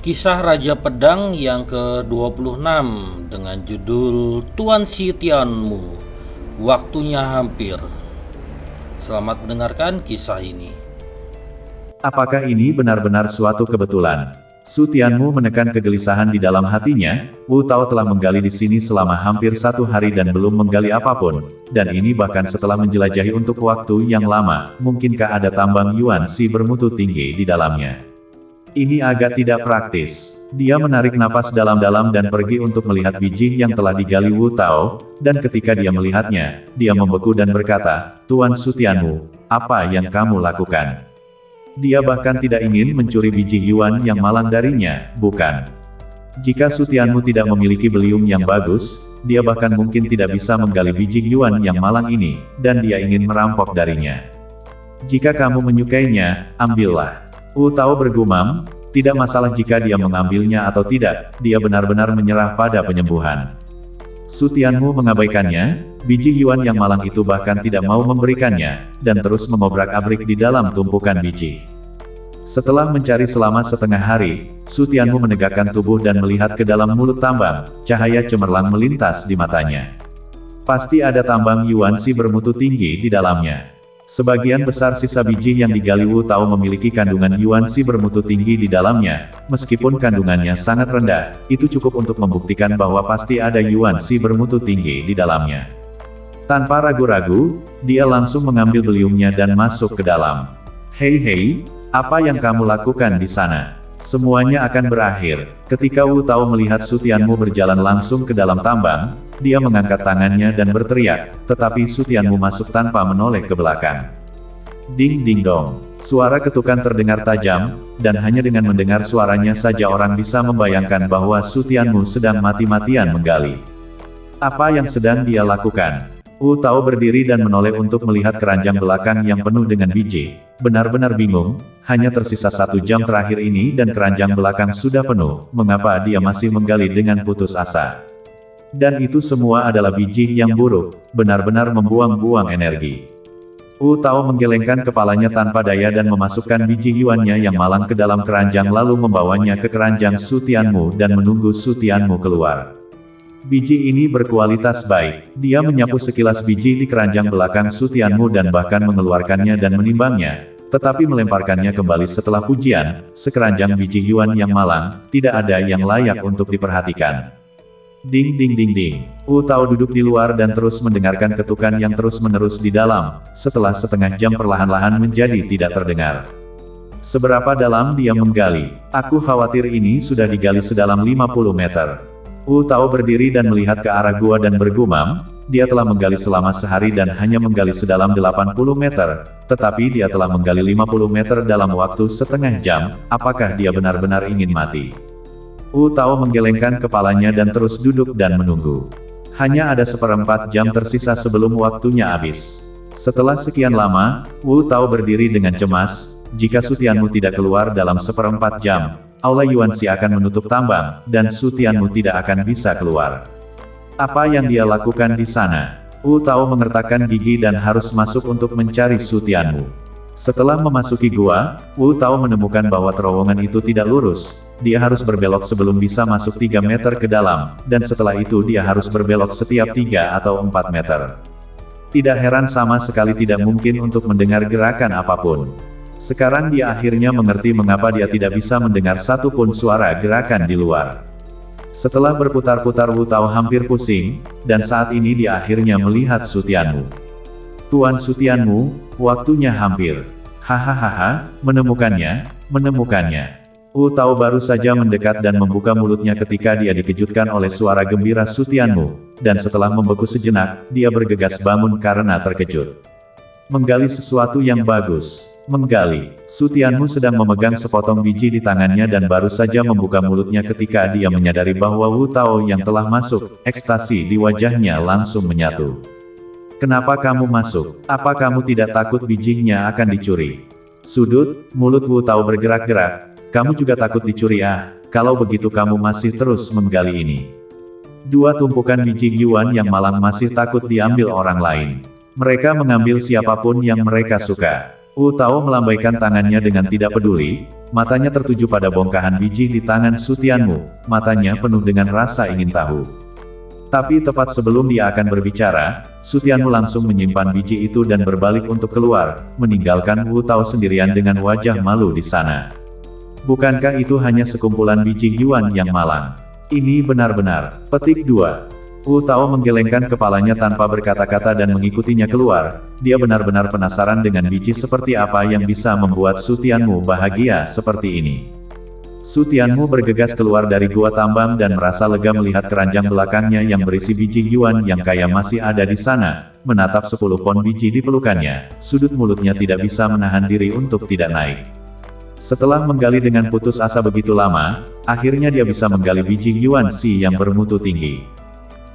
Kisah Raja Pedang yang ke-26 dengan judul Tuan Sitianmu, Waktunya Hampir. Selamat mendengarkan kisah ini. Apakah ini benar-benar suatu kebetulan? Su Tianmu menekan kegelisahan di dalam hatinya. Wu Tao telah menggali di sini selama hampir 1 hari dan belum menggali apapun. Dan ini bahkan setelah menjelajahi untuk waktu yang lama. Mungkinkah ada tambang Yuan Xi bermutu tinggi di dalamnya? Ini agak tidak praktis. Dia menarik napas dalam-dalam dan pergi untuk melihat biji yang telah digali Wu Tao, dan ketika dia melihatnya, dia membeku dan berkata, "Tuan Su Tianmu, apa yang kamu lakukan?" Dia bahkan tidak ingin mencuri biji Yuan yang malang darinya, bukan? Jika Su Tianmu tidak memiliki beliung yang bagus, dia bahkan mungkin tidak bisa menggali biji Yuan yang malang ini, dan dia ingin merampok darinya. Jika kamu menyukainya, ambillah. Wu Tao bergumam, tidak masalah jika dia mengambilnya atau tidak, dia benar-benar menyerah pada penyembuhan. Su Tianmu mengabaikannya, biji Yuan yang malang itu bahkan tidak mau memberikannya, dan terus mengobrak-abrik di dalam tumpukan biji. Setelah mencari selama setengah hari, Su Tianmu menegakkan tubuh dan melihat ke dalam mulut tambang, cahaya cemerlang melintas di matanya. Pasti ada tambang Yuan Xi bermutu tinggi di dalamnya. Sebagian besar sisa biji yang digali Wu Tao memiliki kandungan Yuan Xi bermutu tinggi di dalamnya, meskipun kandungannya sangat rendah, itu cukup untuk membuktikan bahwa pasti ada Yuan Xi bermutu tinggi di dalamnya. Tanpa ragu-ragu, dia langsung mengambil beliungnya dan masuk ke dalam. Hei, apa yang kamu lakukan di sana? Semuanya akan berakhir. Ketika Wu Tao melihat Su Tianmu berjalan langsung ke dalam tambang, dia mengangkat tangannya dan berteriak, tetapi Su Tianmu masuk tanpa menoleh ke belakang. Ding ding dong. Suara ketukan terdengar tajam, dan hanya dengan mendengar suaranya saja orang bisa membayangkan bahwa Su Tianmu sedang mati-matian menggali. Apa yang sedang dia lakukan? Wu Tao berdiri dan menoleh untuk melihat keranjang belakang yang penuh dengan biji. Benar-benar bingung, hanya tersisa 1 jam terakhir ini dan keranjang belakang sudah penuh, mengapa dia masih menggali dengan putus asa? Dan itu semua adalah biji yang buruk, benar-benar membuang-buang energi. Wu Tao menggelengkan kepalanya tanpa daya dan memasukkan biji Yuannya yang malang ke dalam keranjang lalu membawanya ke keranjang Su Tianmu dan menunggu Su Tianmu keluar. Biji ini berkualitas baik. Dia menyapu sekilas biji di keranjang belakang Su Tianmu dan bahkan mengeluarkannya dan menimbangnya, tetapi melemparkannya kembali setelah pujian, sekeranjang biji Yuan yang malang, tidak ada yang layak untuk diperhatikan. Ding ding ding ding. Wu Tao duduk di luar dan terus mendengarkan ketukan yang terus-menerus di dalam, setelah setengah jam perlahan-lahan menjadi tidak terdengar. Seberapa dalam dia menggali? Aku khawatir ini sudah digali sedalam 50 meter. Wu Tao berdiri dan melihat ke arah gua dan bergumam, dia telah menggali selama sehari dan hanya menggali sedalam 80 meter, tetapi dia telah menggali 50 meter dalam waktu setengah jam, apakah dia benar-benar ingin mati? Wu Tao menggelengkan kepalanya dan terus duduk dan menunggu. Hanya ada 1/4 jam tersisa sebelum waktunya habis. Setelah sekian lama, Wu Tao berdiri dengan cemas, jika Su Tianmu tidak keluar dalam 1/4 jam, Aula Yuan Xi akan menutup tambang, dan Su Tianmu tidak akan bisa keluar. Apa yang dia lakukan di sana? Wu Tao mengertakkan gigi dan harus masuk untuk mencari Su Tianmu. Setelah memasuki gua, Wu Tao menemukan bahwa terowongan itu tidak lurus. Dia harus berbelok sebelum bisa masuk 3 meter ke dalam, dan setelah itu dia harus berbelok setiap 3 atau 4 meter. Tidak heran sama sekali tidak mungkin untuk mendengar gerakan apapun. Sekarang dia akhirnya mengerti mengapa dia tidak bisa mendengar satu pun suara gerakan di luar. Setelah berputar-putar Wu Tao hampir pusing, dan saat ini dia akhirnya melihat Su Tianmu. Tuan Su Tianmu, waktunya hampir. Hahaha, menemukannya. Wu Tao baru saja mendekat dan membuka mulutnya ketika dia dikejutkan oleh suara gembira Su Tianmu, dan setelah membeku sejenak, dia bergegas bangun karena terkejut. Menggali sesuatu yang bagus. Menggali. Su Tianmu sedang memegang sepotong biji di tangannya dan baru saja membuka mulutnya ketika dia menyadari bahwa Wu Tao yang telah masuk, ekstasi di wajahnya langsung menyatu. Kenapa kamu masuk? Apa kamu tidak takut bijinya akan dicuri? Sudut, mulut Wu Tao bergerak-gerak. Kamu juga takut dicuri ah? Kalau begitu kamu masih terus menggali ini. 2 tumpukan biji Yuan yang malang masih takut diambil orang lain. Mereka mengambil siapapun yang mereka suka. Wu Tao melambaikan tangannya dengan tidak peduli, Matanya tertuju pada bongkahan biji di tangan Su Tianmu, matanya penuh dengan rasa ingin tahu. Tapi tepat sebelum dia akan berbicara, Su Tianmu langsung menyimpan biji itu dan berbalik untuk keluar, meninggalkan Wu Tao sendirian dengan wajah malu di sana. Bukankah itu hanya sekumpulan biji Yuan yang malang? Ini benar-benar. Petik 2. Wu Tao menggelengkan kepalanya tanpa berkata-kata dan mengikutinya keluar. Dia benar-benar penasaran dengan biji seperti apa yang bisa membuat Su Tianmu bahagia seperti ini. Su Tianmu bergegas keluar dari gua tambang dan merasa lega melihat keranjang belakangnya yang berisi biji Yuan yang kaya masih ada di sana. Menatap 10 pon biji di pelukannya, sudut mulutnya tidak bisa menahan diri untuk tidak naik. Setelah menggali dengan putus asa begitu lama, akhirnya dia bisa menggali biji Yuan Si yang bermutu tinggi.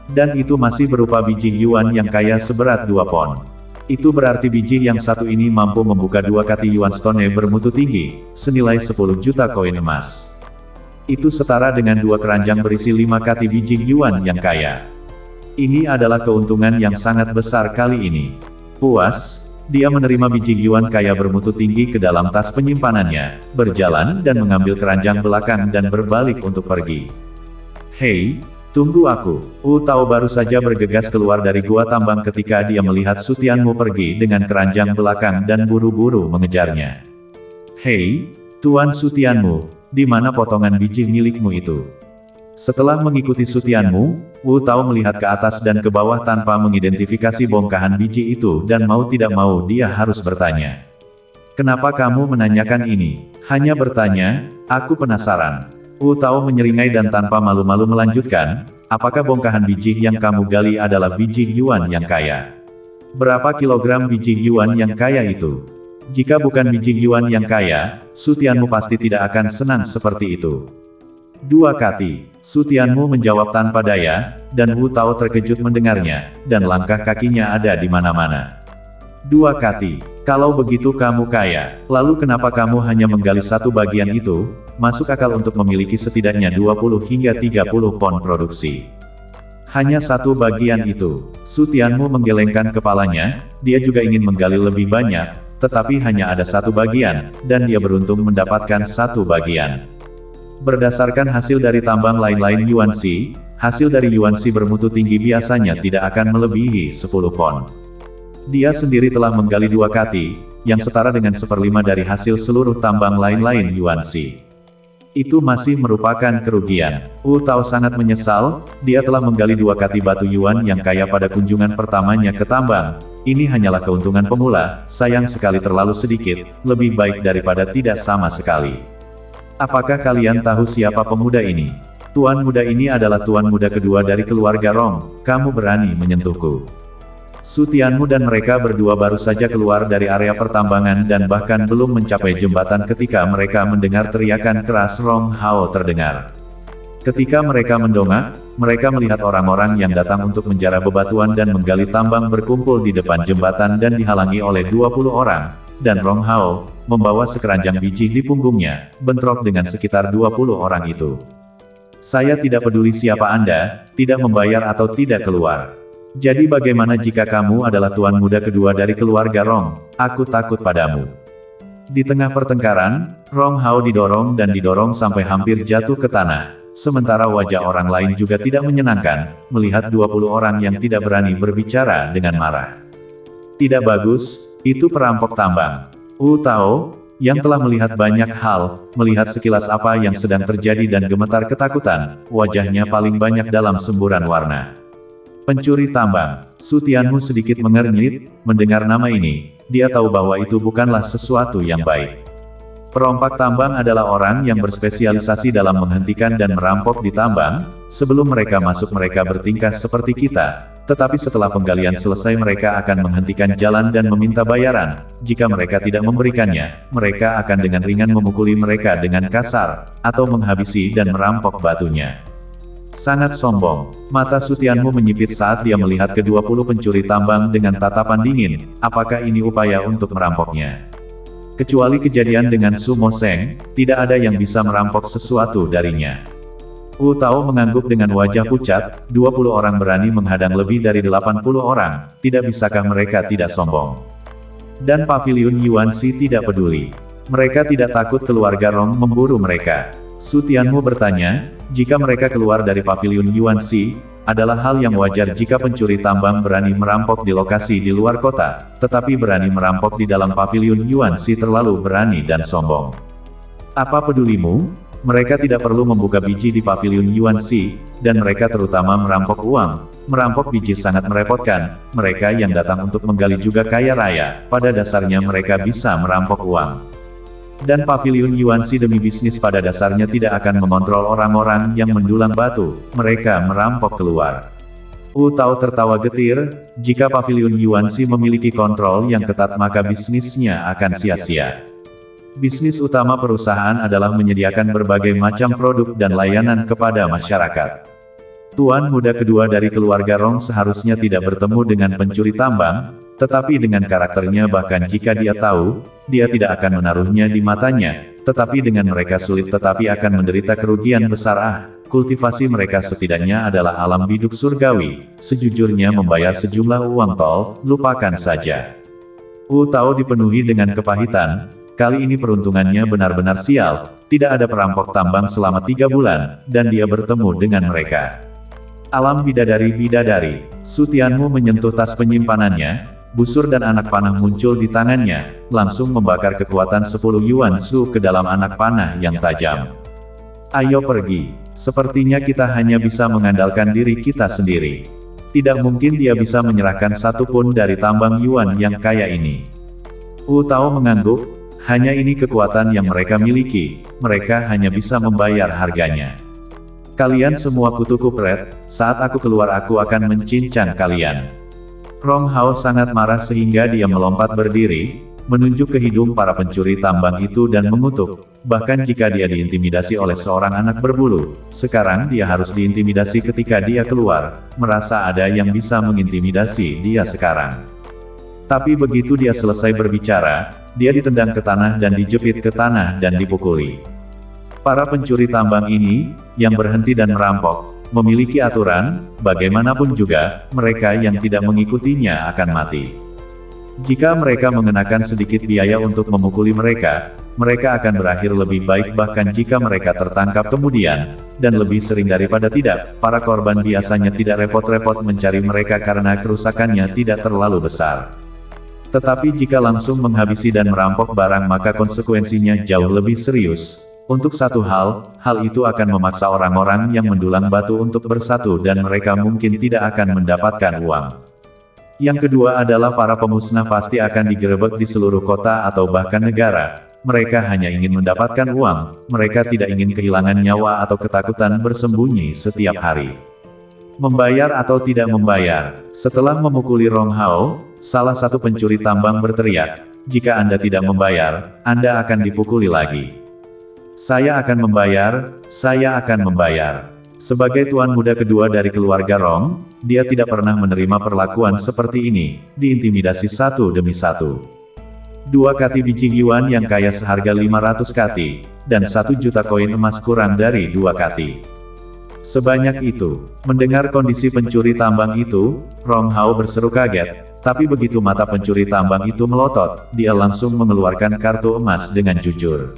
Dan itu masih berupa biji Yuan yang kaya seberat 2 pon. Itu berarti biji yang satu ini mampu membuka 2 kati Yuan Stone bermutu tinggi, senilai 10 juta koin emas. Itu setara dengan 2 keranjang berisi 5 kati biji Yuan yang kaya. Ini adalah keuntungan yang sangat besar kali ini. Puas, dia menerima biji Yuan kaya bermutu tinggi ke dalam tas penyimpanannya, berjalan dan mengambil keranjang belakang dan berbalik untuk pergi. Hei, tunggu aku. Wu Tao baru saja bergegas keluar dari gua tambang ketika dia melihat Su Tianmu pergi dengan keranjang belakang dan buru-buru mengejarnya. Hei, Tuan Su Tianmu, di mana potongan biji milikmu itu? Setelah mengikuti Su Tianmu, Wu Tao melihat ke atas dan ke bawah tanpa mengidentifikasi bongkahan biji itu dan mau tidak mau dia harus bertanya. Kenapa kamu menanyakan ini? Hanya bertanya, aku penasaran. Wu Tao menyeringai dan tanpa malu-malu melanjutkan, apakah bongkahan biji yang kamu gali adalah biji Yuan yang kaya? Berapa kilogram biji Yuan yang kaya itu? Jika bukan biji Yuan yang kaya, Su Tianmu pasti tidak akan senang seperti itu. 2 kati. Su Tianmu menjawab tanpa daya, dan Wu Tao terkejut mendengarnya, dan langkah kakinya ada di mana-mana. 2 kati. Kalau begitu kamu kaya, lalu kenapa kamu hanya menggali satu bagian itu? Masuk akal untuk memiliki setidaknya 20 hingga 30 pon produksi. Hanya satu bagian itu. Su Tianmu menggelengkan kepalanya, dia juga ingin menggali lebih banyak, tetapi hanya ada satu bagian, dan dia beruntung mendapatkan satu bagian. Berdasarkan hasil dari tambang lain-lain Yuan Si, hasil dari Yuan Si bermutu tinggi biasanya tidak akan melebihi 10 pon. Dia sendiri telah menggali 2 kati, yang setara dengan 1/5 dari hasil seluruh tambang lain-lain Yuan Si. Itu masih merupakan kerugian. Wu Tao sangat menyesal, dia telah menggali 2 kati batu Yuan yang kaya pada kunjungan pertamanya ke tambang. Ini hanyalah keuntungan pemula, sayang sekali terlalu sedikit, lebih baik daripada tidak sama sekali. Apakah kalian tahu siapa pemuda ini? Tuan muda ini adalah tuan muda kedua dari keluarga Rong, kamu berani menyentuhku. Su Tianmu dan mereka berdua baru saja keluar dari area pertambangan dan bahkan belum mencapai jembatan ketika mereka mendengar teriakan keras Rong Hao terdengar. Ketika mereka mendongak, mereka melihat orang-orang yang datang untuk menjara bebatuan dan menggali tambang berkumpul di depan jembatan dan dihalangi oleh 20 orang, dan Rong Hao, membawa sekeranjang biji di punggungnya, bentrok dengan sekitar 20 orang itu. Saya tidak peduli siapa Anda, tidak membayar atau tidak keluar. Jadi bagaimana jika kamu adalah tuan muda kedua dari keluarga Rong? Aku takut padamu. Di tengah pertengkaran, Rong Hao didorong dan didorong sampai hampir jatuh ke tanah. Sementara wajah orang lain juga tidak menyenangkan, melihat 20 orang yang tidak berani berbicara dengan marah. Tidak bagus, itu perampok tambang. Wu Tao, yang telah melihat banyak hal, melihat sekilas apa yang sedang terjadi dan gemetar ketakutan, wajahnya paling banyak dalam semburan warna. Pencuri tambang. Su Tianmu sedikit mengernyit, mendengar nama ini, dia tahu bahwa itu bukanlah sesuatu yang baik. Perompak tambang adalah orang yang berspesialisasi dalam menghentikan dan merampok di tambang, sebelum mereka masuk mereka bertingkah seperti kita, tetapi setelah penggalian selesai mereka akan menghentikan jalan dan meminta bayaran, jika mereka tidak memberikannya, mereka akan dengan ringan memukuli mereka dengan kasar, atau menghabisi dan merampok batunya. Sangat sombong. Mata Su Tianmu menyipit saat dia melihat ke-20 pencuri tambang dengan tatapan dingin. Apakah ini upaya untuk merampoknya? Kecuali kejadian dengan Su Mo Seng, tidak ada yang bisa merampok sesuatu darinya. Wu Tao mengangguk dengan wajah pucat, 20 orang berani menghadang lebih dari 80 orang, tidak bisakah mereka tidak sombong? Dan paviliun Yuan Si tidak peduli. Mereka tidak takut keluarga Rong memburu mereka. Su Tianmu bertanya, jika mereka keluar dari paviliun Yuanxi, adalah hal yang wajar jika pencuri tambang berani merampok di lokasi di luar kota, tetapi berani merampok di dalam paviliun Yuanxi terlalu berani dan sombong. Apa pedulimu? Mereka tidak perlu membuka biji di paviliun Yuanxi, dan mereka terutama merampok uang. Merampok biji sangat merepotkan, mereka yang datang untuk menggali juga kaya raya, pada dasarnya mereka bisa merampok uang. Dan paviliun Yuanxi demi bisnis pada dasarnya tidak akan mengontrol orang-orang yang mendulang batu, mereka merampok keluar. Wu Tao tertawa getir, jika paviliun Yuanxi memiliki kontrol yang ketat maka bisnisnya akan sia-sia. Bisnis utama perusahaan adalah menyediakan berbagai macam produk dan layanan kepada masyarakat. Tuan muda kedua dari keluarga Rong seharusnya tidak bertemu dengan pencuri tambang, tetapi dengan karakternya bahkan jika dia tahu, dia tidak akan menaruhnya di matanya, tetapi dengan mereka sulit tetapi akan menderita kerugian besar. Kultivasi mereka setidaknya adalah alam biduk surgawi, sejujurnya membayar sejumlah uang tol, lupakan saja. Wu Tao dipenuhi dengan kepahitan, kali ini peruntungannya benar-benar sial, tidak ada perampok tambang selama 3 bulan, dan dia bertemu dengan mereka. Alam bidadari-bidadari, Su Tianmu menyentuh tas penyimpanannya, busur dan anak panah muncul di tangannya, langsung membakar kekuatan 10 Yuan Su ke dalam anak panah yang tajam. Ayo pergi, sepertinya kita hanya bisa mengandalkan diri kita sendiri. Tidak mungkin dia bisa menyerahkan satu pun dari tambang Yuan yang kaya ini. Wu Tao mengangguk, hanya ini kekuatan yang mereka miliki, mereka hanya bisa membayar harganya. Kalian semua kutu kupret, saat aku keluar aku akan mencincang kalian. Rong Hao sangat marah sehingga dia melompat berdiri, menunjuk ke hidung para pencuri tambang itu dan mengutuk, bahkan jika dia diintimidasi oleh seorang anak berbulu, sekarang dia harus diintimidasi ketika dia keluar, merasa ada yang bisa mengintimidasi dia sekarang. Tapi begitu dia selesai berbicara, dia ditendang ke tanah dan dijepit ke tanah dan dipukuli. Para pencuri tambang ini, yang berhenti dan merampok, memiliki aturan, bagaimanapun juga, mereka yang tidak mengikutinya akan mati. Jika mereka mengenakan sedikit biaya untuk memukuli mereka, mereka akan berakhir lebih baik bahkan jika mereka tertangkap kemudian, dan lebih sering daripada tidak, para korban biasanya tidak repot-repot mencari mereka karena kerusakannya tidak terlalu besar. Tetapi jika langsung menghabisi dan merampok barang maka konsekuensinya jauh lebih serius. Untuk satu hal itu akan memaksa orang-orang yang mendulang batu untuk bersatu dan mereka mungkin tidak akan mendapatkan uang. Yang kedua adalah para pemusnah pasti akan digerebek di seluruh kota atau bahkan negara. Mereka hanya ingin mendapatkan uang, mereka tidak ingin kehilangan nyawa atau ketakutan bersembunyi setiap hari. Membayar atau tidak membayar. Setelah memukuli Rong Hao, salah satu pencuri tambang berteriak, jika Anda tidak membayar, Anda akan dipukuli lagi. Saya akan membayar, saya akan membayar. Sebagai tuan muda kedua dari keluarga Rong, dia tidak pernah menerima perlakuan seperti ini, diintimidasi satu demi satu. 2 kati biji yuan yang kaya seharga 500 kati, dan 1 juta koin emas kurang dari 2 kati. Sebanyak itu, mendengar kondisi pencuri tambang itu, Rong Hao berseru kaget, tapi begitu mata pencuri tambang itu melotot, dia langsung mengeluarkan kartu emas dengan jujur.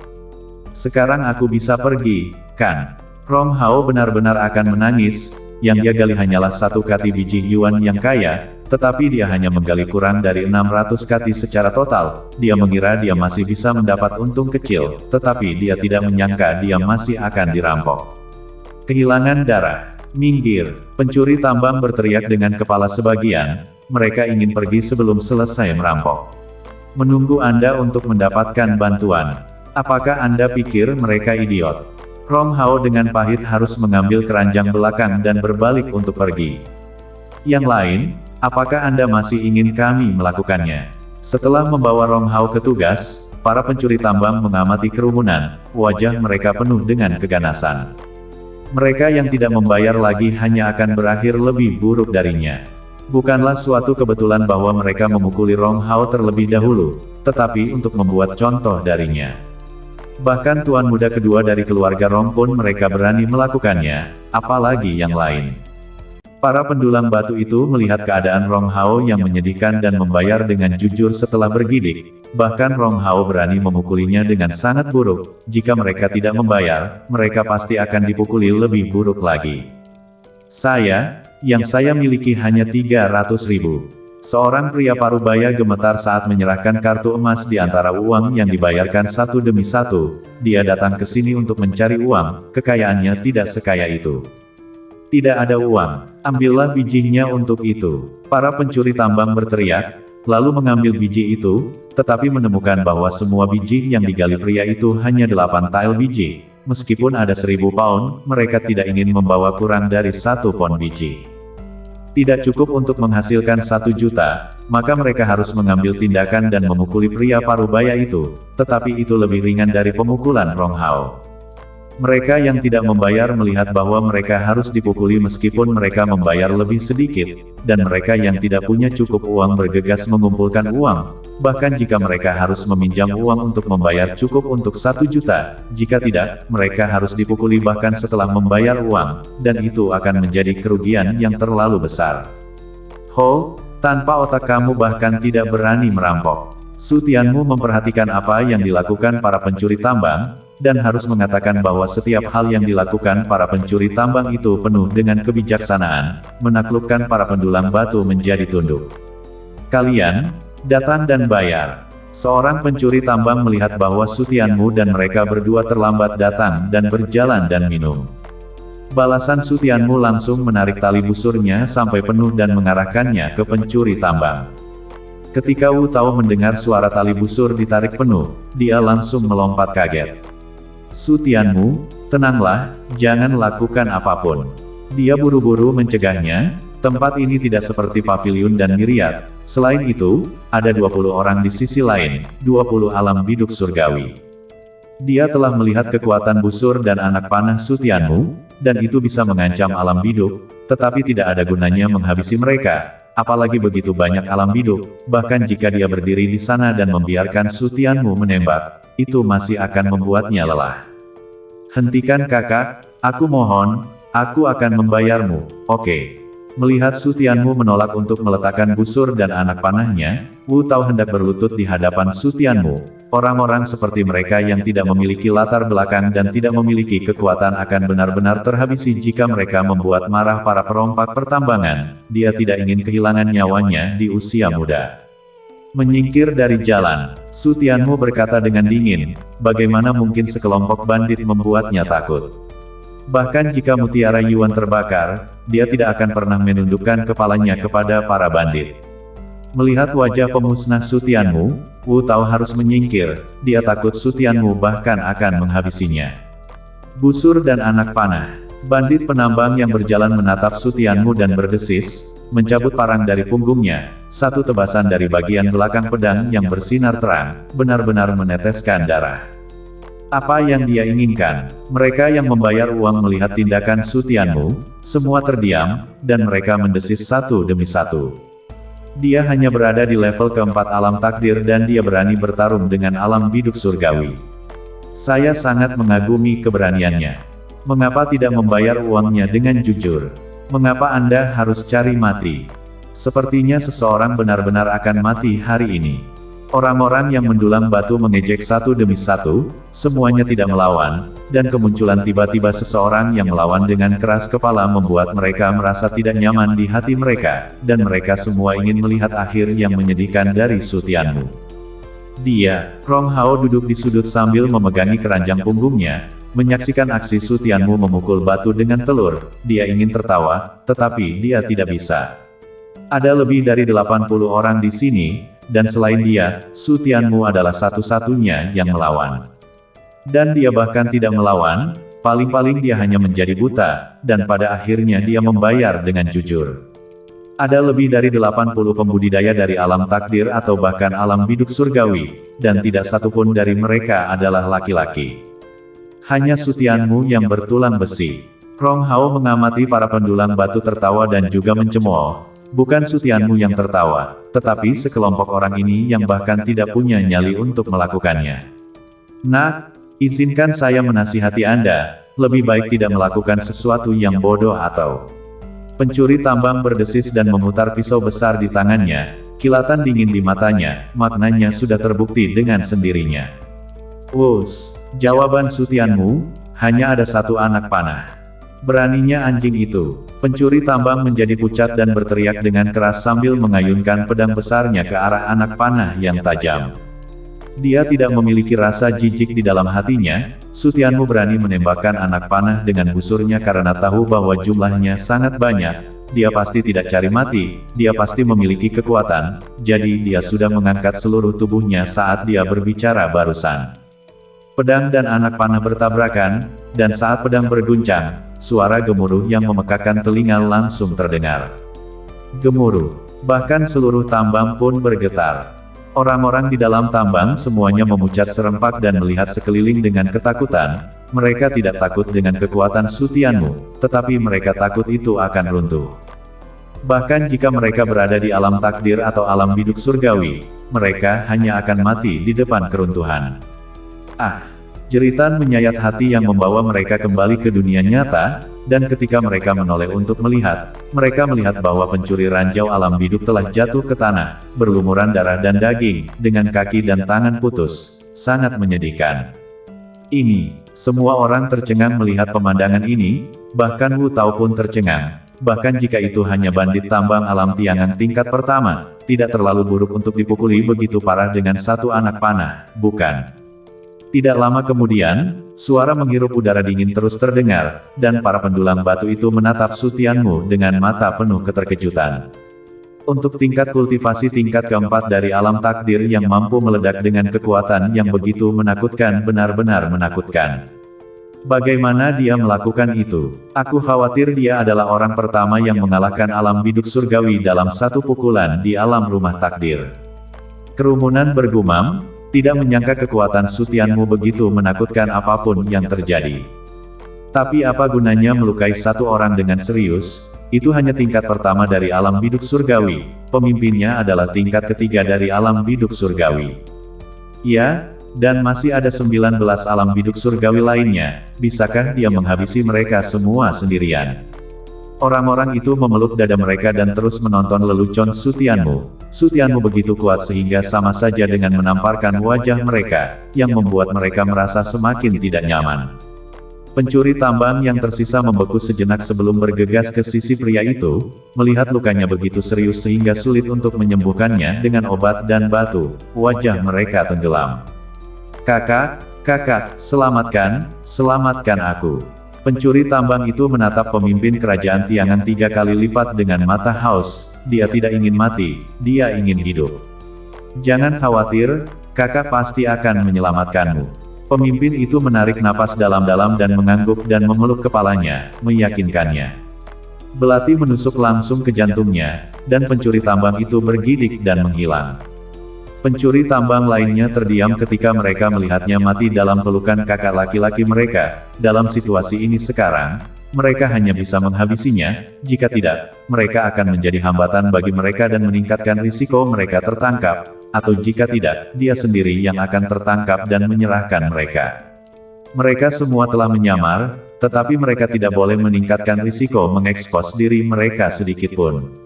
Sekarang aku bisa pergi, kan? Rong Hao benar-benar akan menangis, yang dia gali hanyalah 1 kati biji yuan yang kaya, tetapi dia hanya menggali kurang dari 600 kati secara total, dia mengira dia masih bisa mendapat untung kecil, tetapi dia tidak menyangka dia masih akan dirampok. Kehilangan darah. Minggir, pencuri tambang berteriak dengan kepala sebagian, mereka ingin pergi sebelum selesai merampok. Menunggu Anda untuk mendapatkan bantuan. Apakah Anda pikir mereka idiot? Rong Hao dengan pahit harus mengambil keranjang belakang dan berbalik untuk pergi. Yang lain, apakah Anda masih ingin kami melakukannya? Setelah membawa Rong Hao ke tugas, para pencuri tambang mengamati kerumunan, wajah mereka penuh dengan keganasan. Mereka yang tidak membayar lagi hanya akan berakhir lebih buruk darinya. Bukanlah suatu kebetulan bahwa mereka memukuli Rong Hao terlebih dahulu, tetapi untuk membuat contoh darinya. Bahkan tuan muda kedua dari keluarga Rong pun mereka berani melakukannya, apalagi yang lain. Para pendulang batu itu melihat keadaan Rong Hao yang menyedihkan dan membayar dengan jujur setelah bergidik. Bahkan Rong Hao berani memukulinya dengan sangat buruk. Jika mereka tidak membayar, mereka pasti akan dipukuli lebih buruk lagi. Yang saya miliki hanya 300.000. Seorang pria parubaya gemetar saat menyerahkan kartu emas di antara uang yang dibayarkan satu demi satu. Dia datang ke sini untuk mencari uang, kekayaannya tidak sekaya itu. Tidak ada uang, ambillah bijinya untuk itu. Para pencuri tambang berteriak, lalu mengambil biji itu, tetapi menemukan bahwa semua biji yang digali pria itu hanya 8 tile biji. Meskipun ada 1000 pound, mereka tidak ingin membawa kurang dari 1 pound biji. Tidak cukup untuk menghasilkan 1 juta, maka mereka harus mengambil tindakan dan memukuli pria parubaya itu, tetapi itu lebih ringan dari pemukulan Rong Hao. Mereka yang tidak membayar melihat bahwa mereka harus dipukuli meskipun mereka membayar lebih sedikit, dan mereka yang tidak punya cukup uang bergegas mengumpulkan uang, bahkan jika mereka harus meminjam uang untuk membayar cukup untuk 1 juta, jika tidak, mereka harus dipukuli bahkan setelah membayar uang, dan itu akan menjadi kerugian yang terlalu besar. Ho, tanpa otak kamu bahkan tidak berani merampok. Su Tianmu memperhatikan apa yang dilakukan para pencuri tambang, dan harus mengatakan bahwa setiap hal yang dilakukan para pencuri tambang itu penuh dengan kebijaksanaan, menaklukkan para pendulang batu menjadi tunduk. Kalian, datang dan bayar. Seorang pencuri tambang melihat bahwa Su Tianmu dan mereka berdua terlambat datang dan berjalan dan minum. Balasan Su Tianmu langsung menarik tali busurnya sampai penuh dan mengarahkannya ke pencuri tambang. Ketika Wu Tao mendengar suara tali busur ditarik penuh, dia langsung melompat kaget. Su Tianmu, tenanglah, jangan lakukan apapun. Dia buru-buru mencegahnya, tempat ini tidak seperti paviliun dan miriat. Selain itu, ada 20 orang di sisi lain, 20 alam biduk surgawi. Dia telah melihat kekuatan busur dan anak panah Su Tianmu, dan itu bisa mengancam alam biduk, tetapi tidak ada gunanya menghabisi mereka. Apalagi begitu banyak alam biduk, bahkan jika dia berdiri di sana dan membiarkan Su Tianmu menembak, itu masih akan membuatnya lelah. Hentikan kakak, aku mohon, aku akan membayarmu, oke. Melihat Su Tianmu menolak untuk meletakkan busur dan anak panahnya, Wu Tao hendak berlutut di hadapan Su Tianmu. Orang-orang seperti mereka yang tidak memiliki latar belakang dan tidak memiliki kekuatan akan benar-benar terhabisi jika mereka membuat marah para perompak pertambangan. Dia tidak ingin kehilangan nyawanya di usia muda. Menyingkir dari jalan, Su Tianmu berkata dengan dingin, bagaimana mungkin sekelompok bandit membuatnya takut. Bahkan jika mutiara Yuan terbakar, dia tidak akan pernah menundukkan kepalanya kepada para bandit. Melihat wajah pemusnah Su Tianmu, Wu Tao harus menyingkir, dia takut Su Tianmu bahkan akan menghabisinya. Busur dan anak panah. Bandit penambang yang berjalan menatap Su Tianmu dan berdesis, mencabut parang dari punggungnya, satu tebasan dari bagian belakang pedang yang bersinar terang, benar-benar meneteskan darah. Apa yang dia inginkan? Mereka yang membayar uang melihat tindakan Su Tianmu, semua terdiam, dan mereka mendesis satu demi satu. Dia hanya berada di level keempat alam takdir dan dia berani bertarung dengan alam biduk surgawi. Saya sangat mengagumi keberaniannya. Mengapa tidak membayar uangnya dengan jujur? Mengapa Anda harus cari mati? Sepertinya seseorang benar-benar akan mati hari ini. Orang-orang yang mendulang batu mengejek satu demi satu, semuanya tidak melawan, dan kemunculan tiba-tiba seseorang yang melawan dengan keras kepala membuat mereka merasa tidak nyaman di hati mereka, dan mereka semua ingin melihat akhir yang menyedihkan dari Su Tianmu. Dia, Rong Hao duduk di sudut sambil memegangi keranjang punggungnya, menyaksikan aksi Su Tianmu memukul batu dengan telur. Dia ingin tertawa, tetapi dia tidak bisa. Ada lebih dari 80 orang di sini, dan selain dia, Su Tianmu adalah satu-satunya yang melawan. Dan dia bahkan tidak melawan, paling-paling dia hanya menjadi buta, dan pada akhirnya dia membayar dengan jujur. Ada lebih dari 80 pembudidaya dari alam takdir atau bahkan alam biduk surgawi, dan tidak satupun dari mereka adalah laki-laki. Hanya Su Tianmu yang bertulang besi. Rong Hao mengamati para pendulang batu tertawa dan juga mencemooh. Bukan Su Tianmu yang tertawa, tetapi sekelompok orang ini yang bahkan tidak punya nyali untuk melakukannya. Nak, izinkan saya menasihati Anda, lebih baik tidak melakukan sesuatu yang bodoh atau... Pencuri tambang berdesis dan memutar pisau besar di tangannya, kilatan dingin di matanya, maknanya sudah terbukti dengan sendirinya. Wus, jawaban Sutianmu, hanya ada satu anak panah. Beraninya anjing itu. Pencuri tambang menjadi pucat dan berteriak dengan keras sambil mengayunkan pedang besarnya ke arah anak panah yang tajam. Dia tidak memiliki rasa jijik di dalam hatinya. Sutianmu berani menembakkan anak panah dengan busurnya karena tahu bahwa jumlahnya sangat banyak. Dia pasti tidak cari mati, dia pasti memiliki kekuatan, jadi dia sudah mengangkat seluruh tubuhnya saat dia berbicara barusan. Pedang dan anak panah bertabrakan, dan saat pedang berguncang, suara gemuruh yang memekakkan telinga langsung terdengar. Gemuruh, bahkan seluruh tambang pun bergetar. Orang-orang di dalam tambang semuanya memucat serempak dan melihat sekeliling dengan ketakutan. Mereka tidak takut dengan kekuatan Sutianmu, tetapi mereka takut itu akan runtuh. Bahkan jika mereka berada di alam takdir atau alam biduk surgawi, mereka hanya akan mati di depan keruntuhan. Ah! Jeritan menyayat hati yang membawa mereka kembali ke dunia nyata, dan ketika mereka menoleh untuk melihat, mereka melihat bahwa pencuri ranjau alam biduk telah jatuh ke tanah, berlumuran darah dan daging, dengan kaki dan tangan putus. Sangat menyedihkan. Semua orang tercengang melihat pemandangan ini, bahkan Wu Tao pun tercengang. Bahkan jika itu hanya bandit tambang alam tiangan tingkat pertama, tidak terlalu buruk untuk dipukuli begitu parah dengan satu anak panah, bukan? Tidak lama kemudian, suara menghirup udara dingin terus terdengar, dan para pendulang batu itu menatap Sutianmu dengan mata penuh keterkejutan. Untuk tingkat kultivasi tingkat keempat dari alam takdir yang mampu meledak dengan kekuatan yang begitu menakutkan benar-benar menakutkan. Bagaimana dia melakukan itu? Aku khawatir dia adalah orang pertama yang mengalahkan alam biduk surgawi dalam satu pukulan di alam rumah takdir. Kerumunan bergumam, tidak menyangka kekuatan Sutianmu begitu menakutkan apapun yang terjadi. Tapi apa gunanya melukai satu orang dengan serius? Itu hanya tingkat pertama dari alam biduk surgawi, pemimpinnya adalah tingkat ketiga dari alam biduk surgawi. Ya, dan masih ada 19 alam biduk surgawi lainnya, bisakah dia menghabisi mereka semua sendirian? Orang-orang itu memeluk dada mereka dan terus menonton lelucon Sutianmu. Sutianmu begitu kuat sehingga sama saja dengan menamparkan wajah mereka, yang membuat mereka merasa semakin tidak nyaman. Pencuri tambang yang tersisa membeku sejenak sebelum bergegas ke sisi pria itu, melihat lukanya begitu serius sehingga sulit untuk menyembuhkannya dengan obat dan batu. Wajah mereka tenggelam. Kakak, selamatkan aku. Pencuri tambang itu menatap pemimpin kerajaan tiangan 3 kali lipat dengan mata haus. Dia tidak ingin mati, dia ingin hidup. Jangan khawatir, kakak pasti akan menyelamatkanmu. Pemimpin itu menarik napas dalam-dalam dan mengangguk dan memeluk kepalanya, meyakinkannya. Belati menusuk langsung ke jantungnya, dan pencuri tambang itu bergidik dan menghilang. Pencuri tambang lainnya terdiam ketika mereka melihatnya mati dalam pelukan kakak laki-laki mereka. Dalam situasi ini sekarang, mereka hanya bisa menghabisinya. Jika tidak, mereka akan menjadi hambatan bagi mereka dan meningkatkan risiko mereka tertangkap. Atau jika tidak, dia sendiri yang akan tertangkap dan menyerahkan mereka. Mereka semua telah menyamar, tetapi mereka tidak boleh meningkatkan risiko mengekspos diri mereka sedikitpun.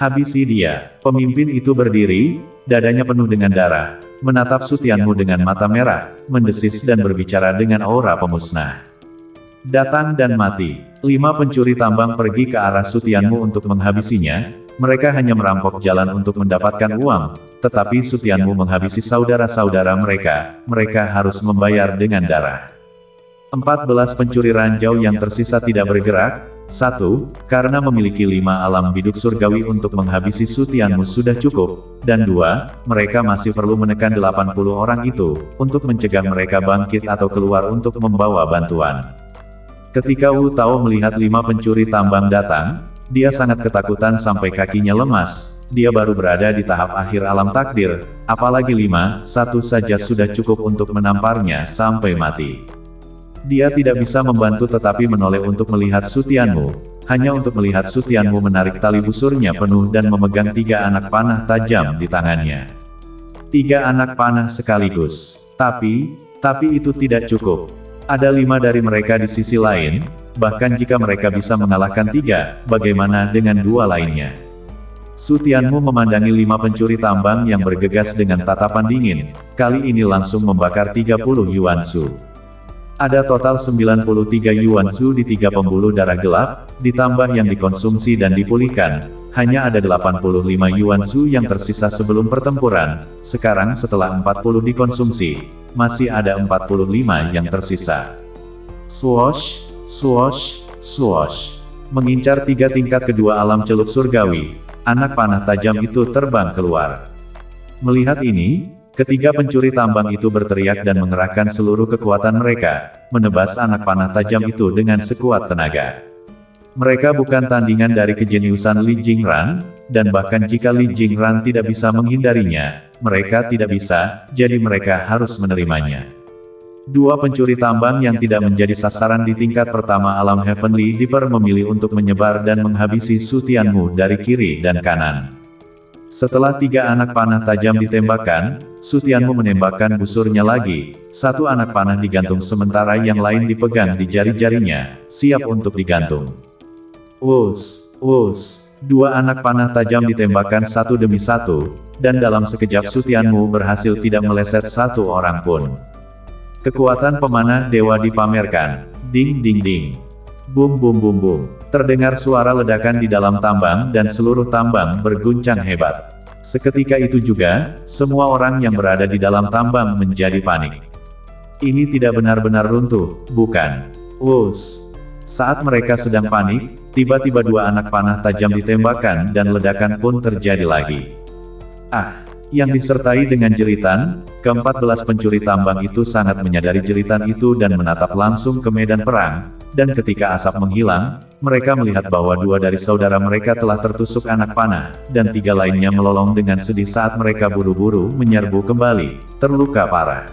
Habisi dia. Pemimpin itu berdiri, dadanya penuh dengan darah, menatap Sutianmu dengan mata merah, mendesis dan berbicara dengan aura pemusnah. Datang dan mati. 5 pencuri tambang pergi ke arah Sutianmu untuk menghabisinya. Mereka hanya merampok jalan untuk mendapatkan uang, tetapi Sutianmu menghabisi saudara-saudara mereka. Mereka harus membayar dengan darah. 14 pencuri ranjau yang tersisa tidak bergerak. 1. Karena memiliki 5 alam biduk surgawi untuk menghabisi Sutianmu sudah cukup. Dan 2. Mereka masih perlu menekan 80 orang itu, untuk mencegah mereka bangkit atau keluar untuk membawa bantuan. Ketika Wu Tao melihat 5 pencuri tambang datang, dia sangat ketakutan sampai kakinya lemas. Dia baru berada di tahap akhir alam takdir, apalagi 5, satu saja sudah cukup untuk menamparnya sampai mati. Dia tidak bisa membantu tetapi menoleh untuk melihat Sutianmu, hanya untuk melihat Sutianmu menarik tali busurnya penuh dan memegang 3 anak panah tajam di tangannya. 3 anak panah sekaligus. Tapi itu tidak cukup. Ada 5 dari mereka di sisi lain, bahkan jika mereka bisa mengalahkan 3, bagaimana dengan 2 lainnya? Su Tianmu memandangi 5 pencuri tambang yang bergegas dengan tatapan dingin, kali ini langsung membakar 30 Yuan Shu. Ada total 93 Yuan Shu di 3 pembuluh darah gelap, ditambah yang dikonsumsi dan dipulihkan, hanya ada 85 Yuan Shu yang tersisa sebelum pertempuran, sekarang setelah 40 dikonsumsi, masih ada 45 yang tersisa. Swoosh, swoosh, swoosh. Mengincar 3 tingkat kedua alam celup surgawi, anak panah tajam itu terbang keluar. Melihat ini, ketiga pencuri tambang itu berteriak dan mengerahkan seluruh kekuatan mereka, menebas anak panah tajam itu dengan sekuat tenaga. Mereka bukan tandingan dari kejeniusan Li Jingran, dan bahkan jika Li Jingran tidak bisa menghindarinya, mereka tidak bisa, jadi mereka harus menerimanya. 2 pencuri tambang yang tidak menjadi sasaran di tingkat pertama alam Heavenly Deeper memilih untuk menyebar dan menghabisi Su Tianmu dari kiri dan kanan. Setelah 3 anak panah tajam ditembakkan, Su Tianmu menembakkan busurnya lagi, 1 anak panah digantung sementara yang lain dipegang di jari-jarinya, siap untuk digantung. Wus, wus, 2 anak panah tajam ditembakkan satu demi satu, dan dalam sekejap Su Tianmu berhasil tidak meleset 1 orang pun. Kekuatan pemanah dewa dipamerkan. Ding ding ding. Bum bum bum bum. Terdengar suara ledakan di dalam tambang dan seluruh tambang berguncang hebat. Seketika itu juga, semua orang yang berada di dalam tambang menjadi panik. Ini tidak benar-benar runtuh, bukan? Wus. Saat mereka sedang panik, tiba-tiba 2 anak panah tajam ditembakkan dan ledakan pun terjadi lagi. Ah! Yang disertai dengan jeritan, ke-14 pencuri tambang itu sangat menyadari jeritan itu dan menatap langsung ke medan perang, dan ketika asap menghilang, mereka melihat bahwa 2 dari saudara mereka telah tertusuk anak panah, dan 3 lainnya melolong dengan sedih saat mereka buru-buru menyerbu kembali, terluka parah.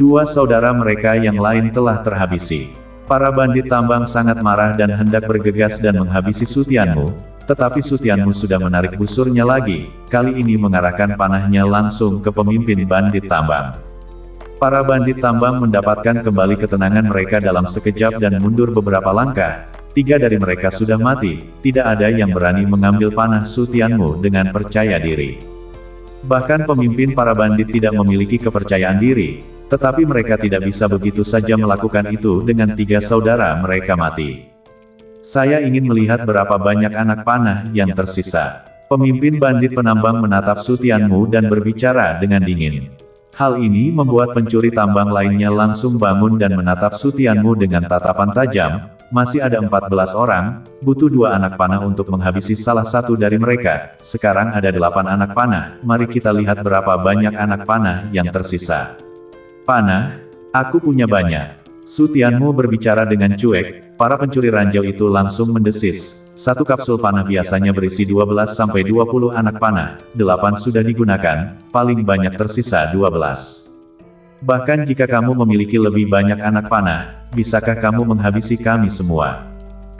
2 saudara mereka yang lain telah terhabisi. Para bandit tambang sangat marah dan hendak bergegas dan menghabisi Su Tianmu. Tetapi Su Tianmu sudah menarik busurnya lagi, kali ini mengarahkan panahnya langsung ke pemimpin bandit tambang. Para bandit tambang mendapatkan kembali ketenangan mereka dalam sekejap dan mundur beberapa langkah. 3 dari mereka sudah mati, tidak ada yang berani mengambil panah Su Tianmu dengan percaya diri. Bahkan pemimpin para bandit tidak memiliki kepercayaan diri, tetapi mereka tidak bisa begitu saja melakukan itu dengan 3 saudara mereka mati. Saya ingin melihat berapa banyak anak panah yang tersisa. Pemimpin bandit penambang menatap Su Tianmu dan berbicara dengan dingin. Hal ini membuat pencuri tambang lainnya langsung bangun dan menatap Su Tianmu dengan tatapan tajam. Masih ada 14 orang, butuh 2 anak panah untuk menghabisi salah satu dari mereka. Sekarang ada 8 anak panah, mari kita lihat berapa banyak anak panah yang tersisa. Panah? Aku punya banyak. Su Tianmu berbicara dengan cuek. Para pencuri ranjau itu langsung mendesis. 1 kapsul panah biasanya berisi 12-20 anak panah, 8 sudah digunakan, paling banyak tersisa 12. Bahkan jika kamu memiliki lebih banyak anak panah, bisakah kamu menghabisi kami semua?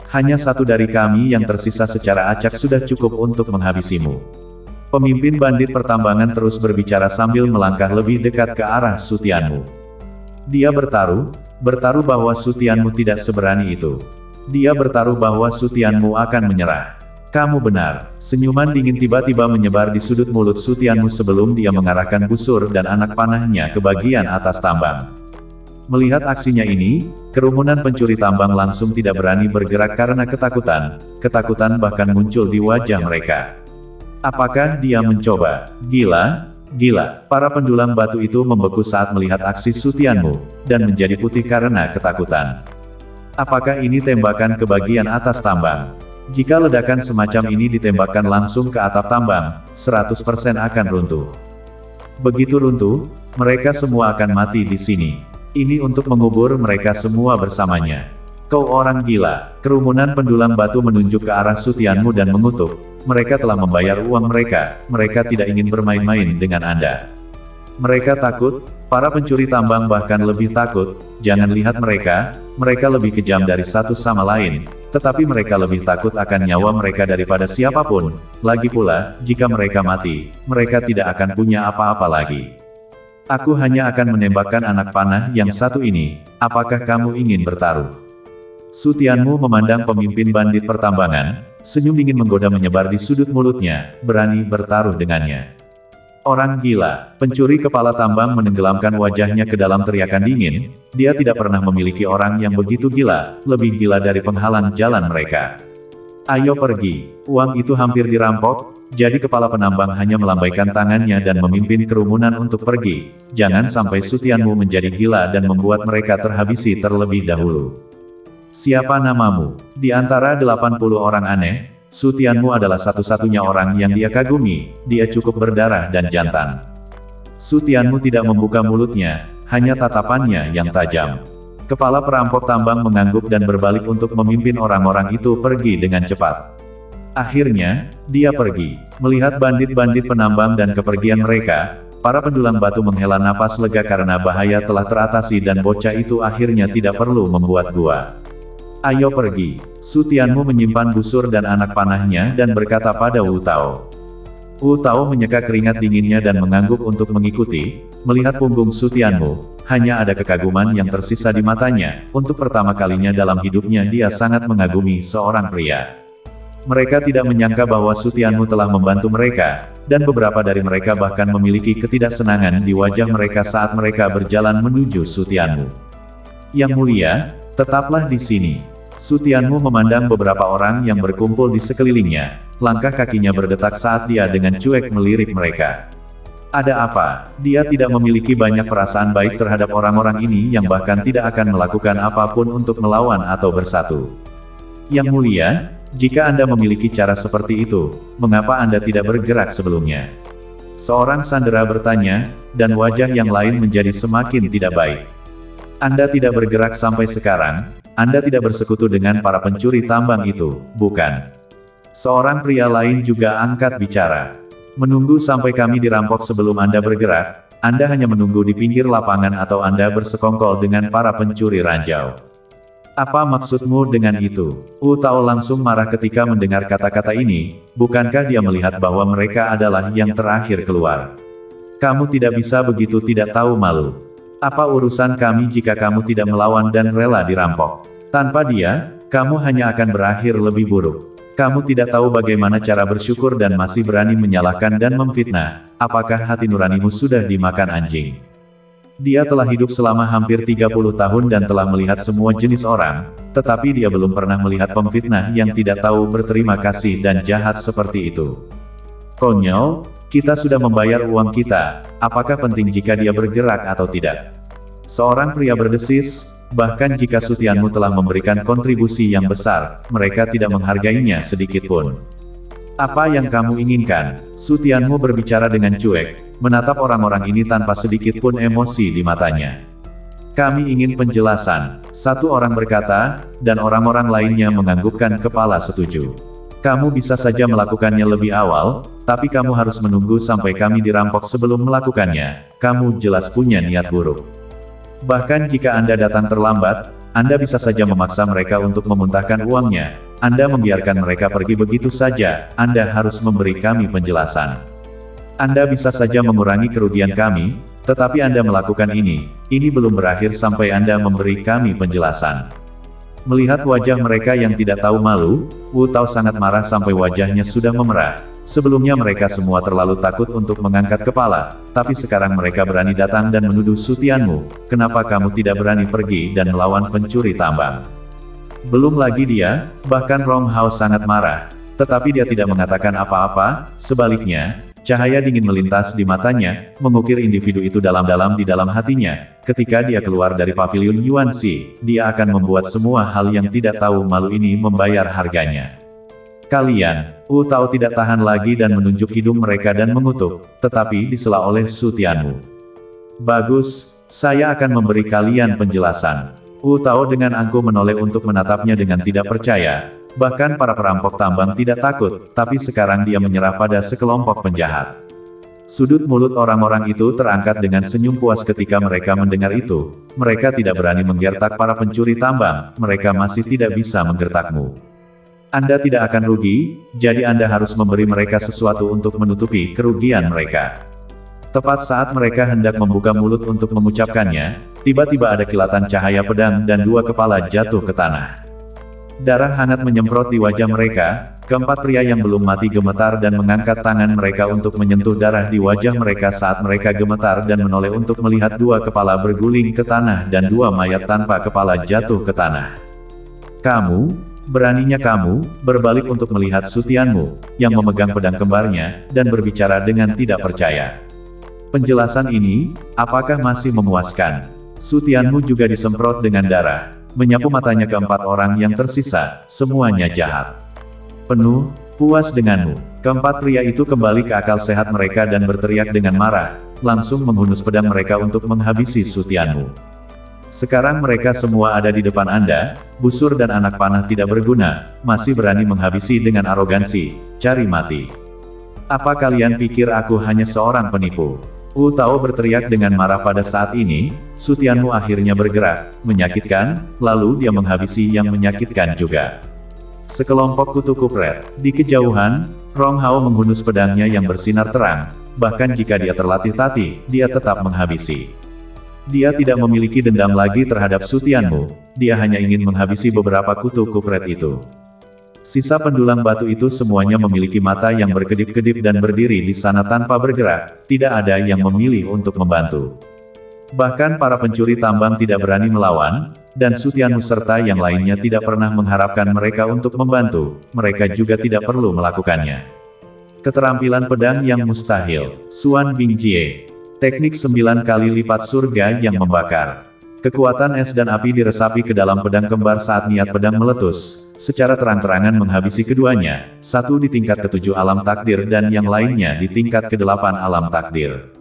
Hanya 1 dari kami yang tersisa secara acak sudah cukup untuk menghabisimu. Pemimpin bandit pertambangan terus berbicara sambil melangkah lebih dekat ke arah Su Tianmu. Dia bertaruh bahwa Su Tianmu tidak seberani itu. Dia bertaruh bahwa Su Tianmu akan menyerah. Kamu benar. Senyuman dingin tiba-tiba menyebar di sudut mulut Su Tianmu sebelum dia mengarahkan busur dan anak panahnya ke bagian atas tambang. Melihat aksinya ini, kerumunan pencuri tambang langsung tidak berani bergerak karena ketakutan. Ketakutan bahkan muncul di wajah mereka. Apakah dia mencoba? Gila? Gila, para pendulang batu itu membeku saat melihat aksi Su Tianmu, dan menjadi putih karena ketakutan. Apakah ini tembakan ke bagian atas tambang? Jika ledakan semacam ini ditembakkan langsung ke atap tambang, 100% akan runtuh. Begitu runtuh, mereka semua akan mati di sini. Ini untuk mengubur mereka semua bersamanya. Kau orang gila. Kerumunan pendulang batu menunjuk ke arah Su Tianmu dan mengutuk. Mereka telah membayar uang mereka tidak ingin bermain-main dengan Anda. Mereka takut, para pencuri tambang bahkan lebih takut, jangan lihat mereka lebih kejam dari satu sama lain, tetapi mereka lebih takut akan nyawa mereka daripada siapapun, lagi pula, jika mereka mati, mereka tidak akan punya apa-apa lagi. Aku hanya akan menembakkan anak panah yang satu ini, apakah kamu ingin bertaruh? Su Tianmu memandang pemimpin bandit pertambangan, senyum dingin menggoda menyebar di sudut mulutnya, berani bertaruh dengannya. Orang gila, pencuri kepala tambang menenggelamkan wajahnya ke dalam teriakan dingin, dia tidak pernah memiliki orang yang begitu gila, lebih gila dari penghalang jalan mereka. Ayo pergi, uang itu hampir dirampok, jadi kepala penambang hanya melambaikan tangannya dan memimpin kerumunan untuk pergi. Jangan sampai Su Tianmu menjadi gila dan membuat mereka terhabisi terlebih dahulu. Siapa namamu? Di antara 80 orang aneh, Su Tianmu adalah satu-satunya orang yang dia kagumi, dia cukup berdarah dan jantan. Su Tianmu tidak membuka mulutnya, hanya tatapannya yang tajam. Kepala perampok tambang mengangguk dan berbalik untuk memimpin orang-orang itu pergi dengan cepat. Akhirnya, dia pergi. Melihat bandit-bandit penambang dan kepergian mereka, para pendulang batu menghela napas lega karena bahaya telah teratasi dan bocah itu akhirnya tidak perlu membuat gua. Ayo pergi. Su Tianmu menyimpan busur dan anak panahnya dan berkata pada Wu Tao. Wu Tao menyeka keringat dinginnya dan mengangguk untuk mengikuti. Melihat punggung Su Tianmu, hanya ada kekaguman yang tersisa di matanya. Untuk pertama kalinya dalam hidupnya dia sangat mengagumi seorang pria. Mereka tidak menyangka bahwa Su Tianmu telah membantu mereka, dan beberapa dari mereka bahkan memiliki ketidaksenangan di wajah mereka saat mereka berjalan menuju Su Tianmu. Yang mulia, tetaplah di sini. Su Tianmu memandang beberapa orang yang berkumpul di sekelilingnya, langkah kakinya berdetak saat dia dengan cuek melirik mereka. Ada apa? Dia tidak memiliki banyak perasaan baik terhadap orang-orang ini yang bahkan tidak akan melakukan apapun untuk melawan atau bersatu. Yang mulia, jika Anda memiliki cara seperti itu, mengapa Anda tidak bergerak sebelumnya? Seorang sandera bertanya, dan wajah yang lain menjadi semakin tidak baik. Anda tidak bergerak sampai sekarang, Anda tidak bersekutu dengan para pencuri tambang itu, bukan? Seorang pria lain juga angkat bicara. Menunggu sampai kami dirampok sebelum Anda bergerak, Anda hanya menunggu di pinggir lapangan atau Anda bersekongkol dengan para pencuri ranjau. Apa maksudmu dengan itu? Wu Tao langsung marah ketika mendengar kata-kata ini, bukankah dia melihat bahwa mereka adalah yang terakhir keluar? Kamu tidak bisa begitu tidak tahu malu. Apa urusan kami jika kamu tidak melawan dan rela dirampok? Tanpa dia, kamu hanya akan berakhir lebih buruk. Kamu tidak tahu bagaimana cara bersyukur dan masih berani menyalahkan dan memfitnah. Apakah hati nuranimu sudah dimakan anjing? Dia telah hidup selama hampir 30 tahun dan telah melihat semua jenis orang, tetapi dia belum pernah melihat pemfitnah yang tidak tahu berterima kasih dan jahat seperti itu. Konyol, kita sudah membayar uang kita, apakah penting jika dia bergerak atau tidak? Seorang pria berdesis, bahkan jika Su Tianmu telah memberikan kontribusi yang besar, mereka tidak menghargainya sedikit pun. Apa yang kamu inginkan? Su Tianmu berbicara dengan cuek, menatap orang-orang ini tanpa sedikit pun emosi di matanya. Kami ingin penjelasan, satu orang berkata, dan orang-orang lainnya menganggukkan kepala setuju. Kamu bisa saja melakukannya lebih awal, tapi kamu harus menunggu sampai kami dirampok sebelum melakukannya. Kamu jelas punya niat buruk. Bahkan jika Anda datang terlambat, Anda bisa saja memaksa mereka untuk memuntahkan uangnya. Anda membiarkan mereka pergi begitu saja, Anda harus memberi kami penjelasan. Anda bisa saja mengurangi kerugian kami, tetapi Anda melakukan ini belum berakhir sampai Anda memberi kami penjelasan. Melihat wajah mereka yang tidak tahu malu, Wu Tao sangat marah sampai wajahnya sudah memerah. Sebelumnya mereka semua terlalu takut untuk mengangkat kepala, tapi sekarang mereka berani datang dan menuduh Su Tianmu. Kenapa kamu tidak berani pergi dan melawan pencuri tambang? Belum lagi dia, bahkan Rong Hao sangat marah, tetapi dia tidak mengatakan apa-apa. Sebaliknya, cahaya dingin melintas di matanya, mengukir individu itu dalam-dalam di dalam hatinya. Ketika dia keluar dari pavilion Yuanxi, dia akan membuat semua hal yang tidak tahu malu ini membayar harganya. Kalian, Wu Tao tidak tahan lagi dan menunjuk hidung mereka dan mengutuk, tetapi disela oleh Su Tianmu. Bagus, saya akan memberi kalian penjelasan. Wu Tao dengan angkuh menoleh untuk menatapnya dengan tidak percaya. Bahkan para perampok tambang tidak takut, tapi sekarang dia menyerah pada sekelompok penjahat. Sudut mulut orang-orang itu terangkat dengan senyum puas ketika mereka mendengar itu. Mereka tidak berani menggertak para pencuri tambang, mereka masih tidak bisa menggertakmu. Anda tidak akan rugi, jadi Anda harus memberi mereka sesuatu untuk menutupi kerugian mereka. Tepat saat mereka hendak membuka mulut untuk mengucapkannya, tiba-tiba ada kilatan cahaya pedang dan dua kepala jatuh ke tanah. Darah hangat menyemprot di wajah mereka. Keempat pria yang belum mati gemetar dan mengangkat tangan mereka untuk menyentuh darah di wajah mereka saat mereka gemetar dan menoleh untuk melihat dua kepala berguling ke tanah dan dua mayat tanpa kepala jatuh ke tanah. Kamu, beraninya kamu, berbalik untuk melihat Sutianmu, yang memegang pedang kembarnya, dan berbicara dengan tidak percaya. Penjelasan ini, apakah masih memuaskan? Sutianmu juga disemprot dengan darah, menyapu matanya keempat orang yang tersisa, semuanya jahat. Penuh, puas denganmu. Keempat pria itu kembali ke akal sehat mereka dan berteriak dengan marah, langsung menghunus pedang mereka untuk menghabisi Sutianmu. Sekarang mereka semua ada di depan Anda, busur dan anak panah tidak berguna, masih berani menghabisi dengan arogansi, cari mati. Apa kalian pikir aku hanya seorang penipu? Wu Tao berteriak dengan marah pada saat ini. Sutianmu akhirnya bergerak, menyakitkan, lalu dia menghabisi yang menyakitkan juga. Sekelompok kutu kupret. Di kejauhan, Rong Hao menghunus pedangnya yang bersinar terang, bahkan jika dia terlatih tati, dia tetap menghabisi. Dia tidak memiliki dendam lagi terhadap Sutianmu, dia hanya ingin menghabisi beberapa kutu kupret itu. Sisa pendulang batu itu semuanya memiliki mata yang berkedip-kedip dan berdiri di sana tanpa bergerak, tidak ada yang memilih untuk membantu. Bahkan para pencuri tambang tidak berani melawan, dan Sutianmu serta yang lainnya tidak pernah mengharapkan mereka untuk membantu, mereka juga tidak perlu melakukannya. Keterampilan pedang yang mustahil, Xuan Bingjie. Teknik 9 kali lipat surga yang membakar. Kekuatan es dan api diresapi ke dalam pedang kembar saat niat pedang meletus, secara terang-terangan menghabisi keduanya, satu di tingkat ke-7 alam takdir dan yang lainnya di tingkat ke-8 alam takdir.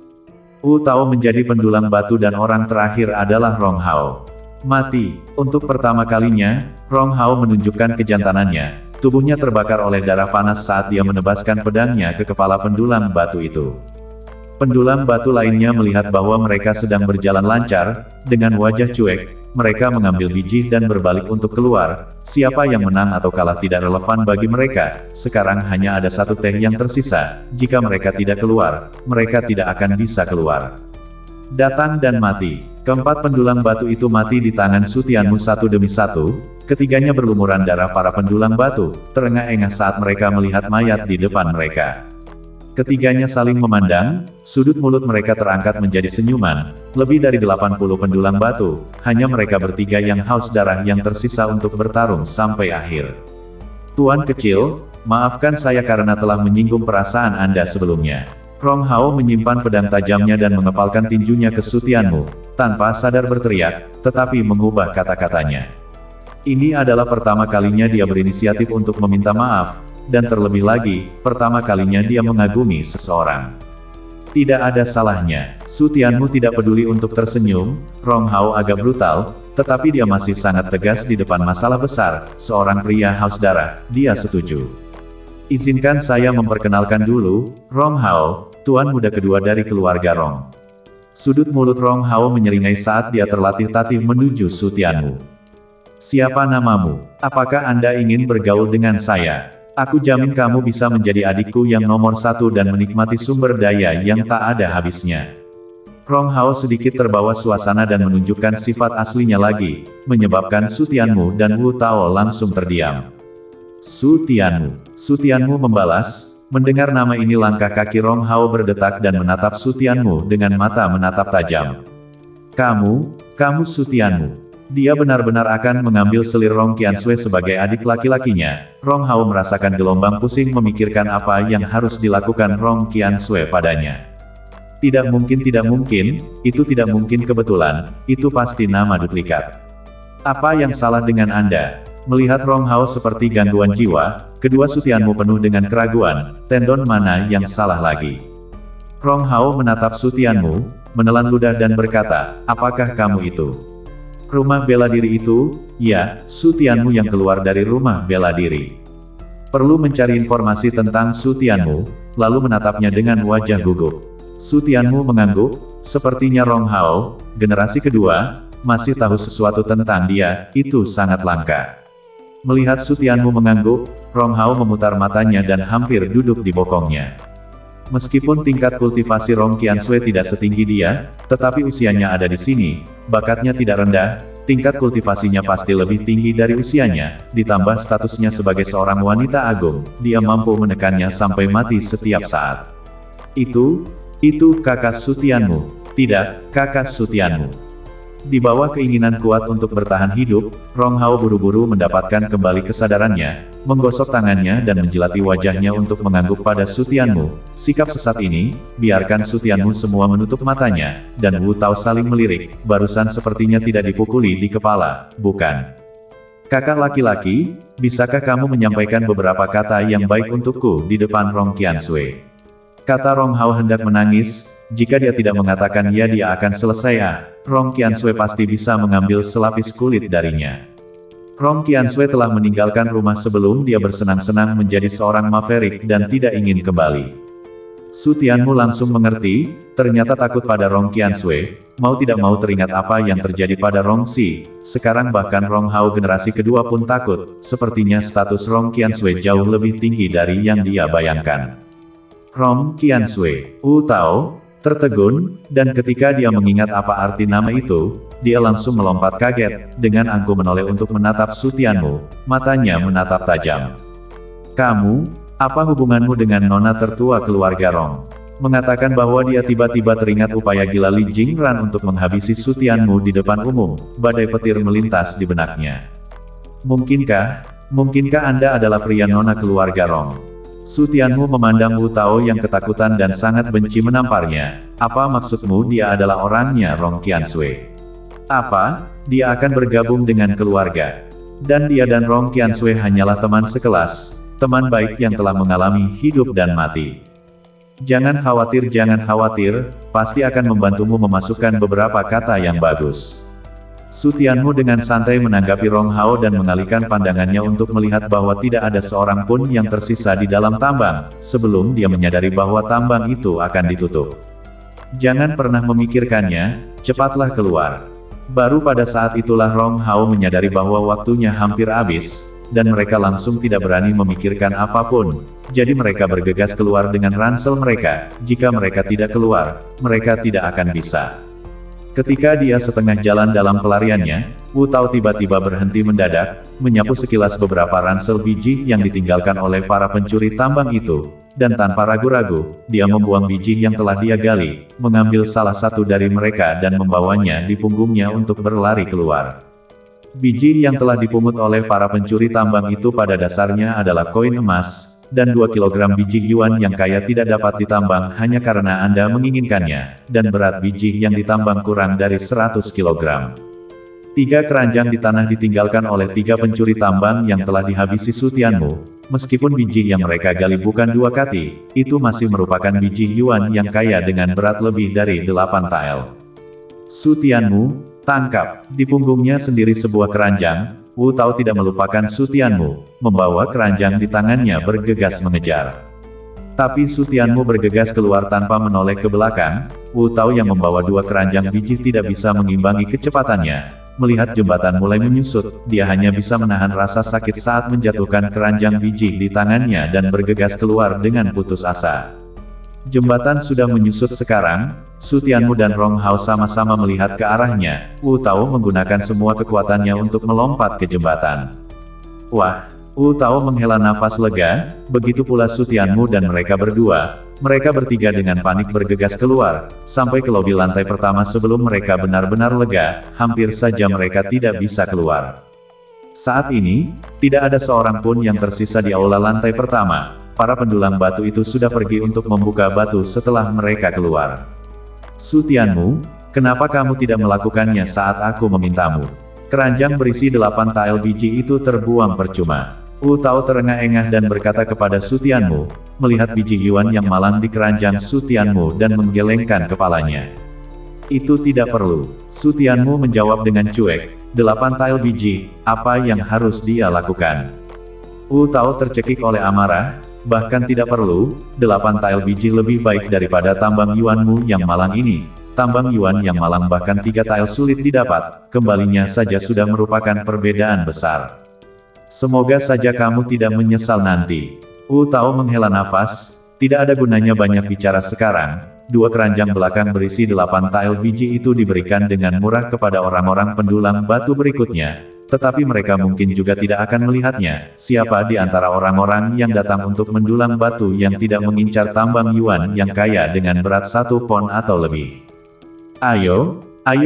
Wu Tao menjadi pendulang batu dan orang terakhir adalah Rong Hao. Mati. Untuk pertama kalinya, Rong Hao menunjukkan kejantanannya. Tubuhnya terbakar oleh darah panas saat dia menebaskan pedangnya ke kepala pendulang batu itu. Pendulang batu lainnya melihat bahwa mereka sedang berjalan lancar, dengan wajah cuek, mereka mengambil biji dan berbalik untuk keluar. Siapa yang menang atau kalah tidak relevan bagi mereka, sekarang hanya ada satu teh yang tersisa. Jika mereka tidak keluar, mereka tidak akan bisa keluar. Datang dan mati. Keempat pendulang batu itu mati di tangan Sutianmu satu demi satu, ketiganya berlumuran darah para pendulang batu, terengah-engah saat mereka melihat mayat di depan mereka. Ketiganya saling memandang, sudut mulut mereka terangkat menjadi senyuman, lebih dari 80 pendulang batu, hanya mereka bertiga yang haus darah yang tersisa untuk bertarung sampai akhir. Tuan kecil, maafkan saya karena telah menyinggung perasaan Anda sebelumnya. Rong Hao menyimpan pedang tajamnya dan mengepalkan tinjunya ke Sutianmu, tanpa sadar berteriak, tetapi mengubah kata-katanya. Ini adalah pertama kalinya dia berinisiatif untuk meminta maaf, dan terlebih lagi, pertama kalinya dia mengagumi seseorang. Tidak ada salahnya, Sutianmu tidak peduli untuk tersenyum. Rong Hao agak brutal, tetapi dia masih sangat tegas di depan masalah besar, seorang pria haus darah, dia setuju. Izinkan saya memperkenalkan dulu, Rong Hao, tuan muda kedua dari keluarga Rong. Sudut mulut Rong Hao menyeringai saat dia terlatih-tatih menuju Sutianmu. Siapa namamu? Apakah Anda ingin bergaul dengan saya? Aku jamin kamu bisa menjadi adikku yang nomor satu dan menikmati sumber daya yang tak ada habisnya. Rong Hao sedikit terbawa suasana dan menunjukkan sifat aslinya lagi, menyebabkan Sutianmu dan Wu Tao langsung terdiam. Sutianmu membalas, mendengar nama ini langkah kaki Rong Hao berdetak dan menatap Sutianmu dengan mata menatap tajam. Kamu Sutianmu. Dia benar-benar akan mengambil selir Rong Qiansui sebagai adik laki-lakinya. Rong Hao merasakan gelombang pusing memikirkan apa yang harus dilakukan Rong Qiansui padanya. Tidak mungkin, itu tidak mungkin kebetulan, itu pasti nama duplikat. Apa yang salah dengan Anda? Melihat Rong Hao seperti gangguan jiwa, kedua Sutianmu penuh dengan keraguan, tendon mana yang salah lagi? Rong Hao menatap Sutianmu, menelan ludah dan berkata, apakah kamu itu? Rumah bela diri itu? Ya, Sutianmu yang keluar dari rumah bela diri. Perlu mencari informasi tentang Sutianmu, lalu menatapnya dengan wajah gugup. Sutianmu mengangguk, sepertinya Rong Hao, generasi kedua, masih tahu sesuatu tentang dia, itu sangat langka. Melihat Sutianmu mengangguk, Rong Hao memutar matanya dan hampir duduk di bokongnya. Meskipun tingkat kultivasi Rong Qiansui tidak setinggi dia, tetapi usianya ada di sini, bakatnya tidak rendah, tingkat kultivasinya pasti lebih tinggi dari usianya, ditambah statusnya sebagai seorang wanita agung, dia mampu menekannya sampai mati setiap saat. Itu kakak Sutianmu. Tidak, kakak Sutianmu. Di bawah keinginan kuat untuk bertahan hidup, Rong Hao buru-buru mendapatkan kembali kesadarannya, menggosok tangannya dan menjilati wajahnya untuk mengangguk pada Sutianmu. Sikap sesat ini, biarkan Sutianmu semua menutup matanya, dan Wu Tao saling melirik, barusan sepertinya tidak dipukuli di kepala, bukan? Kakak laki-laki, bisakah kamu menyampaikan beberapa kata yang baik untukku di depan Rong Qiansui? Kata Rong Hao hendak menangis, jika dia tidak mengatakan ya dia akan selesai Rong Qiansui pasti bisa mengambil selapis kulit darinya. Rong Qiansui telah meninggalkan rumah sebelum dia bersenang-senang menjadi seorang maverick dan tidak ingin kembali. Sutianmu langsung mengerti, ternyata takut pada Rong Qiansui, mau tidak mau teringat apa yang terjadi pada Rong Si, sekarang bahkan Rong Hao generasi kedua pun takut, sepertinya status Rong Qiansui jauh lebih tinggi dari yang dia bayangkan. Rong Qiansui, Wu Tao, tertegun, dan ketika dia mengingat apa arti nama itu, dia langsung melompat kaget, dengan angkuh menoleh untuk menatap Sutianmu, matanya menatap tajam. Kamu, apa hubunganmu dengan nona tertua keluarga Rong? Mengatakan bahwa dia tiba-tiba teringat upaya gila Li Jingran untuk menghabisi Sutianmu di depan umum, badai petir melintas di benaknya. Mungkinkah Anda adalah pria nona keluarga Rong? Sutianmu memandang Wu Tao yang ketakutan dan sangat benci menamparnya. Apa maksudmu dia adalah orangnya Rong Qiansui? Apa? Dia akan bergabung dengan keluarga. Dan dia dan Rong Qiansui hanyalah teman sekelas, teman baik yang telah mengalami hidup dan mati. Jangan khawatir, pasti akan membantumu memasukkan beberapa kata yang bagus. Sutianmu dengan santai menanggapi Rong Hao dan mengalihkan pandangannya untuk melihat bahwa tidak ada seorang pun yang tersisa di dalam tambang, sebelum dia menyadari bahwa tambang itu akan ditutup. Jangan pernah memikirkannya, cepatlah keluar. Baru pada saat itulah Rong Hao menyadari bahwa waktunya hampir habis, dan mereka langsung tidak berani memikirkan apapun. Jadi mereka bergegas keluar dengan ransel mereka, jika mereka tidak keluar, mereka tidak akan bisa. Ketika dia setengah jalan dalam pelariannya, Wu Tao tiba-tiba berhenti mendadak, menyapu sekilas beberapa ransel biji yang ditinggalkan oleh para pencuri tambang itu, dan tanpa ragu-ragu, dia membuang biji yang telah dia gali, mengambil salah satu dari mereka dan membawanya di punggungnya untuk berlari keluar. Biji yang telah dipungut oleh para pencuri tambang itu pada dasarnya adalah koin emas, dan 2 kg biji yuan yang kaya tidak dapat ditambang hanya karena Anda menginginkannya, dan berat biji yang ditambang kurang dari 100 kg. 3 keranjang di tanah ditinggalkan oleh 3 pencuri tambang yang telah dihabisi Sutianmu. Meskipun biji yang mereka gali bukan 2 kati, itu masih merupakan biji yuan yang kaya dengan berat lebih dari 8 tael. Sutianmu, tangkap, di punggungnya sendiri sebuah keranjang. Wu Tao tidak melupakan Sutianmu, membawa keranjang di tangannya bergegas mengejar. Tapi Sutianmu bergegas keluar tanpa menoleh ke belakang. Wu Tao yang membawa 2 keranjang biji tidak bisa mengimbangi kecepatannya. Melihat jembatan mulai menyusut, dia hanya bisa menahan rasa sakit saat menjatuhkan keranjang biji di tangannya dan bergegas keluar dengan putus asa. Jembatan sudah menyusut sekarang, Sutianmu dan Rong Hao sama-sama melihat ke arahnya. Wu Tao menggunakan semua kekuatannya untuk melompat ke jembatan. Wah, Wu Tao menghela nafas lega, begitu pula Sutianmu dan mereka berdua. Mereka bertiga dengan panik bergegas keluar, sampai ke lobi lantai pertama sebelum mereka benar-benar lega, hampir saja mereka tidak bisa keluar. Saat ini, tidak ada seorang pun yang tersisa di aula lantai pertama. Para pendulang batu itu sudah pergi untuk membuka batu setelah mereka keluar. Sutianmu, kenapa kamu tidak melakukannya saat aku memintamu? Keranjang berisi 8 tael biji itu terbuang percuma. Wu Tao terengah-engah dan berkata kepada Sutianmu, melihat biji yuan yang malang di keranjang Sutianmu dan menggelengkan kepalanya. Itu tidak perlu. Sutianmu menjawab dengan cuek, 8 tael biji, apa yang harus dia lakukan? Wu Tao tercekik oleh amarah. Bahkan tidak perlu, 8 tael biji lebih baik daripada tambang yuanmu yang malang ini. Tambang yuan yang malang bahkan 3 tael sulit didapat, kembalinya saja sudah merupakan perbedaan besar. Semoga saja kamu tidak menyesal nanti. Wu Tao menghela nafas, tidak ada gunanya banyak bicara sekarang, 2 keranjang belakang berisi 8 tael biji itu diberikan dengan murah kepada orang-orang pendulang batu berikutnya, tetapi mereka mungkin juga tidak akan melihatnya. Siapa di antara orang-orang yang datang untuk mendulang batu yang tidak mengincar tambang yuan yang kaya dengan berat 1 pon atau lebih? Ayo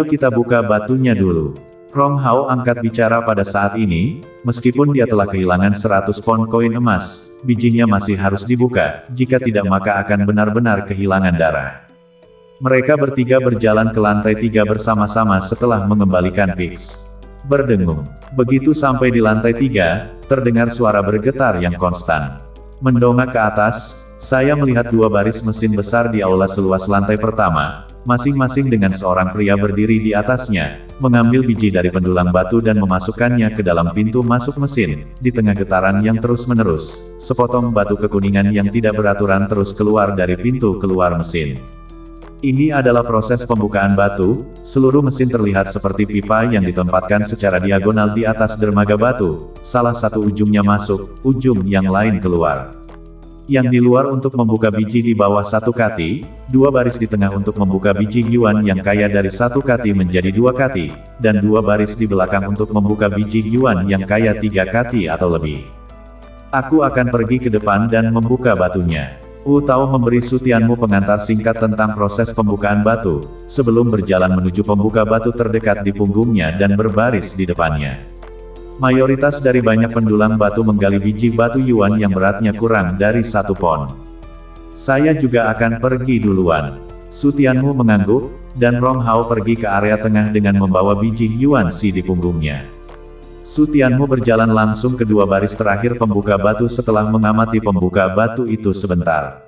kita buka batunya dulu. Rong Hao angkat bicara pada saat ini, meskipun dia telah kehilangan 100 pon koin emas, bijinya masih harus dibuka, jika tidak maka akan benar-benar kehilangan darah. Mereka bertiga berjalan ke lantai 3 bersama-sama setelah mengembalikan Pix. Berdengung. Begitu sampai di lantai 3, terdengar suara bergetar yang konstan. Mendongak ke atas, saya melihat 2 baris mesin besar di aula seluas lantai pertama, masing-masing dengan seorang pria berdiri di atasnya, mengambil biji dari pendulang batu dan memasukkannya ke dalam pintu masuk mesin. Di tengah getaran yang terus-menerus, sepotong batu kekuningan yang tidak beraturan terus keluar dari pintu keluar mesin. Ini adalah proses pembukaan batu. Seluruh mesin terlihat seperti pipa yang ditempatkan secara diagonal di atas dermaga batu. Salah satu ujungnya masuk, ujung yang lain keluar. Yang di luar untuk membuka biji di bawah 1 kati, 2 baris di tengah untuk membuka biji yuan yang kaya dari 1 kati menjadi 2 kati, dan 2 baris di belakang untuk membuka biji yuan yang kaya 3 kati atau lebih. Aku akan pergi ke depan dan membuka batunya. Wu Tao memberi Su Tianmu pengantar singkat tentang proses pembukaan batu, sebelum berjalan menuju pembuka batu terdekat di punggungnya dan berbaris di depannya. Mayoritas dari banyak pendulang batu menggali biji batu yuan yang beratnya kurang dari 1 pon. Saya juga akan pergi duluan. Su Tianmu mengangguk, dan Rong Hao pergi ke area tengah dengan membawa biji yuan si di punggungnya. Su Tianmu berjalan langsung ke 2 baris terakhir pembuka batu setelah mengamati pembuka batu itu sebentar.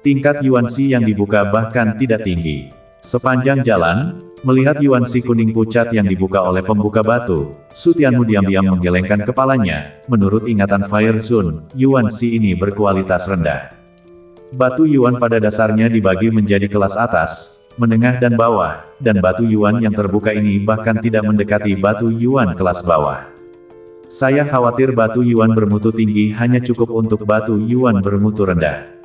Tingkat yuan si yang dibuka bahkan tidak tinggi. Sepanjang jalan, melihat yuan si kuning pucat yang dibuka oleh pembuka batu, Su Tianmu diam-diam menggelengkan kepalanya. Menurut ingatan Fire Zone, yuan si ini berkualitas rendah. Batu yuan pada dasarnya dibagi menjadi kelas atas, menengah dan bawah, dan batu yuan yang terbuka ini bahkan tidak mendekati batu yuan kelas bawah. Saya khawatir batu yuan bermutu tinggi hanya cukup untuk batu yuan bermutu rendah.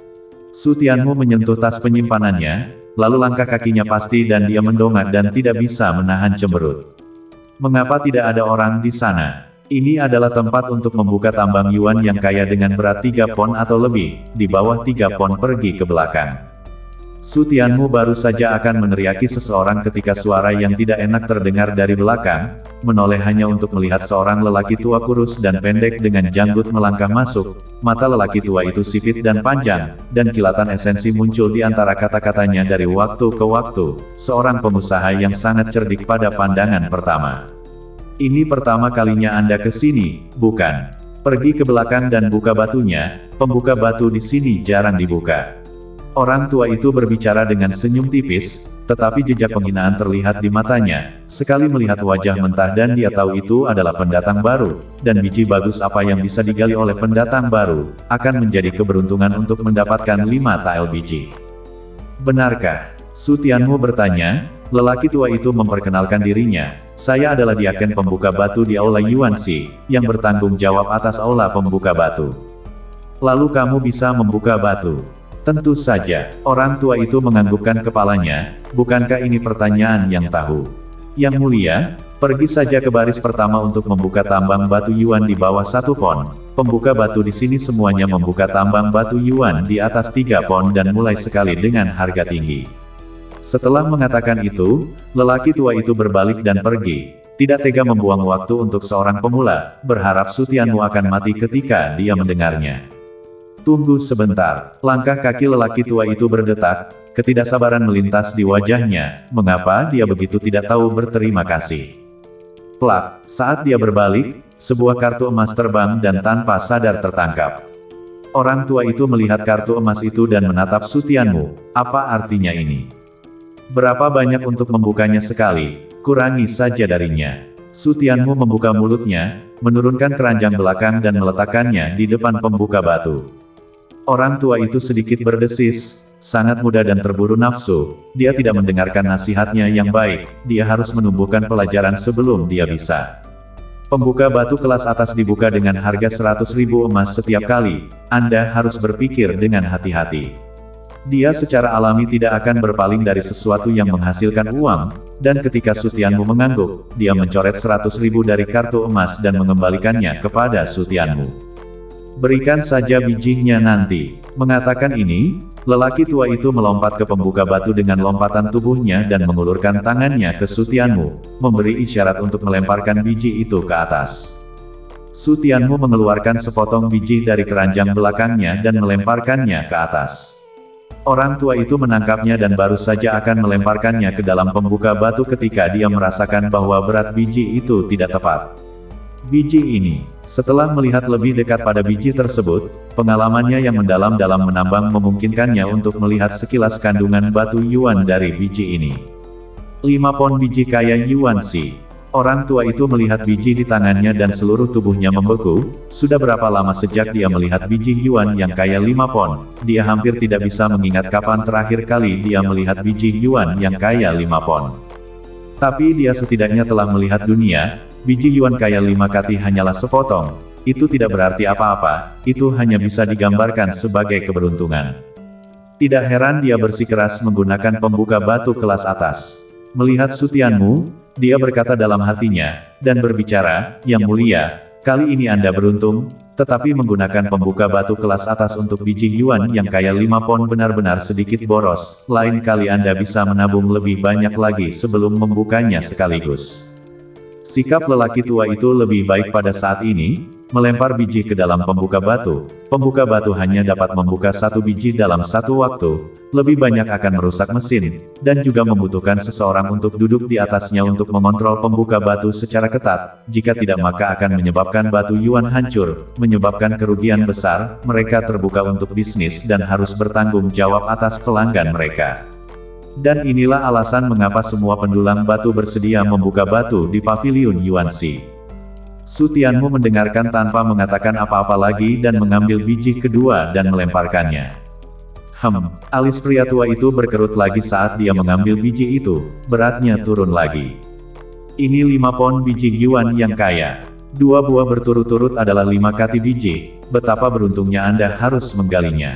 Su Tianmu menyentuh tas penyimpanannya, lalu langkah kakinya pasti dan dia mendongak dan tidak bisa menahan cemberut. Mengapa tidak ada orang di sana? Ini adalah tempat untuk membuka tambang yuan yang kaya dengan berat 3 pon atau lebih, di bawah 3 pon pergi ke belakang. Su Tianmu baru saja akan meneriaki seseorang ketika suara yang tidak enak terdengar dari belakang, menoleh hanya untuk melihat seorang lelaki tua kurus dan pendek dengan janggut melangkah masuk. Mata lelaki tua itu sipit dan panjang, dan kilatan esensi muncul di antara kata-katanya dari waktu ke waktu. Seorang pengusaha yang sangat cerdik pada pandangan pertama. Ini pertama kalinya Anda ke sini, bukan? Pergi ke belakang dan buka batunya. Pembuka batu di sini jarang dibuka. Orang tua itu berbicara dengan senyum tipis, tetapi jejak penghinaan terlihat di matanya. Sekali melihat wajah mentah dan dia tahu itu adalah pendatang baru, dan biji bagus apa yang bisa digali oleh pendatang baru, akan menjadi keberuntungan untuk mendapatkan 5 tael biji. Benarkah? Su Tianmu bertanya. Lelaki tua itu memperkenalkan dirinya. Saya adalah diaken pembuka batu di aula Yuan Si, yang bertanggung jawab atas aula pembuka batu. Lalu kamu bisa membuka batu? Tentu saja, orang tua itu menganggukkan kepalanya. Bukankah ini pertanyaan yang tahu? Yang mulia, pergi saja ke baris pertama untuk membuka tambang batu yuan di bawah 1 pon. Pembuka batu di sini semuanya membuka tambang batu yuan di atas 3 pon dan mulai sekali dengan harga tinggi. Setelah mengatakan itu, lelaki tua itu berbalik dan pergi. Tidak tega membuang waktu untuk seorang pemula, berharap Su Tianmu akan mati ketika dia mendengarnya. Tunggu sebentar. Langkah kaki lelaki tua itu berdetak, ketidaksabaran melintas di wajahnya. Mengapa dia begitu tidak tahu berterima kasih? Plak, saat dia berbalik, sebuah kartu emas terbang dan tanpa sadar tertangkap. Orang tua itu melihat kartu emas itu dan menatap Su Tianmu. Apa artinya ini? Berapa banyak untuk membukanya sekali? Kurangi saja darinya. Su Tianmu membuka mulutnya, menurunkan keranjang belakang dan meletakkannya di depan pembuka batu. Orang tua itu sedikit berdesis, sangat muda dan terburu nafsu. Dia tidak mendengarkan nasihatnya yang baik, dia harus menumbuhkan pelajaran sebelum dia bisa. Pembuka batu kelas atas dibuka dengan harga 100.000 emas setiap kali. Anda harus berpikir dengan hati-hati. Dia secara alami tidak akan berpaling dari sesuatu yang menghasilkan uang, dan ketika Su Tianmu mengangguk, dia mencoret 100.000 dari kartu emas dan mengembalikannya kepada Su Tianmu. Berikan saja bijinya nanti. Mengatakan ini, lelaki tua itu melompat ke pembuka batu dengan lompatan tubuhnya dan mengulurkan tangannya ke Su Tianmu, memberi isyarat untuk melemparkan biji itu ke atas. Su Tianmu mengeluarkan sepotong biji dari keranjang belakangnya dan melemparkannya ke atas. Orang tua itu menangkapnya dan baru saja akan melemparkannya ke dalam pembuka batu ketika dia merasakan bahwa berat biji itu tidak tepat. Biji ini, setelah melihat lebih dekat pada biji tersebut, pengalamannya yang mendalam dalam menambang memungkinkannya untuk melihat sekilas kandungan batu yuan dari biji ini. 5 pon biji kaya yuan si. Orang tua itu melihat biji di tangannya dan seluruh tubuhnya membeku. Sudah berapa lama sejak dia melihat biji yuan yang kaya 5 pon, dia hampir tidak bisa mengingat kapan terakhir kali dia melihat biji yuan yang kaya 5 pon. Tapi dia setidaknya telah melihat dunia. Biji yuan kaya 5 kati hanyalah sepotong. Itu tidak berarti apa-apa, itu hanya bisa digambarkan sebagai keberuntungan. Tidak heran dia bersikeras menggunakan pembuka batu kelas atas. Melihat Su Tianmu, dia berkata dalam hatinya, dan berbicara, "Yang mulia, kali ini Anda beruntung, tetapi menggunakan pembuka batu kelas atas untuk biji yuan yang kaya 5 pon benar-benar sedikit boros, lain kali Anda bisa menabung lebih banyak lagi sebelum membukanya sekaligus." Sikap lelaki tua itu lebih baik pada saat ini, melempar biji ke dalam pembuka batu. Pembuka batu hanya dapat membuka 1 biji dalam 1 waktu, lebih banyak akan merusak mesin, dan juga membutuhkan seseorang untuk duduk di atasnya untuk mengontrol pembuka batu secara ketat. Jika tidak maka akan menyebabkan batu yuan hancur, menyebabkan kerugian besar. Mereka terbuka untuk bisnis dan harus bertanggung jawab atas pelanggan mereka. Dan inilah alasan mengapa semua pendulang batu bersedia membuka batu di paviliun Yuanxi. Su Tianmu mendengarkan tanpa mengatakan apa-apa lagi dan mengambil biji kedua dan melemparkannya. Alis pria tua itu berkerut lagi saat dia mengambil biji itu, beratnya turun lagi. Ini 5 pon biji yuan yang kaya. 2 buah berturut-turut adalah 5 kati biji, betapa beruntungnya Anda harus menggalinya.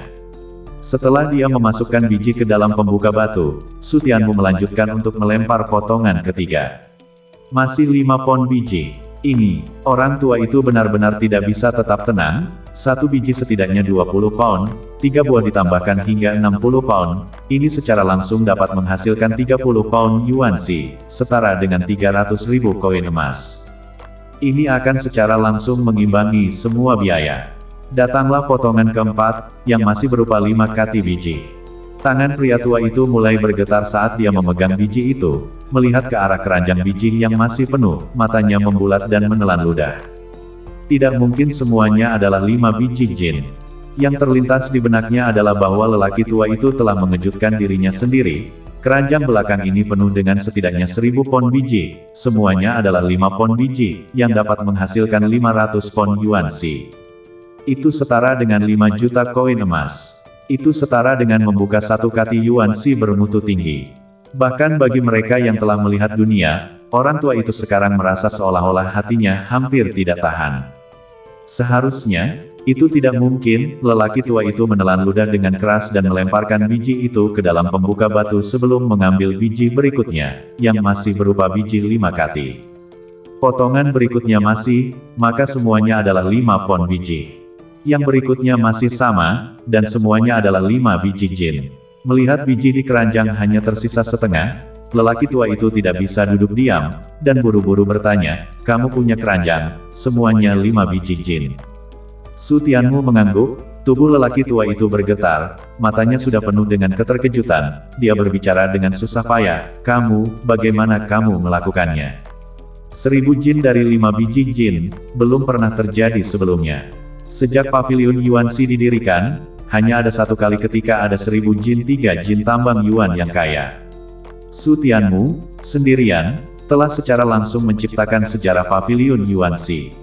Setelah dia memasukkan biji ke dalam pembuka batu, Su Tianmu melanjutkan untuk melempar potongan ketiga. Masih 5 pon biji. Ini, orang tua itu benar-benar tidak bisa tetap tenang. 1 biji setidaknya 20 pound, 3 buah ditambahkan hingga 60 pound, ini secara langsung dapat menghasilkan 30 pound Yuanxi, setara dengan 300.000 koin emas. Ini akan secara langsung mengimbangi semua biaya. Datanglah potongan keempat, yang masih berupa 5 kati biji. Tangan pria tua itu mulai bergetar saat dia memegang biji itu, melihat ke arah keranjang biji yang masih penuh, matanya membulat dan menelan ludah. Tidak mungkin semuanya adalah 5 biji jin. Yang terlintas di benaknya adalah bahwa lelaki tua itu telah mengejutkan dirinya sendiri. Keranjang belakang ini penuh dengan setidaknya 1000 pon biji, semuanya adalah 5 pon biji, yang dapat menghasilkan 500 pon Yuanxi. Itu setara dengan 5 juta koin emas. Itu setara dengan membuka 1 kati Yuanxi bermutu tinggi. Bahkan bagi mereka yang telah melihat dunia, orang tua itu sekarang merasa seolah-olah hatinya hampir tidak tahan. Seharusnya, itu tidak mungkin. Lelaki tua itu menelan ludah dengan keras dan melemparkan biji itu ke dalam pembuka batu sebelum mengambil biji berikutnya, yang masih berupa biji 5 kati. Potongan berikutnya masih, maka semuanya adalah 5 pon biji. Yang berikutnya masih sama, dan semuanya adalah 5 biji jin. Melihat biji di keranjang hanya tersisa setengah, lelaki tua itu tidak bisa duduk diam, dan buru-buru bertanya, "Kamu punya keranjang, semuanya 5 biji jin." Su Tianmu mengangguk, tubuh lelaki tua itu bergetar, matanya sudah penuh dengan keterkejutan, dia berbicara dengan susah payah, "Kamu, bagaimana kamu melakukannya? 1000 jin dari 5 biji jin, belum pernah terjadi sebelumnya. Sejak paviliun Yuanxi didirikan, hanya ada 1 kali ketika ada 1000 jin 3 jin tambang yuan yang kaya. Su Tianmu, sendirian, telah secara langsung menciptakan sejarah paviliun Yuanxi.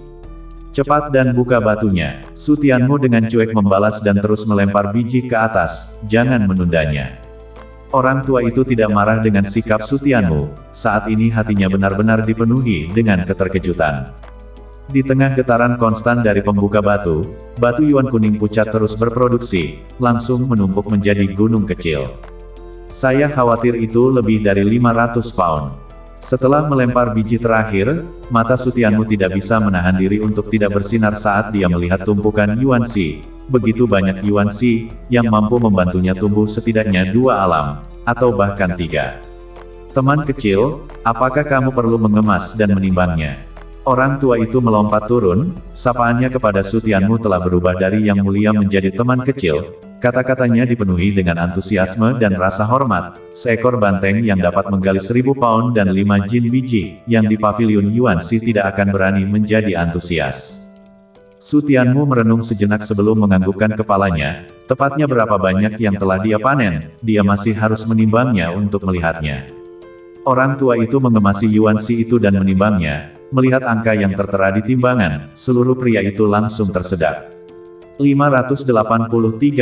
Cepat dan buka batunya." Su Tianmu dengan cuek membalas dan terus melempar biji ke atas, "Jangan menundanya." Orang tua itu tidak marah dengan sikap Su Tianmu, saat ini hatinya benar-benar dipenuhi dengan keterkejutan. Di tengah getaran konstan dari pembuka batu, batu yuan kuning pucat terus berproduksi, langsung menumpuk menjadi gunung kecil. Saya khawatir itu lebih dari 500 pound. Setelah melempar biji terakhir, mata Sutianmu tidak bisa menahan diri untuk tidak bersinar saat dia melihat tumpukan Yuanxi. Begitu banyak Yuanxi, yang mampu membantunya tumbuh setidaknya 2 alam, atau bahkan 3. Teman kecil, apakah kamu perlu mengemas dan menimbangnya? Orang tua itu melompat turun, sapaannya kepada Sutianmu telah berubah dari yang mulia menjadi teman kecil. Kata-katanya dipenuhi dengan antusiasme dan rasa hormat. Seekor banteng yang dapat menggali 1000 pound dan 5 jin biji, yang di pavilion Yuanxi tidak akan berani menjadi antusias. Sutianmu merenung sejenak sebelum menganggukkan kepalanya. Tepatnya berapa banyak yang telah dia panen, dia masih harus menimbangnya untuk melihatnya. Orang tua itu mengemasi Yuanxi itu dan menimbangnya. Melihat angka yang tertera di timbangan, seluruh pria itu langsung tersedak. 583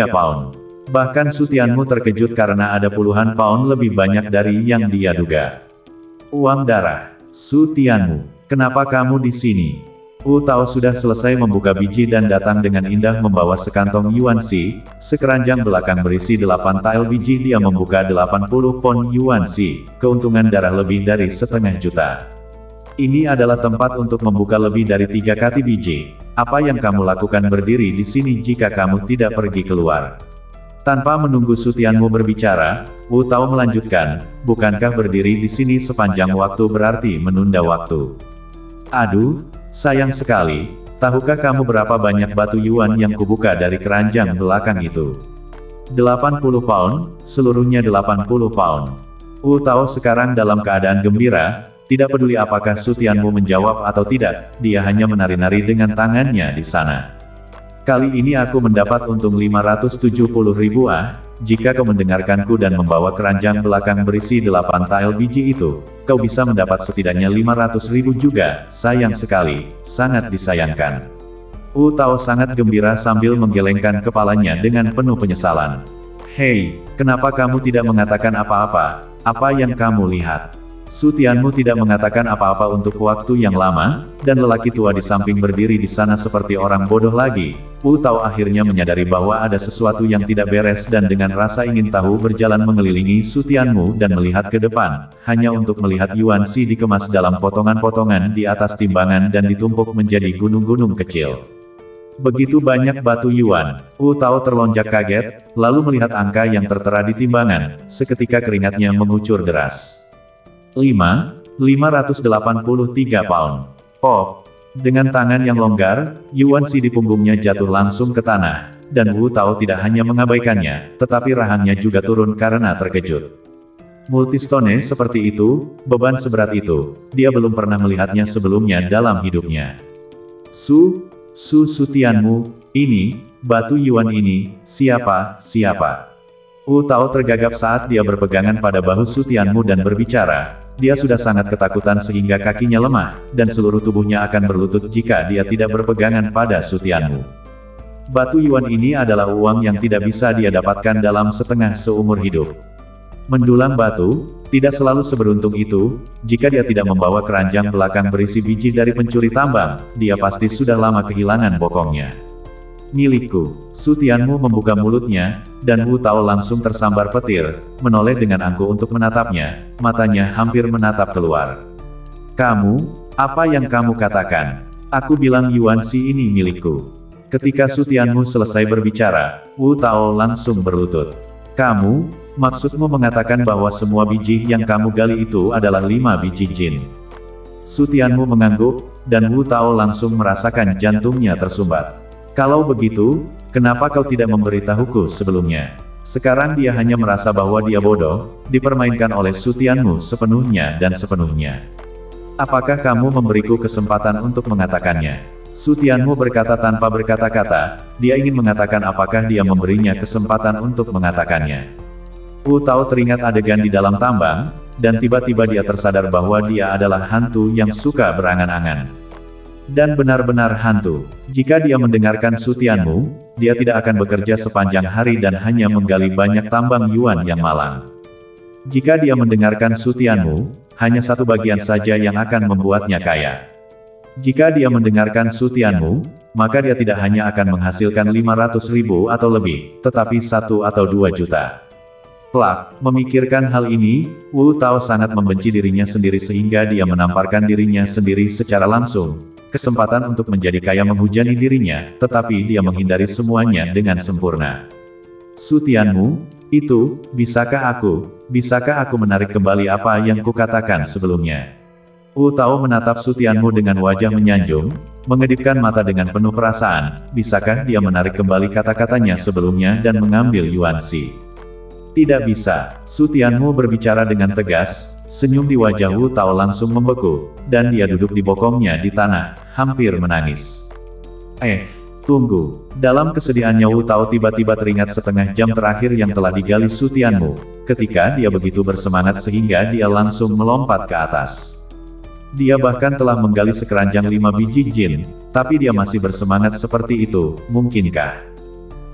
pound. Bahkan Sutianmu terkejut karena ada puluhan pound lebih banyak dari yang dia duga. Uang darah. Sutianmu, kenapa kamu di sini? Wu Tao sudah selesai membuka biji dan datang dengan indah membawa sekantong Yuanxi, sekeranjang belakang berisi 8 tael biji. Dia membuka 80 pon Yuanxi, keuntungan darah lebih dari setengah juta. Ini adalah tempat untuk membuka lebih dari 3 kati biji. Apa yang kamu lakukan berdiri di sini jika kamu tidak pergi keluar? Tanpa menunggu Sutianmu berbicara, Wu Tao melanjutkan, bukankah berdiri di sini sepanjang waktu berarti menunda waktu? Aduh, sayang sekali, tahukah kamu berapa banyak batu yuan yang kubuka dari keranjang belakang itu? 80 pound, seluruhnya 80 pound. Wu Tao sekarang dalam keadaan gembira. Tidak peduli apakah Sutianmu menjawab atau tidak, dia hanya menari-nari dengan tangannya di sana. Kali ini aku mendapat untung 570.000 jika kau mendengarkanku dan membawa keranjang belakang berisi 8 tael biji itu, kau bisa mendapat setidaknya 500.000 juga, sayang sekali, sangat disayangkan. Wu Tao sangat gembira sambil menggelengkan kepalanya dengan penuh penyesalan. Hei, kenapa kamu tidak mengatakan apa-apa? Apa yang kamu lihat? Sutianmu tidak mengatakan apa-apa untuk waktu yang lama, dan lelaki tua di samping berdiri di sana seperti orang bodoh lagi. Wu Tao akhirnya menyadari bahwa ada sesuatu yang tidak beres dan dengan rasa ingin tahu berjalan mengelilingi Sutianmu dan melihat ke depan, hanya untuk melihat Yuanxi dikemas dalam potongan-potongan di atas timbangan dan ditumpuk menjadi gunung-gunung kecil. Begitu banyak batu yuan, Wu Tao terlonjak kaget, lalu melihat angka yang tertera di timbangan, seketika keringatnya mengucur deras. 583 pound. Pop. Dengan tangan yang longgar, Yuanxi di punggungnya jatuh langsung ke tanah, dan Wu Tao tidak hanya mengabaikannya, tetapi rahangnya juga turun karena terkejut. Multistone seperti itu, beban seberat itu, dia belum pernah melihatnya sebelumnya dalam hidupnya. Sutianmu, ini, batu yuan ini, siapa? Wu Tao tergagap saat dia berpegangan pada bahu Sutianmu dan berbicara. Dia sudah sangat ketakutan sehingga kakinya lemah, dan seluruh tubuhnya akan berlutut jika dia tidak berpegangan pada Sutianmu. Batu yuan ini adalah uang yang tidak bisa dia dapatkan dalam setengah seumur hidup. Mendulang batu, tidak selalu seberuntung itu. Jika dia tidak membawa keranjang belakang berisi biji dari pencuri tambang, dia pasti sudah lama kehilangan bokongnya. Milikku. Sutianmu membuka mulutnya, dan Wu Tao langsung tersambar petir, menoleh dengan angkuh untuk menatapnya, matanya hampir menatap keluar. Kamu, apa yang kamu katakan? Aku bilang Yuanxi ini milikku. Ketika Sutianmu selesai berbicara, Wu Tao langsung berlutut. Kamu, maksudmu mengatakan bahwa semua biji yang kamu gali itu adalah 5 biji jin? Sutianmu mengangguk, dan Wu Tao langsung merasakan jantungnya tersumbat. Kalau begitu, kenapa kau tidak memberitahuku sebelumnya? Sekarang dia hanya merasa bahwa dia bodoh, dipermainkan oleh Sutianmu sepenuhnya dan sepenuhnya. Apakah kamu memberiku kesempatan untuk mengatakannya? Sutianmu berkata tanpa berkata-kata, dia ingin mengatakan apakah dia memberinya kesempatan untuk mengatakannya. Wu Tao teringat adegan di dalam tambang, dan tiba-tiba dia tersadar bahwa dia adalah hantu yang suka berangan-angan. Dan benar-benar hantu. Jika dia mendengarkan Sutianmu, dia tidak akan bekerja sepanjang hari dan hanya menggali banyak tambang yuan yang malang. Jika dia mendengarkan Sutianmu, hanya satu bagian saja yang akan membuatnya kaya. Jika dia mendengarkan Su Tianmu, maka dia tidak hanya akan menghasilkan 500.000 atau lebih, tetapi 1 atau 2 juta. Plak, memikirkan hal ini, Wu Tao sangat membenci dirinya sendiri sehingga dia menamparkan dirinya sendiri secara langsung. Kesempatan untuk menjadi kaya menghujani dirinya, tetapi dia menghindari semuanya dengan sempurna. Su Tianmu, itu, bisakah aku menarik kembali apa yang kukatakan sebelumnya? Wu Tao menatap Su Tianmu dengan wajah menyanjung, mengedipkan mata dengan penuh perasaan, bisakah dia menarik kembali kata-katanya sebelumnya dan mengambil Yuan Shi? Tidak bisa, Su Tianmu berbicara dengan tegas, senyum di wajah Wu Tao langsung membeku, dan dia duduk di bokongnya di tanah, hampir menangis. Tunggu. Dalam kesedihannya Wu Tao tiba-tiba teringat setengah jam terakhir yang telah digali Su Tianmu, ketika dia begitu bersemangat sehingga dia langsung melompat ke atas. Dia bahkan telah menggali sekeranjang 5 biji jin, tapi dia masih bersemangat seperti itu, mungkinkah?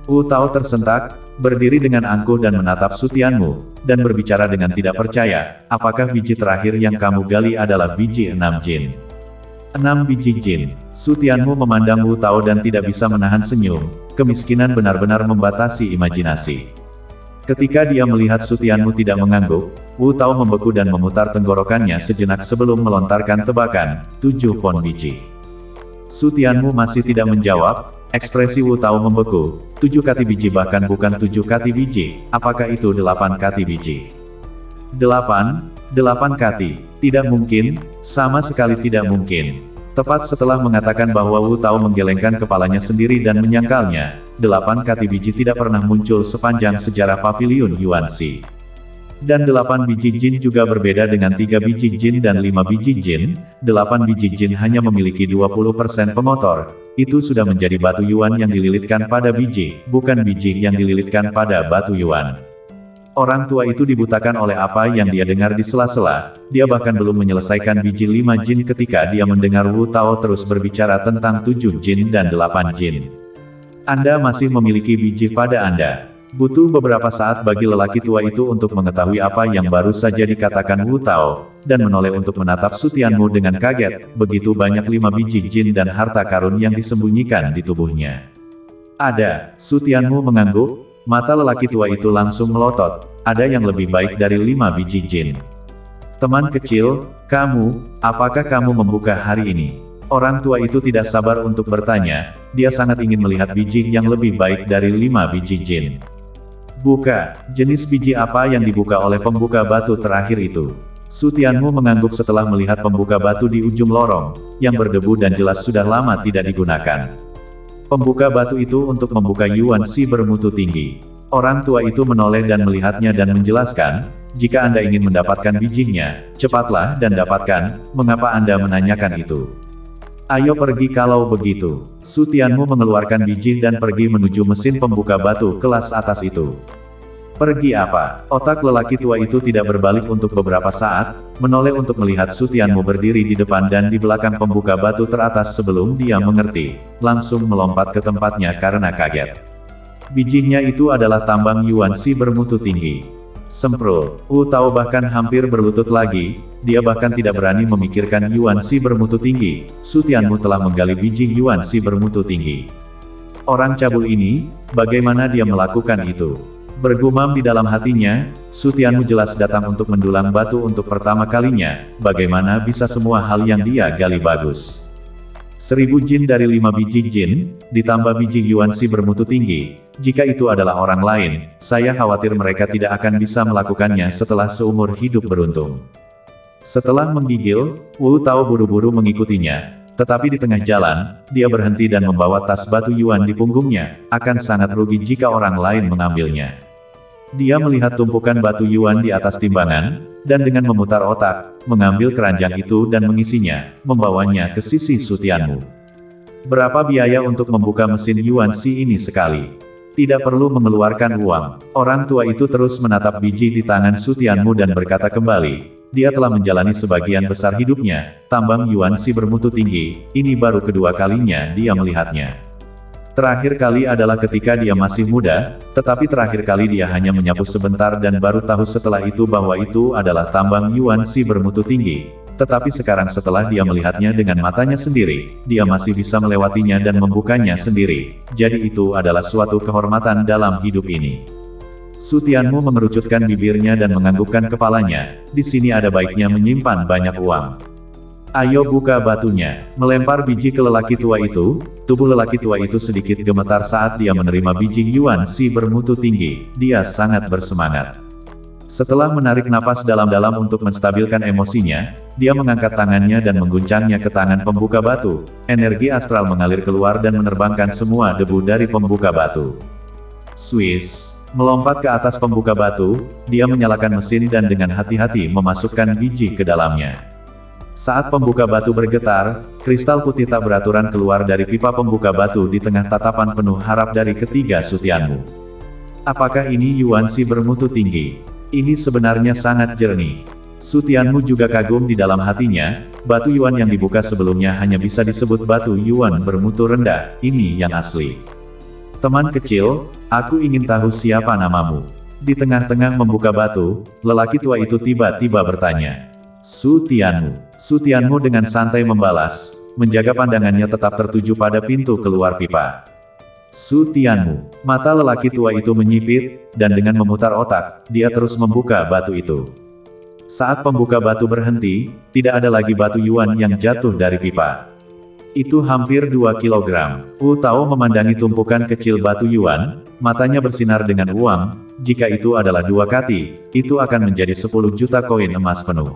Wu Tao tersentak, berdiri dengan angkuh dan menatap Su Tianmu, dan berbicara dengan tidak percaya, apakah biji terakhir yang kamu gali adalah biji 6 jin? 6 biji jin. Su Tianmu memandang Wu Tao dan tidak bisa menahan senyum, kemiskinan benar-benar membatasi imajinasi. Ketika dia melihat Su Tianmu tidak mengangguk, Wu Tao membeku dan memutar tenggorokannya sejenak sebelum melontarkan tebakan, 7 pon biji. Su Tianmu masih tidak menjawab, ekspresi Wu Tao membeku, 7 kati biji bahkan bukan 7 kati biji, apakah itu 8 kati biji? 8 kati, tidak mungkin, sama sekali tidak mungkin. Tepat setelah mengatakan bahwa Wu Tao menggelengkan kepalanya sendiri dan menyangkalnya, 8 kati biji tidak pernah muncul sepanjang sejarah paviliun Yuan Shi. Dan 8 biji jin juga berbeda dengan 3 biji jin dan 5 biji jin, 8 biji jin hanya memiliki 20% pemotor, itu sudah menjadi batu yuan yang dililitkan pada biji, bukan biji yang dililitkan pada batu yuan. Orang tua itu dibutakan oleh apa yang dia dengar di sela-sela, dia bahkan belum menyelesaikan biji 5 jin ketika dia mendengar Wu Tao terus berbicara tentang 7 jin dan 8 jin. Anda masih memiliki biji pada Anda. Butuh beberapa saat bagi lelaki tua itu untuk mengetahui apa yang baru saja dikatakan Wu Tao, dan menoleh untuk menatap Su Tianmu dengan kaget, begitu banyak 5 biji jin dan harta karun yang disembunyikan di tubuhnya. Ada, Su Tianmu mengangguk. Mata lelaki tua itu langsung melotot, ada yang lebih baik dari 5 biji jin. Teman kecil, apakah kamu membuka hari ini? Orang tua itu tidak sabar untuk bertanya, dia sangat ingin melihat biji yang lebih baik dari 5 biji jin. Buka, jenis biji apa yang dibuka oleh pembuka batu terakhir itu? Su Tianmu mengangguk setelah melihat pembuka batu di ujung lorong, yang berdebu dan jelas sudah lama tidak digunakan. Pembuka batu itu untuk membuka Yuan Shi bermutu tinggi. Orang tua itu menoleh dan melihatnya dan menjelaskan, jika Anda ingin mendapatkan bijinya, cepatlah dan dapatkan, mengapa Anda menanyakan itu? Ayo pergi kalau begitu. Su Tianmu mengeluarkan biji dan pergi menuju mesin pembuka batu kelas atas itu. Pergi apa? Otak lelaki tua itu tidak berbalik untuk beberapa saat, menoleh untuk melihat Su Tianmu berdiri di depan dan di belakang pembuka batu teratas sebelum dia mengerti, langsung melompat ke tempatnya karena kaget. Bijinya itu adalah tambang Yuan Shi bermutu tinggi. Semprul, Wu Tao bahkan hampir berlutut lagi, dia bahkan tidak berani memikirkan Yuan Shi bermutu tinggi, Su Tianmu telah menggali biji Yuan Shi bermutu tinggi. Orang cabul ini, bagaimana dia melakukan itu? Bergumam di dalam hatinya, Su Tianmu jelas datang untuk mendulang batu untuk pertama kalinya, bagaimana bisa semua hal yang dia gali bagus. 1000 jin dari 5 biji jin, ditambah biji Yuan Shi bermutu tinggi, jika itu adalah orang lain, saya khawatir mereka tidak akan bisa melakukannya setelah seumur hidup beruntung. Setelah menggigil, Wu Tao buru-buru mengikutinya. Tetapi di tengah jalan, dia berhenti dan membawa tas batu yuan di punggungnya, akan sangat rugi jika orang lain mengambilnya. Dia melihat tumpukan batu yuan di atas timbangan, dan dengan memutar otak, mengambil keranjang itu dan mengisinya, membawanya ke sisi Su Tianmu. Berapa biaya untuk membuka mesin Yuan Shi ini sekali? Tidak perlu mengeluarkan uang. Orang tua itu terus menatap biji di tangan Su Tianmu dan berkata kembali, dia telah menjalani sebagian besar hidupnya, tambang Yuan Shi bermutu tinggi, ini baru kedua kalinya dia melihatnya. Terakhir kali adalah ketika dia masih muda, tetapi terakhir kali dia hanya menyapu sebentar dan baru tahu setelah itu bahwa itu adalah tambang Yuan Shi bermutu tinggi. Tetapi sekarang setelah dia melihatnya dengan matanya sendiri, dia masih bisa melewatinya dan membukanya sendiri. Jadi itu adalah suatu kehormatan dalam hidup ini. Su Tianmu mengerucutkan bibirnya dan menganggukkan kepalanya. Di sini ada baiknya menyimpan banyak uang. Ayo buka batunya. Melempar biji ke lelaki tua itu, tubuh lelaki tua itu sedikit gemetar saat dia menerima biji Yuan Si bermutu tinggi. Dia sangat bersemangat. Setelah menarik napas dalam-dalam untuk menstabilkan emosinya, dia mengangkat tangannya dan mengguncangnya ke tangan pembuka batu. Energi astral mengalir keluar dan menerbangkan semua debu dari pembuka batu. Swiss. Melompat ke atas pembuka batu, dia menyalakan mesin dan dengan hati-hati memasukkan biji ke dalamnya. Saat pembuka batu bergetar, kristal putih tak beraturan keluar dari pipa pembuka batu di tengah tatapan penuh harap dari ketiga Su Tianmu. Apakah ini Yuan Si bermutu tinggi? Ini sebenarnya sangat jernih. Su Tianmu juga kagum di dalam hatinya, batu Yuan yang dibuka sebelumnya hanya bisa disebut batu Yuan bermutu rendah, ini yang asli. Teman kecil, aku ingin tahu siapa namamu. Di tengah-tengah membuka batu, lelaki tua itu tiba-tiba bertanya. Su Tianmu. Su Tianmu dengan santai membalas, menjaga pandangannya tetap tertuju pada pintu keluar pipa. Su Tianmu. Mata lelaki tua itu menyipit, dan dengan memutar otak, dia terus membuka batu itu. Saat pembuka batu berhenti, tidak ada lagi batu Yuan yang jatuh dari pipa. Itu hampir 2 kilogram. Wu Tao memandangi tumpukan kecil batu Yuan, matanya bersinar dengan uang. Jika itu adalah 2 kati, itu akan menjadi 10 juta koin emas penuh.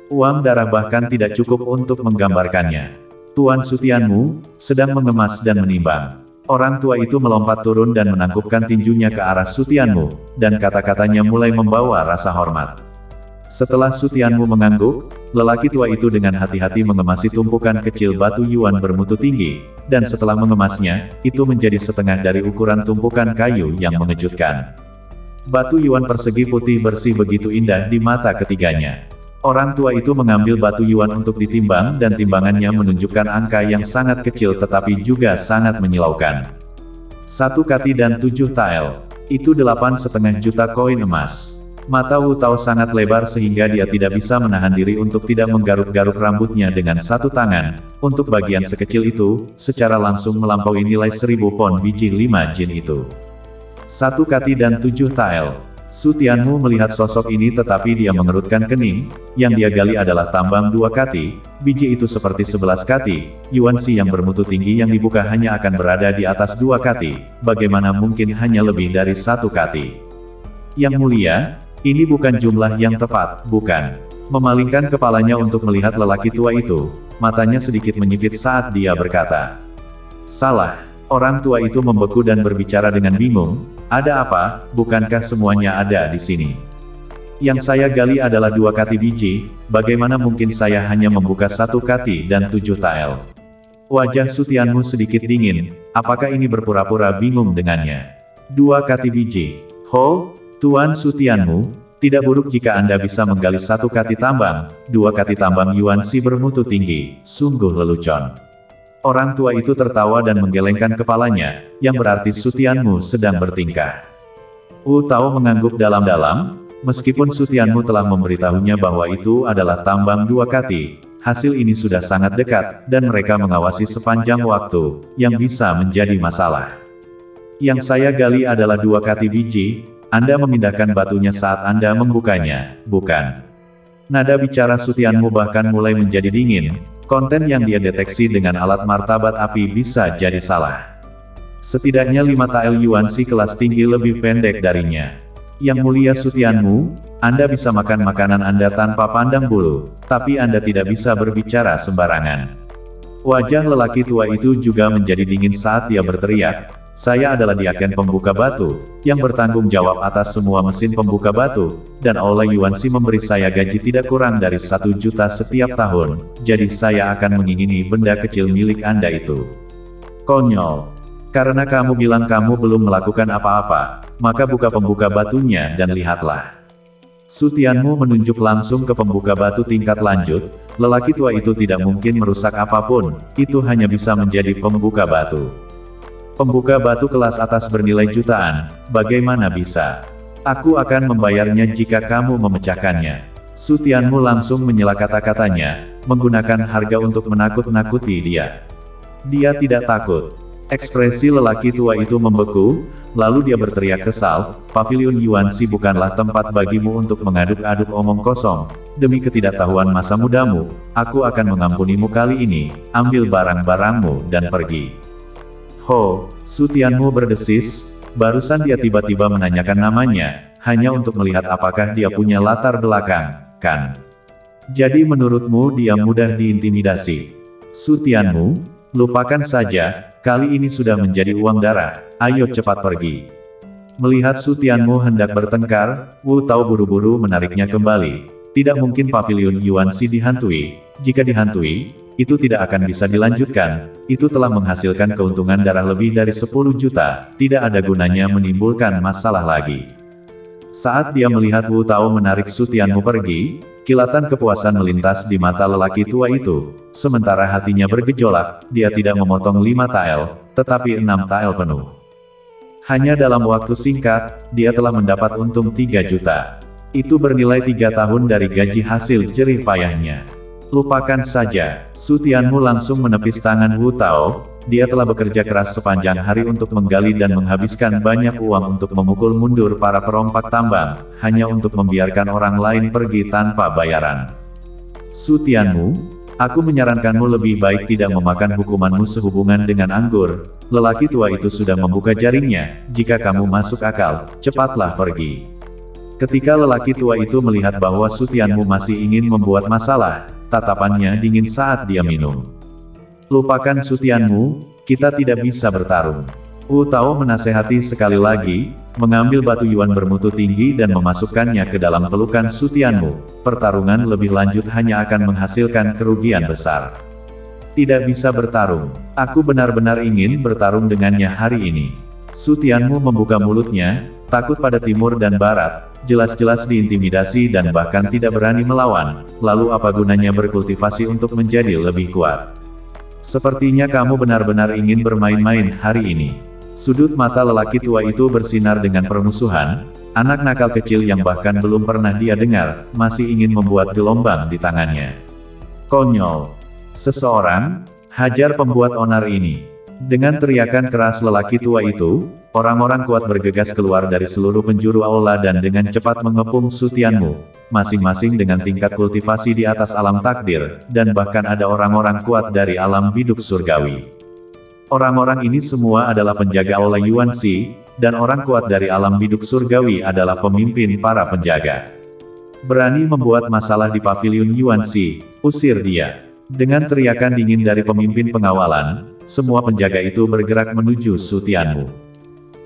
Uang darah bahkan tidak cukup untuk menggambarkannya. Tuan Su Tianmu sedang mengemas dan menimbang. Orang tua itu melompat turun dan menangkupkan tinjunya ke arah Su Tianmu, dan kata-katanya mulai membawa rasa hormat. Setelah Su Tianmu mengangguk, lelaki tua itu dengan hati-hati mengemasi tumpukan kecil batu Yuan bermutu tinggi, dan setelah mengemasnya, itu menjadi setengah dari ukuran tumpukan kayu yang mengejutkan. Batu Yuan persegi putih bersih begitu indah di mata ketiganya. Orang tua itu mengambil batu Yuan untuk ditimbang dan timbangannya menunjukkan angka yang sangat kecil tetapi juga sangat menyilaukan. 1 kati dan 7 tael. Itu 8,5 juta koin emas. Mata Wu Tao sangat lebar sehingga dia tidak bisa menahan diri untuk tidak menggaruk-garuk rambutnya dengan satu tangan. Untuk bagian sekecil itu, secara langsung melampaui nilai 1000 pon biji 5 jin itu. 1 kati dan 7 tael. Su Tianmu melihat sosok ini tetapi dia mengerutkan kening, yang dia gali adalah tambang 2 kati, biji itu seperti 11 kati, Yuan Si yang bermutu tinggi yang dibuka hanya akan berada di atas 2 kati, bagaimana mungkin hanya lebih dari 1 kati. Yang mulia, ini bukan jumlah yang tepat, bukan? Memalingkan kepalanya untuk melihat lelaki tua itu, matanya sedikit menyipit saat dia berkata. Salah. Orang tua itu membeku dan berbicara dengan bingung, ada apa, bukankah semuanya ada di sini? Yang saya gali adalah 2 kati biji, bagaimana mungkin saya hanya membuka 1 kati dan 7 tael? Wajah Su Tianmu sedikit dingin, apakah ini berpura-pura bingung dengannya? 2 kati biji. Ho, Tuan Su Tianmu, tidak buruk jika Anda bisa menggali 1 kati tambang, 2 kati tambang Yuan Si bermutu tinggi, sungguh lelucon. Orang tua itu tertawa dan menggelengkan kepalanya, yang berarti Su Tianmu sedang bertingkah. Wu Tao mengangguk dalam-dalam, meskipun Su Tianmu telah memberitahunya bahwa itu adalah tambang 2 kati, hasil ini sudah sangat dekat, dan mereka mengawasi sepanjang waktu, yang bisa menjadi masalah. Yang saya gali adalah 2 kati biji, Anda memindahkan batunya saat Anda membukanya, bukan? Nada bicara Su Tianmu bahkan mulai menjadi dingin. Konten yang dia deteksi dengan alat martabat api bisa jadi salah. Setidaknya 5 tael Yuan Si kelas tinggi lebih pendek darinya. Yang mulia Su Tianmu, Anda bisa makan makanan Anda tanpa pandang bulu, tapi Anda tidak bisa berbicara sembarangan. Wajah lelaki tua itu juga menjadi dingin saat dia berteriak, saya adalah Diaken pembuka batu, yang bertanggung jawab atas semua mesin pembuka batu, dan oleh Yuan Si memberi saya gaji tidak kurang dari 1 juta setiap tahun, jadi saya akan mengingini benda kecil milik Anda itu. Konyol. Karena kamu bilang kamu belum melakukan apa-apa, maka buka pembuka batunya dan lihatlah. Su Tianmu menunjuk langsung ke pembuka batu tingkat lanjut, lelaki tua itu tidak mungkin merusak apapun, itu hanya bisa menjadi pembuka batu. Pembuka batu kelas atas bernilai jutaan, bagaimana bisa? Aku akan membayarnya jika kamu memecahkannya. Su Tianmu langsung menyela kata-katanya, menggunakan harga untuk menakut-nakuti dia. Dia tidak takut. Ekspresi lelaki tua itu membeku, lalu dia berteriak kesal, Paviliun Yuanxi bukanlah tempat bagimu untuk mengaduk-aduk omong kosong. Demi ketidaktahuan masa mudamu, aku akan mengampunimu kali ini, ambil barang-barangmu dan pergi. Ho, Su Tianmu berdesis, barusan dia tiba-tiba menanyakan namanya, hanya untuk melihat apakah dia punya latar belakang, kan? Jadi menurutmu dia mudah diintimidasi? Su Tianmu, lupakan saja, kali ini sudah menjadi uang darah, ayo cepat pergi. Melihat Su Tianmu hendak bertengkar, Wu Tao buru-buru menariknya kembali. Tidak mungkin Paviliun Yuanxi dihantui, jika dihantui, itu tidak akan bisa dilanjutkan, itu telah menghasilkan keuntungan darah lebih dari 10 juta, tidak ada gunanya menimbulkan masalah lagi. Saat dia melihat Wu Tao menarik Su Tianmu pergi, kilatan kepuasan melintas di mata lelaki tua itu. Sementara hatinya bergejolak, dia tidak memotong 5 tael, tetapi 6 tael penuh. Hanya dalam waktu singkat, dia telah mendapat untung 3 juta. Itu bernilai 3 tahun dari gaji hasil jerih payahnya. Lupakan saja, Su Tianmu langsung menepis tangan Wu Tao. Dia telah bekerja keras sepanjang hari untuk menggali dan menghabiskan banyak uang untuk memukul mundur para perompak tambang, hanya untuk membiarkan orang lain pergi tanpa bayaran. Su Tianmu, aku menyarankanmu lebih baik tidak memakan hukumanmu sehubungan dengan anggur. Lelaki tua itu sudah membuka jaringnya, jika kamu masuk akal, cepatlah pergi. Ketika lelaki tua itu melihat bahwa Su Tianmu masih ingin membuat masalah, tatapannya dingin saat dia minum. Lupakan Su Tianmu, kita tidak bisa bertarung. Wu Tao menasehati sekali lagi, mengambil batu yuan bermutu tinggi dan memasukkannya ke dalam pelukan Su Tianmu. Pertarungan lebih lanjut hanya akan menghasilkan kerugian besar. Tidak bisa bertarung. Aku benar-benar ingin bertarung dengannya hari ini. Su Tianmu membuka mulutnya, takut pada timur dan barat, jelas-jelas diintimidasi dan bahkan tidak berani melawan, lalu apa gunanya berkultivasi untuk menjadi lebih kuat? Sepertinya kamu benar-benar ingin bermain-main hari ini. Sudut mata lelaki tua itu bersinar dengan permusuhan, anak nakal kecil yang bahkan belum pernah dia dengar, masih ingin membuat gelombang di tangannya. Konyol. Seseorang, hajar pembuat onar ini. Dengan teriakan keras lelaki tua itu, orang-orang kuat bergegas keluar dari seluruh penjuru aula dan dengan cepat mengepung Su Tianmu, masing-masing dengan tingkat kultivasi di atas alam takdir, dan bahkan ada orang-orang kuat dari alam biduk surgawi. Orang-orang ini semua adalah penjaga aula Yuanxi, dan orang kuat dari alam biduk surgawi adalah pemimpin para penjaga. Berani membuat masalah di Paviliun Yuanxi, usir dia. Dengan teriakan dingin dari pemimpin pengawalan, semua penjaga itu bergerak menuju Su Tianmu.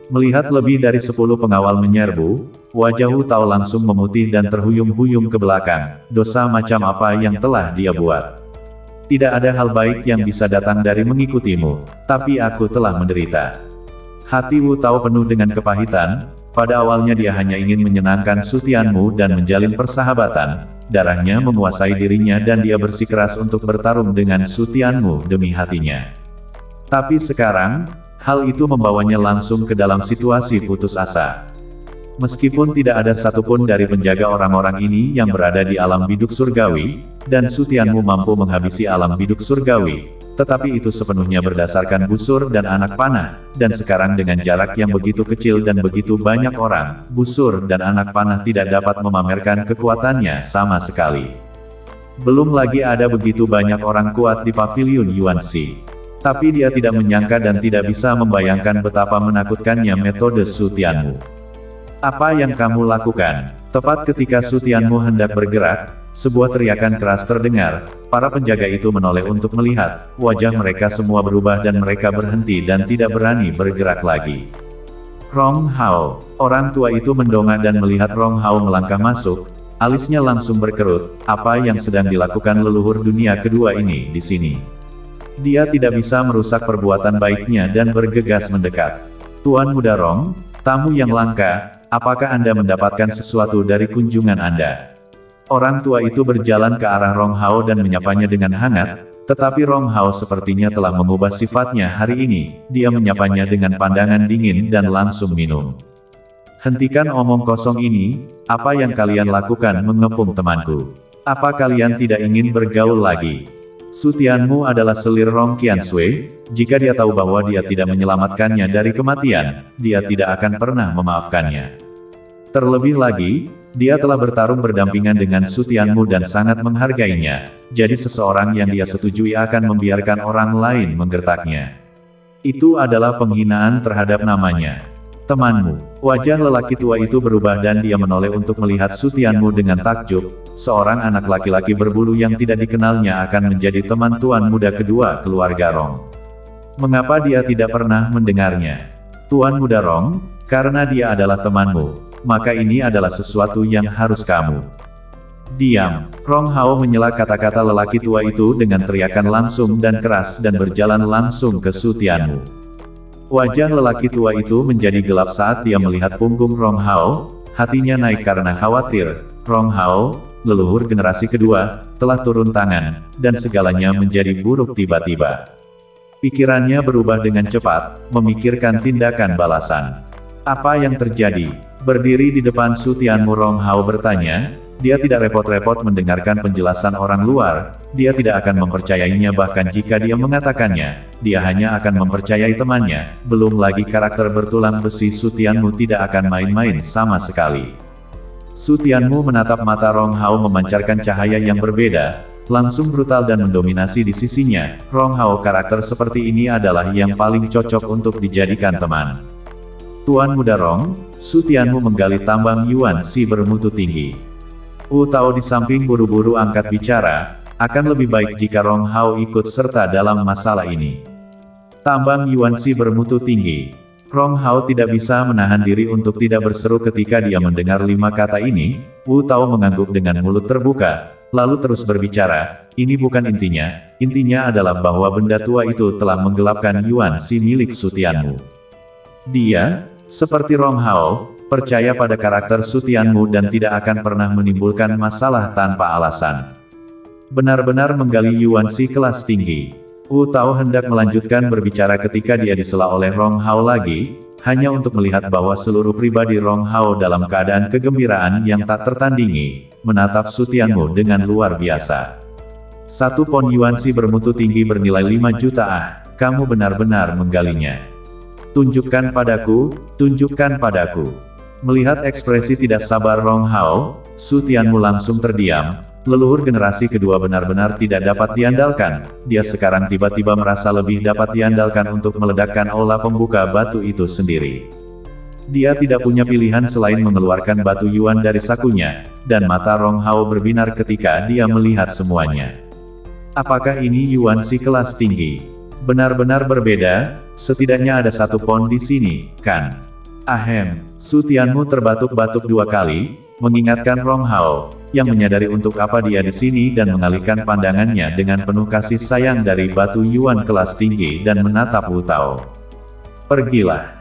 Melihat lebih dari 10 pengawal menyerbu, wajah Wu Tao langsung memutih dan terhuyung-huyung ke belakang. Dosa macam apa yang telah dia buat? Tidak ada hal baik yang bisa datang dari mengikutimu, tapi aku telah menderita. Hati Wu Tao penuh dengan kepahitan. Pada awalnya dia hanya ingin menyenangkan Su Tianmu dan menjalin persahabatan. Darahnya menguasai dirinya dan dia bersikeras untuk bertarung dengan Su Tianmu demi hatinya. Tapi sekarang, hal itu membawanya langsung ke dalam situasi putus asa. Meskipun tidak ada satupun dari penjaga orang-orang ini yang berada di alam biduk surgawi, dan Su Tianmu mampu menghabisi alam biduk surgawi, tetapi itu sepenuhnya berdasarkan busur dan anak panah, dan sekarang dengan jarak yang begitu kecil dan begitu banyak orang, busur dan anak panah tidak dapat memamerkan kekuatannya sama sekali. Belum lagi ada begitu banyak orang kuat di Paviliun Yuanxi. Tapi dia tidak menyangka dan tidak bisa membayangkan betapa menakutkannya metode Su Tianmu. Apa yang kamu lakukan? Tepat ketika Su Tianmu hendak bergerak, sebuah teriakan keras terdengar. Para penjaga itu menoleh untuk melihat. Wajah mereka semua berubah dan mereka berhenti dan tidak berani bergerak lagi. Rong Hao. Orang tua itu mendongak dan melihat Rong Hao melangkah masuk. Alisnya langsung berkerut. Apa yang sedang dilakukan leluhur dunia kedua ini di sini? Dia tidak bisa merusak perbuatan baiknya dan bergegas mendekat. Tuan Muda Rong, tamu yang langka, apakah Anda mendapatkan sesuatu dari kunjungan Anda? Orang tua itu berjalan ke arah Rong Hao dan menyapanya dengan hangat, tetapi Rong Hao sepertinya telah mengubah sifatnya hari ini. Dia menyapanya dengan pandangan dingin dan langsung minum. Hentikan omong kosong ini, apa yang kalian lakukan mengepung temanku? Apa kalian tidak ingin bergaul lagi? Su Tianmu adalah selir Rong Qianshui, jika dia tahu bahwa dia tidak menyelamatkannya dari kematian, dia tidak akan pernah memaafkannya. Terlebih lagi, dia telah bertarung berdampingan dengan Su Tianmu dan sangat menghargainya, jadi seseorang yang dia setujui akan membiarkan orang lain menggertaknya. Itu adalah penghinaan terhadap namanya. Temanmu. Wajah lelaki tua itu berubah dan dia menoleh untuk melihat Su Tianmu dengan takjub. Seorang anak laki-laki berbulu yang tidak dikenalnya akan menjadi teman tuan muda kedua keluarga Rong. Mengapa dia tidak pernah mendengarnya? Tuan muda Rong, karena dia adalah temanmu, maka ini adalah sesuatu yang harus kamu. Diam. Rong Hao menyela kata-kata lelaki tua itu dengan teriakan langsung dan keras dan berjalan langsung ke Su Tianmu. Wajah lelaki tua itu menjadi gelap saat dia melihat punggung Rong Hao, hatinya naik karena khawatir. Rong Hao, leluhur generasi kedua, telah turun tangan, dan segalanya menjadi buruk tiba-tiba. Pikirannya berubah dengan cepat, memikirkan tindakan balasan. Apa yang terjadi? Berdiri di depan Su Tianmu, Rong Hao bertanya. Dia tidak repot-repot mendengarkan penjelasan orang luar, dia tidak akan mempercayainya bahkan jika dia mengatakannya, dia hanya akan mempercayai temannya, belum lagi karakter bertulang besi Su Tianmu tidak akan main-main sama sekali. Su Tianmu menatap mata Rong Hao memancarkan cahaya yang berbeda, langsung brutal dan mendominasi di sisinya. Rong Hao karakter seperti ini adalah yang paling cocok untuk dijadikan teman. Tuan muda Rong, Su Tianmu menggali tambang Yuan Si bermutu tinggi. Wu Tao di samping buru-buru angkat bicara, akan lebih baik jika Rong Hao ikut serta dalam masalah ini. Tambang Yuan Si bermutu tinggi. Rong Hao tidak bisa menahan diri untuk tidak berseru ketika dia mendengar 5 kata ini. Wu Tao mengangguk dengan mulut terbuka, lalu terus berbicara, ini bukan intinya adalah bahwa benda tua itu telah menggelapkan Yuan Si milik Su Tianmu. Dia, seperti Rong Hao, percaya pada karakter Su Tianmu dan tidak akan pernah menimbulkan masalah tanpa alasan. Benar-benar menggali Yuan Si kelas tinggi. Wu Tao hendak melanjutkan berbicara ketika dia disela oleh Rong Hao lagi, hanya untuk melihat bahwa seluruh pribadi Rong Hao dalam keadaan kegembiraan yang tak tertandingi, menatap Su Tianmu dengan luar biasa. 1 pon Yuan Si bermutu tinggi bernilai 5 juta kamu benar-benar menggalinya. Tunjukkan padaku, tunjukkan padaku. Melihat ekspresi tidak sabar Rong Hao, Su Tianmu langsung terdiam. Leluhur generasi kedua benar-benar tidak dapat diandalkan. Dia sekarang tiba-tiba merasa lebih dapat diandalkan untuk meledakkan olah pembuka batu itu sendiri. Dia tidak punya pilihan selain mengeluarkan batu Yuan dari sakunya, dan mata Rong Hao berbinar ketika dia melihat semuanya. Apakah ini Yuan Si kelas tinggi? Benar-benar berbeda, setidaknya ada 1 pon di sini, kan? Ahem, Su Tianmu terbatuk-batuk 2 kali, mengingatkan Rong Hao, yang menyadari untuk apa dia di sini dan mengalihkan pandangannya dengan penuh kasih sayang dari batu Yuan kelas tinggi dan menatap Wu Tao. Pergilah.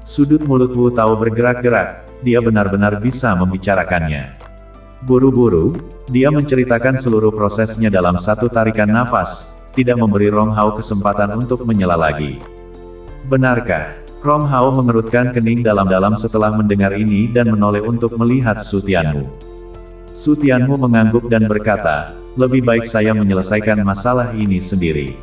Sudut mulut Wu Tao bergerak-gerak, dia benar-benar bisa membicarakannya. Buru-buru, dia menceritakan seluruh prosesnya dalam 1 tarikan nafas, tidak memberi Rong Hao kesempatan untuk menyela lagi. Benarkah? Rong Hao mengerutkan kening dalam-dalam setelah mendengar ini dan menoleh untuk melihat Su Tianmu. Su Tianmu mengangguk dan berkata, lebih baik saya menyelesaikan masalah ini sendiri.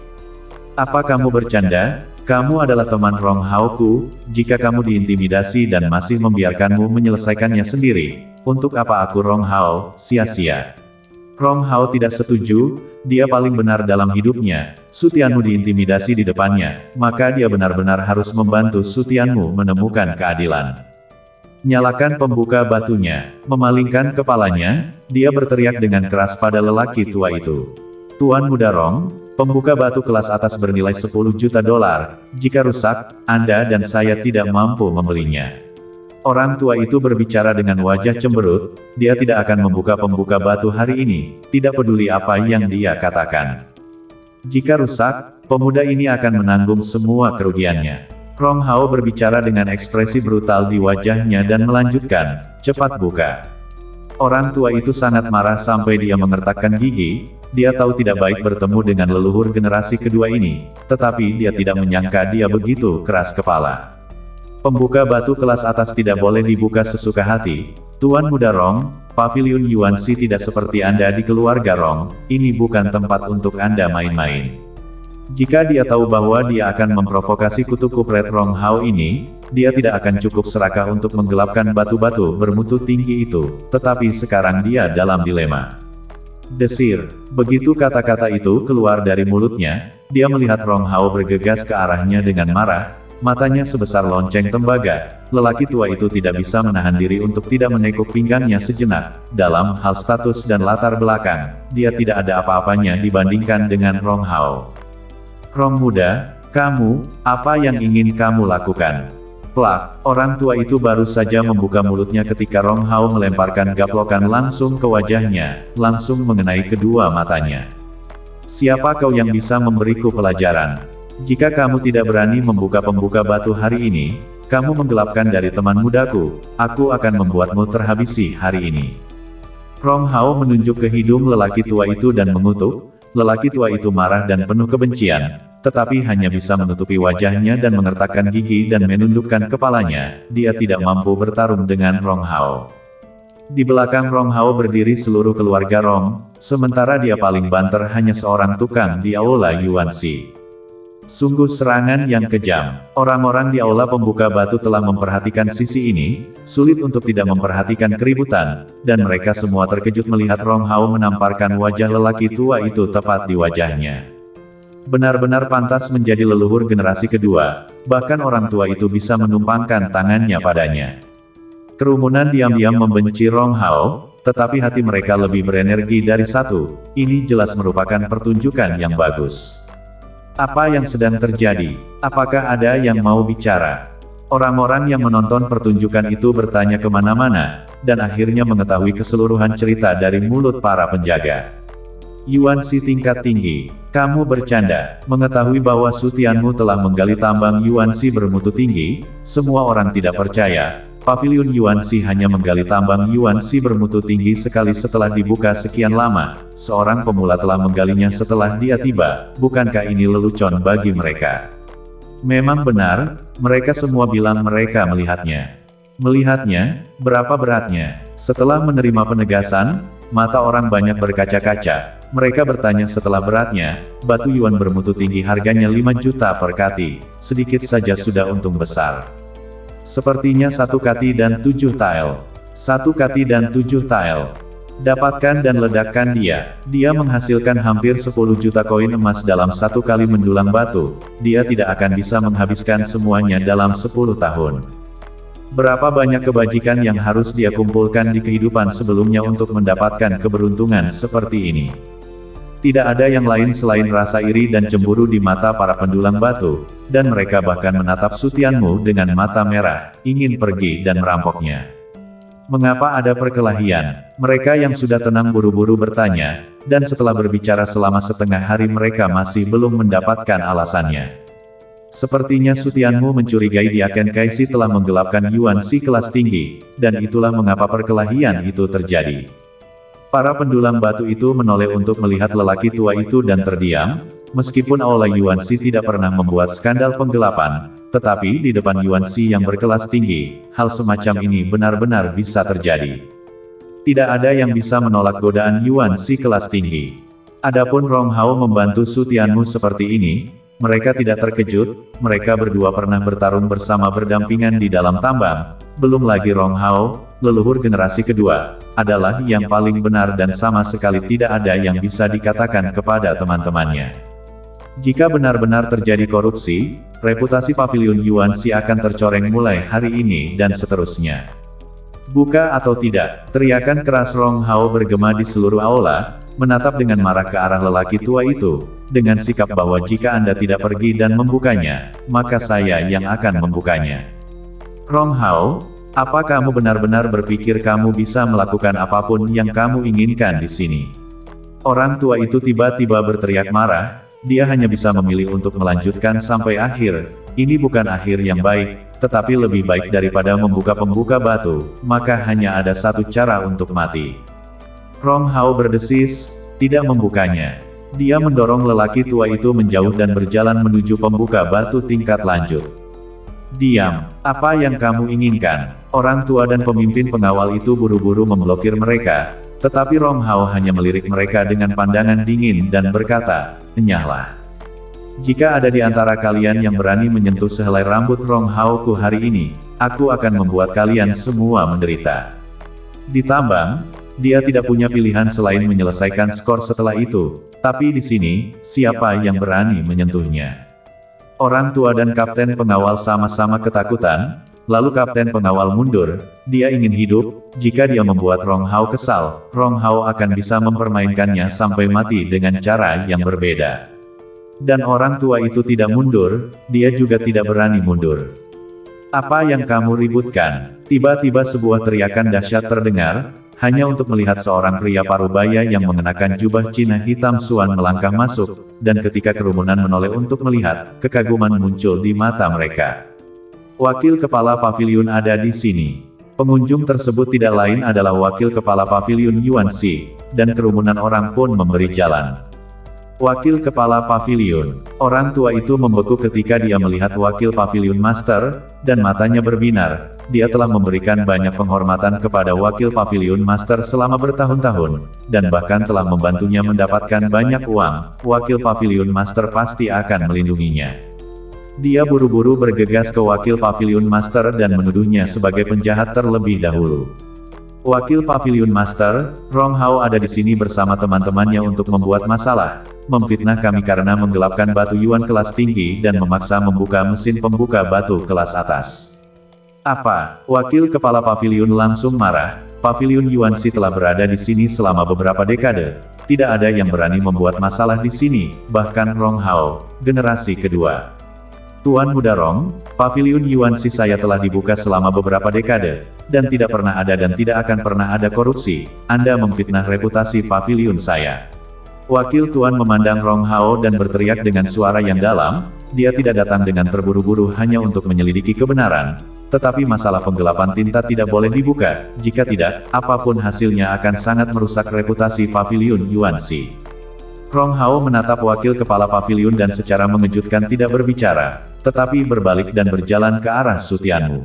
Apa kamu bercanda? Kamu adalah teman Rong Hao-ku, jika kamu diintimidasi dan masih membiarkanmu menyelesaikannya sendiri, untuk apa aku Rong Hao, sia-sia. Rong Hao tidak setuju, dia paling benar dalam hidupnya. Su Tianmu diintimidasi di depannya, maka dia benar-benar harus membantu Su Tianmu menemukan keadilan. Nyalakan pembuka batunya, memalingkan kepalanya, dia berteriak dengan keras pada lelaki tua itu. Tuan muda Rong, pembuka batu kelas atas bernilai 10 juta dolar, jika rusak, Anda dan saya tidak mampu membelinya. Orang tua itu berbicara dengan wajah cemberut, dia tidak akan membuka pembuka batu hari ini, tidak peduli apa yang dia katakan. Jika rusak, pemuda ini akan menanggung semua kerugiannya. Rong Hao berbicara dengan ekspresi brutal di wajahnya dan melanjutkan, cepat buka. Orang tua itu sangat marah sampai dia mengertakkan gigi, dia tahu tidak baik bertemu dengan leluhur generasi kedua ini, tetapi dia tidak menyangka dia begitu keras kepala. Pembuka batu kelas atas tidak boleh dibuka sesuka hati. Tuan Muda Rong, Paviliun Yuanxi tidak seperti Anda di keluarga Rong, ini bukan tempat untuk Anda main-main. Jika dia tahu bahwa dia akan memprovokasi kutu kupret Rong Hao ini, dia tidak akan cukup serakah untuk menggelapkan batu-batu bermutu tinggi itu, tetapi sekarang dia dalam dilema. Desir. Begitu kata-kata itu keluar dari mulutnya, dia melihat Rong Hao bergegas ke arahnya dengan marah, matanya sebesar lonceng tembaga. Lelaki tua itu tidak bisa menahan diri untuk tidak menekuk pinggangnya sejenak. Dalam hal status dan latar belakang, dia tidak ada apa-apanya dibandingkan dengan Rong Hao. Rong muda, kamu, apa yang ingin kamu lakukan? Plak, orang tua itu baru saja membuka mulutnya ketika Rong Hao melemparkan gaplokan langsung ke wajahnya, langsung mengenai kedua matanya. Siapa kau yang bisa memberiku pelajaran? Jika kamu tidak berani membuka pembuka batu hari ini, kamu menggelapkan dari teman mudaku, aku akan membuatmu terhabisi hari ini. Rong Hao menunjuk ke hidung lelaki tua itu dan mengutuk. Lelaki tua itu marah dan penuh kebencian, tetapi hanya bisa menutupi wajahnya dan mengertakkan gigi dan menundukkan kepalanya. Dia tidak mampu bertarung dengan Rong Hao. Di belakang Rong Hao berdiri seluruh keluarga Rong, sementara dia paling banter hanya seorang tukang di aula Yuanxi. Sungguh serangan yang kejam. Orang-orang di aula pembuka batu telah memperhatikan sisi ini, sulit untuk tidak memperhatikan keributan, dan mereka semua terkejut melihat Rong Hao menamparkan wajah lelaki tua itu tepat di wajahnya. Benar-benar pantas menjadi leluhur generasi kedua, bahkan orang tua itu bisa menumpangkan tangannya padanya. Kerumunan diam-diam membenci Rong Hao, tetapi hati mereka lebih berenergi dari satu. Ini jelas merupakan pertunjukan yang bagus. Apa yang sedang terjadi? Apakah ada yang mau bicara? Orang-orang yang menonton pertunjukan itu bertanya kemana-mana, dan akhirnya mengetahui keseluruhan cerita dari mulut para penjaga. Yuanxi tingkat tinggi, kamu bercanda, mengetahui bahwa Sutianmu telah menggali tambang Yuanxi bermutu tinggi, semua orang tidak percaya. Paviliun Yuanxi hanya menggali tambang Yuanxi bermutu tinggi sekali setelah dibuka sekian lama. Seorang pemula telah menggalinya setelah dia tiba. Bukankah ini lelucon bagi mereka? Memang benar, mereka semua bilang mereka melihatnya. Melihatnya, berapa beratnya? Setelah menerima penegasan, mata orang banyak berkaca-kaca. Mereka bertanya setelah beratnya, batu yuan bermutu tinggi harganya 5 juta per kati. Sedikit saja sudah untung besar. Sepertinya 1 kati dan 7 tile. 1 kati dan 7 tile. Dapatkan dan ledakkan dia. Dia menghasilkan hampir 10 juta koin emas dalam 1 kali mendulang batu. Dia tidak akan bisa menghabiskan semuanya dalam 10 tahun. Berapa banyak kebajikan yang harus dia kumpulkan di kehidupan sebelumnya untuk mendapatkan keberuntungan seperti ini. Tidak ada yang lain selain rasa iri dan cemburu di mata para pendulang batu, dan mereka bahkan menatap Sutianmu dengan mata merah, ingin pergi dan merampoknya. Mengapa ada perkelahian? Mereka yang sudah tenang buru-buru bertanya, dan setelah berbicara selama setengah hari mereka masih belum mendapatkan alasannya. Sepertinya Sutianmu mencurigai Diaken Kaisi telah menggelapkan Yuanxi kelas tinggi, dan itulah mengapa perkelahian itu terjadi. Para pendulang batu itu menoleh untuk melihat lelaki tua itu dan terdiam, meskipun aula Yuanxi tidak pernah membuat skandal penggelapan, tetapi di depan Yuanxi yang berkelas tinggi, hal semacam ini benar-benar bisa terjadi. Tidak ada yang bisa menolak godaan Yuanxi kelas tinggi. Adapun Rong Hao membantu Sutianmu seperti ini, mereka tidak terkejut, mereka berdua pernah bertarung bersama berdampingan di dalam tambang, belum lagi Rong Hao, leluhur generasi kedua, adalah yang paling benar dan sama sekali tidak ada yang bisa dikatakan kepada teman-temannya. Jika benar-benar terjadi korupsi, reputasi Paviliun Yuanxi akan tercoreng mulai hari ini dan seterusnya. Buka atau tidak, teriakan keras Rong Hao bergema di seluruh aula, menatap dengan marah ke arah lelaki tua itu, dengan sikap bahwa jika Anda tidak pergi dan membukanya, maka saya yang akan membukanya. Rong Hao, apa kamu benar-benar berpikir kamu bisa melakukan apapun yang kamu inginkan di sini? Orang tua itu tiba-tiba berteriak marah, dia hanya bisa memilih untuk melanjutkan sampai akhir. Ini bukan akhir yang baik, tetapi lebih baik daripada membuka pembuka batu, maka hanya ada satu cara untuk mati. Rong Hao berdesis, tidak membukanya. Dia mendorong lelaki tua itu menjauh dan berjalan menuju pembuka batu tingkat lanjut. Diam, apa yang kamu inginkan? Orang tua dan pemimpin pengawal itu buru-buru memblokir mereka, tetapi Rong Hao hanya melirik mereka dengan pandangan dingin dan berkata, "Enyahlah. Jika ada di antara kalian yang berani menyentuh sehelai rambut Rong Hao ku hari ini, aku akan membuat kalian semua menderita." Ditambang, dia tidak punya pilihan selain menyelesaikan skor setelah itu, tapi di sini, siapa yang berani menyentuhnya? Orang tua dan kapten pengawal sama-sama ketakutan, lalu kapten pengawal mundur, dia ingin hidup, jika dia membuat Rong Hao kesal, Rong Hao akan bisa mempermainkannya sampai mati dengan cara yang berbeda. Dan orang tua itu tidak mundur, dia juga tidak berani mundur. "Apa yang kamu ributkan?" Tiba-tiba sebuah teriakan dahsyat terdengar, hanya untuk melihat seorang pria parubaya yang mengenakan jubah Cina hitam suan melangkah masuk, dan ketika kerumunan menoleh untuk melihat, kekaguman muncul di mata mereka. Wakil kepala paviliun ada di sini. Pengunjung tersebut tidak lain adalah wakil kepala paviliun Yuan Shi, dan kerumunan orang pun memberi jalan. Wakil kepala paviliun. Orang tua itu membeku ketika dia melihat wakil paviliun master, dan matanya berbinar. Dia telah memberikan banyak penghormatan kepada wakil paviliun master selama bertahun-tahun, dan bahkan telah membantunya mendapatkan banyak uang. Wakil paviliun master pasti akan melindunginya. Dia buru-buru bergegas ke wakil paviliun master dan menuduhnya sebagai penjahat terlebih dahulu. Wakil paviliun master, Rong Hao ada di sini bersama teman-temannya untuk membuat masalah, memfitnah kami karena menggelapkan batu Yuan kelas tinggi dan memaksa membuka mesin pembuka batu kelas atas. Apa? Wakil kepala paviliun langsung marah. Paviliun Yuan Shi telah berada di sini selama beberapa dekade. Tidak ada yang berani membuat masalah di sini, bahkan Rong Hao, generasi kedua. Tuan Muda Rong, paviliun Yuan Shi saya telah dibuka selama beberapa dekade, dan tidak pernah ada dan tidak akan pernah ada korupsi. Anda memfitnah reputasi paviliun saya. Wakil Tuan memandang Rong Hao dan berteriak dengan suara yang dalam, dia tidak datang dengan terburu-buru hanya untuk menyelidiki kebenaran, tetapi masalah penggelapan tinta tidak boleh dibuka, jika tidak, apapun hasilnya akan sangat merusak reputasi paviliun Yuan Shi. Rong Hao menatap wakil kepala paviliun dan secara mengejutkan tidak berbicara, tetapi berbalik dan berjalan ke arah Su Tianmu.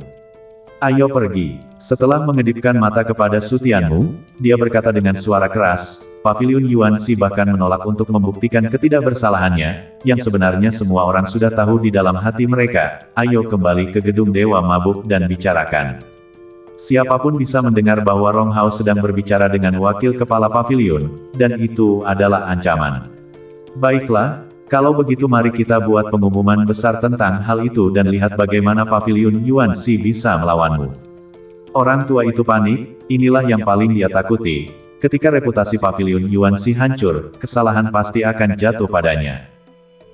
"Ayo pergi." Setelah mengedipkan mata kepada Su Tianmu, dia berkata dengan suara keras, paviliun Yuan Shi bahkan menolak untuk membuktikan ketidakbersalahannya, yang sebenarnya semua orang sudah tahu di dalam hati mereka. "Ayo kembali ke gedung Dewa Mabuk dan bicarakan." Siapapun bisa mendengar bahwa Rong Hao sedang berbicara dengan wakil kepala paviliun, dan itu adalah ancaman. "Baiklah, kalau begitu mari kita buat pengumuman besar tentang hal itu dan lihat bagaimana paviliun Yuan Shi bisa melawanmu." Orang tua itu panik, inilah yang paling dia takuti. Ketika reputasi paviliun Yuan Shi hancur, kesalahan pasti akan jatuh padanya.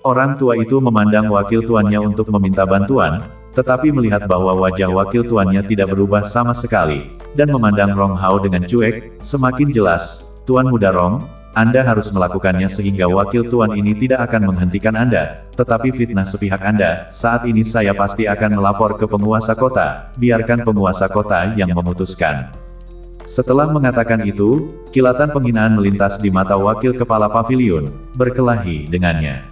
Orang tua itu memandang wakil tuannya untuk meminta bantuan, tetapi melihat bahwa wajah wakil tuannya tidak berubah sama sekali, dan memandang Rong Hao dengan cuek, semakin jelas, "Tuan Muda Rong, Anda harus melakukannya sehingga wakil tuan ini tidak akan menghentikan Anda, tetapi fitnah sepihak Anda, saat ini saya pasti akan melapor ke penguasa kota, biarkan penguasa kota yang memutuskan." Setelah mengatakan itu, kilatan penghinaan melintas di mata wakil kepala paviliun, berkelahi dengannya.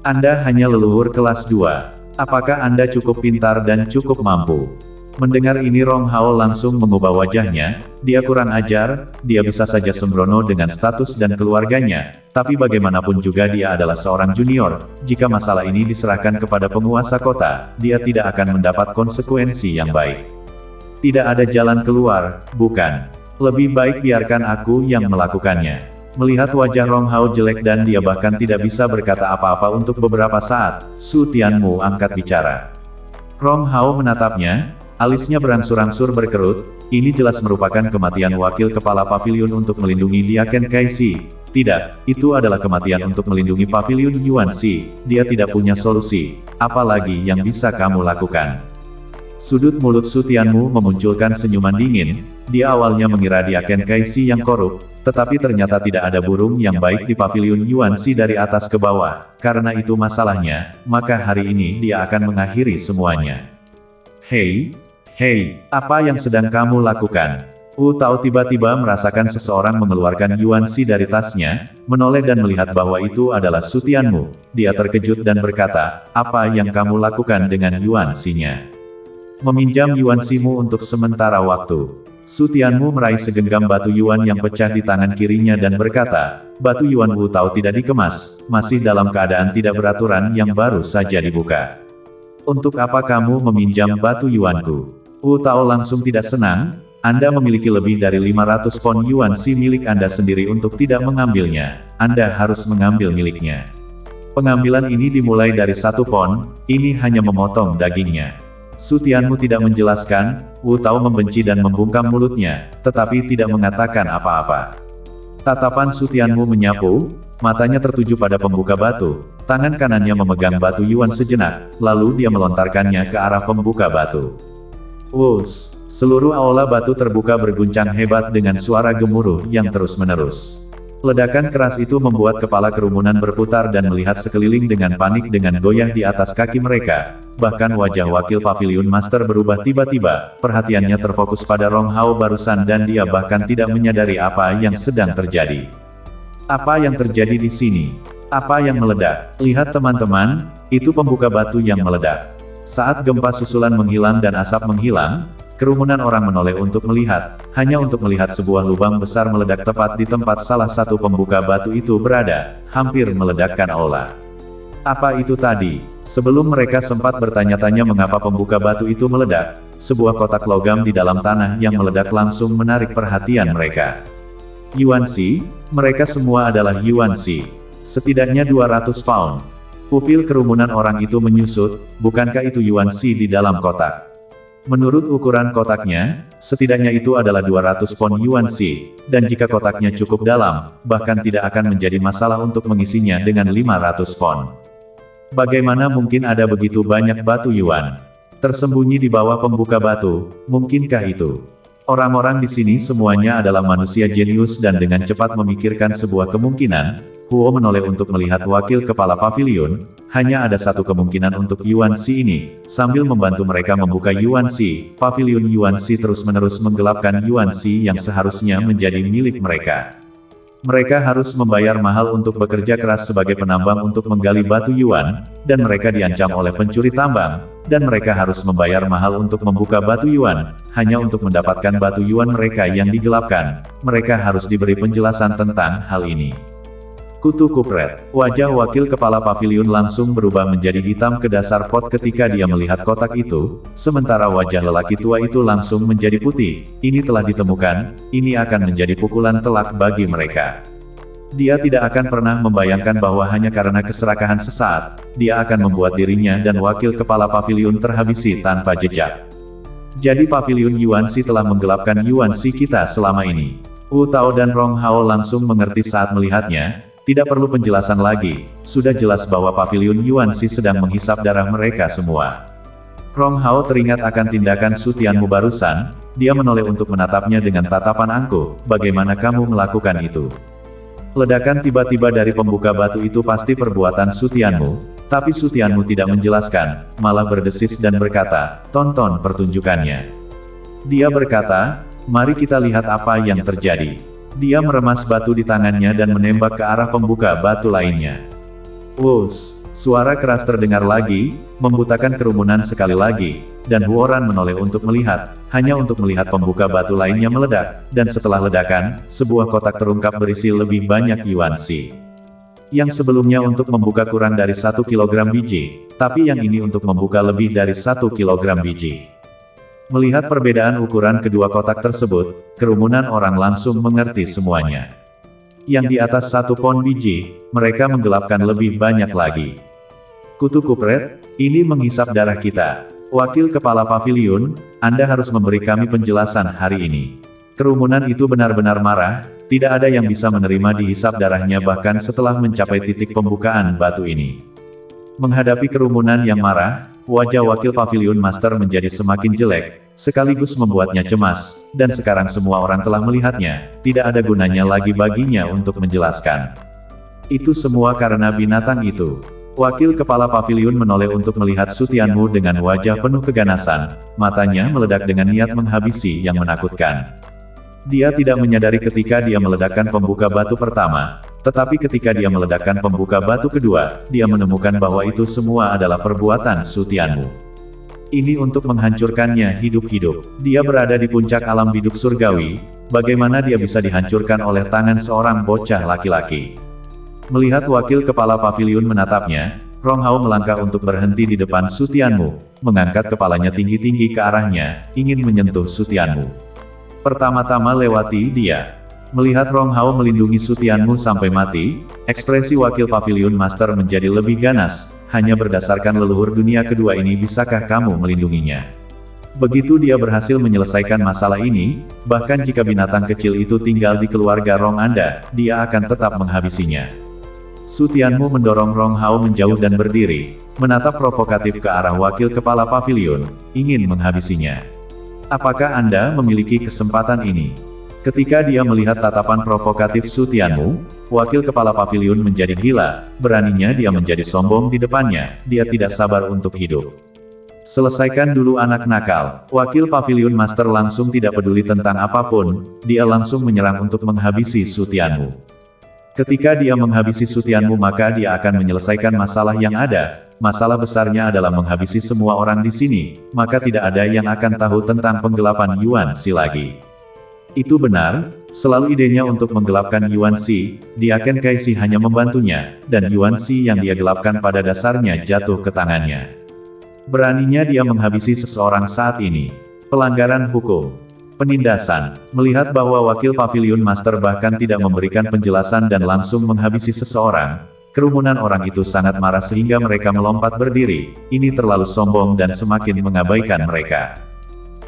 "Anda hanya leluhur kelas 2. Apakah Anda cukup pintar dan cukup mampu?" Mendengar ini Rong Hao langsung mengubah wajahnya, dia kurang ajar, dia bisa saja sembrono dengan status dan keluarganya, tapi bagaimanapun juga dia adalah seorang junior, jika masalah ini diserahkan kepada penguasa kota, dia tidak akan mendapat konsekuensi yang baik. Tidak ada jalan keluar, bukan? Lebih baik biarkan aku yang melakukannya. Melihat wajah Rong Hao jelek dan dia bahkan tidak bisa berkata apa-apa untuk beberapa saat, Su Tianmu angkat bicara. Rong Hao menatapnya, alisnya berangsur-angsur berkerut, ini jelas merupakan kematian wakil kepala paviliun untuk melindungi Diaken Kaisi. Tidak, itu adalah kematian untuk melindungi paviliun Yuan Shi, dia tidak punya solusi, apalagi yang bisa kamu lakukan. Sudut mulut Su Tianmu memunculkan senyuman dingin, dia awalnya mengira Diaken Kaisi yang korup, tetapi ternyata tidak ada burung yang baik di paviliun Yuan Shi dari atas ke bawah, karena itu masalahnya, maka hari ini dia akan mengakhiri semuanya. Hei, apa yang sedang kamu lakukan? Wu Tao tiba-tiba merasakan seseorang mengeluarkan Yuan Shi dari tasnya, menoleh dan melihat bahwa itu adalah Su Tianmu. Dia terkejut dan berkata, apa yang kamu lakukan dengan Yuan Shi-nya? Meminjam Yuansimu untuk sementara waktu. Su Tianmu meraih segenggam batu Yuan yang pecah di tangan kirinya dan berkata, batu Yuan Wu Tao tidak dikemas, masih dalam keadaan tidak beraturan yang baru saja dibuka. Untuk apa kamu meminjam batu Yuanku? Wu Tao langsung tidak senang. Anda memiliki lebih dari 500 pon Yuansi milik Anda sendiri untuk tidak mengambilnya. Anda harus mengambil miliknya. Pengambilan ini dimulai dari 1 pon, ini hanya memotong dagingnya. Su Tianmu tidak menjelaskan, Wu Tao membenci dan membungkam mulutnya, tetapi tidak mengatakan apa-apa. Tatapan Su Tianmu menyapu, matanya tertuju pada pembuka batu, tangan kanannya memegang batu Yuan sejenak, lalu dia melontarkannya ke arah pembuka batu. Wus! Seluruh aula batu terbuka berguncang hebat dengan suara gemuruh yang terus-menerus. Ledakan keras itu membuat kepala kerumunan berputar dan melihat sekeliling dengan panik dengan goyah di atas kaki mereka. Bahkan wajah wakil pavilion master berubah tiba-tiba, perhatiannya terfokus pada Rong Hao barusan dan dia bahkan tidak menyadari apa yang sedang terjadi. Apa yang terjadi di sini? Apa yang meledak? Lihat teman-teman, itu pembuka batu yang meledak. Saat gempa susulan menghilang dan asap menghilang, kerumunan orang menoleh untuk melihat, hanya untuk melihat sebuah lubang besar meledak tepat di tempat salah satu pembuka batu itu berada, hampir meledakkan aula. Apa itu tadi? Sebelum mereka sempat bertanya-tanya mengapa pembuka batu itu meledak, sebuah kotak logam di dalam tanah yang meledak langsung menarik perhatian mereka. Yuansi, mereka semua adalah Yuansi. Setidaknya 200 pound. Pupil kerumunan orang itu menyusut, bukankah itu Yuansi di dalam kotak? Menurut ukuran kotaknya, setidaknya itu adalah 200 pon Yuansi, dan jika kotaknya cukup dalam, bahkan tidak akan menjadi masalah untuk mengisinya dengan 500 pon. Bagaimana mungkin ada begitu banyak batu Yuan tersembunyi di bawah pembuka batu? Mungkinkah itu? Orang-orang di sini semuanya adalah manusia jenius dan dengan cepat memikirkan sebuah kemungkinan. Huo menoleh untuk melihat wakil kepala pavilion. Hanya ada satu kemungkinan untuk Yuansi ini. Sambil membantu mereka membuka Yuansi, pavilion Yuansi terus-menerus menggelapkan Yuansi yang seharusnya menjadi milik mereka. Mereka harus membayar mahal untuk bekerja keras sebagai penambang untuk menggali batu Yuan, dan mereka diancam oleh pencuri tambang, dan mereka harus membayar mahal untuk membuka batu Yuan, hanya untuk mendapatkan batu Yuan mereka yang digelapkan. Mereka harus diberi penjelasan tentang hal ini. Kutu kupret. Wajah wakil kepala pavilion langsung berubah menjadi hitam ke dasar pot ketika dia melihat kotak itu, sementara wajah lelaki tua itu langsung menjadi putih. Ini telah ditemukan, ini akan menjadi pukulan telak bagi mereka. Dia tidak akan pernah membayangkan bahwa hanya karena keserakahan sesaat, dia akan membuat dirinya dan wakil kepala pavilion terhabisi tanpa jejak. Jadi pavilion Yuansi telah menggelapkan Yuansi kita selama ini. Wu Tao dan Rong Hao langsung mengerti saat melihatnya. Tidak perlu penjelasan lagi, sudah jelas bahwa pavilion Yuansi sedang menghisap darah mereka semua. Rong Hao teringat akan tindakan Su Tianmu barusan, dia menoleh untuk menatapnya dengan tatapan angkuh, bagaimana kamu melakukan itu? Ledakan tiba-tiba dari pembuka batu itu pasti perbuatan Su Tianmu, tapi Su Tianmu tidak menjelaskan, malah berdesis dan berkata, tonton pertunjukannya. Dia berkata, mari kita lihat apa yang terjadi. Dia meremas batu di tangannya dan menembak ke arah pembuka batu lainnya. Wus! Suara keras terdengar lagi, membutakan kerumunan sekali lagi, dan Huoran menoleh untuk melihat, hanya untuk melihat pembuka batu lainnya meledak, dan setelah ledakan, sebuah kotak terungkap berisi lebih banyak Yuansi. Yang sebelumnya untuk membuka kurang dari 1 kilogram biji, tapi yang ini untuk membuka lebih dari 1 kilogram biji. Melihat perbedaan ukuran kedua kotak tersebut, kerumunan orang langsung mengerti semuanya. Yang di atas 1 pon biji, mereka menggelapkan lebih banyak lagi. Kutu kupret, ini menghisap darah kita. Wakil kepala pavilion, Anda harus memberi kami penjelasan hari ini. Kerumunan itu benar-benar marah, tidak ada yang bisa menerima dihisap darahnya bahkan setelah mencapai titik pembukaan batu ini. Menghadapi kerumunan yang marah, wajah wakil pavilion master menjadi semakin jelek, sekaligus membuatnya cemas, dan sekarang semua orang telah melihatnya, tidak ada gunanya lagi baginya untuk menjelaskan. Itu semua karena binatang itu. Wakil kepala pavilion menoleh untuk melihat Su Tianmu dengan wajah penuh keganasan, matanya meledak dengan niat menghabisi yang menakutkan. Dia tidak menyadari ketika dia meledakkan pembuka batu pertama, tetapi ketika dia meledakkan pembuka batu kedua, dia menemukan bahwa itu semua adalah perbuatan Su Tianmu. Ini untuk menghancurkannya hidup-hidup. Dia berada di puncak alam biduk surgawi, bagaimana dia bisa dihancurkan oleh tangan seorang bocah laki-laki? Melihat wakil kepala paviliun menatapnya, Rong Hao melangkah untuk berhenti di depan Su Tianmu, mengangkat kepalanya tinggi-tinggi ke arahnya, ingin menyentuh Su Tianmu. Pertama-tama lewati dia. Melihat Rong Hao melindungi Su Tianmu sampai mati, ekspresi wakil paviliun master menjadi lebih ganas, hanya berdasarkan leluhur dunia kedua ini bisakah kamu melindunginya? Begitu dia berhasil menyelesaikan masalah ini, bahkan jika binatang kecil itu tinggal di keluarga Rong Anda, dia akan tetap menghabisinya. Su Tianmu mendorong Rong Hao menjauh dan berdiri, menatap provokatif ke arah wakil kepala paviliun, ingin menghabisinya. Apakah Anda memiliki kesempatan ini? Ketika dia melihat tatapan provokatif Su Tianmu, wakil kepala paviliun menjadi gila, beraninya dia menjadi sombong di depannya, dia tidak sabar untuk hidup. Selesaikan dulu anak nakal, wakil paviliun master langsung tidak peduli tentang apapun, dia langsung menyerang untuk menghabisi Su Tianmu. Ketika dia menghabisi Su Tianmu maka dia akan menyelesaikan masalah yang ada, masalah besarnya adalah menghabisi semua orang di sini, maka tidak ada yang akan tahu tentang penggelapan Yuan Shi lagi. Itu benar, selalu idenya untuk menggelapkan Yuan Shi, dia Ken Kai Shi hanya membantunya, dan Yuan Shi yang dia gelapkan pada dasarnya jatuh ke tangannya. Beraninya dia menghabisi seseorang saat ini. Pelanggaran hukum. Penindasan. Melihat bahwa wakil paviliun master bahkan tidak memberikan penjelasan dan langsung menghabisi seseorang, kerumunan orang itu sangat marah sehingga mereka melompat berdiri, ini terlalu sombong dan semakin mengabaikan mereka.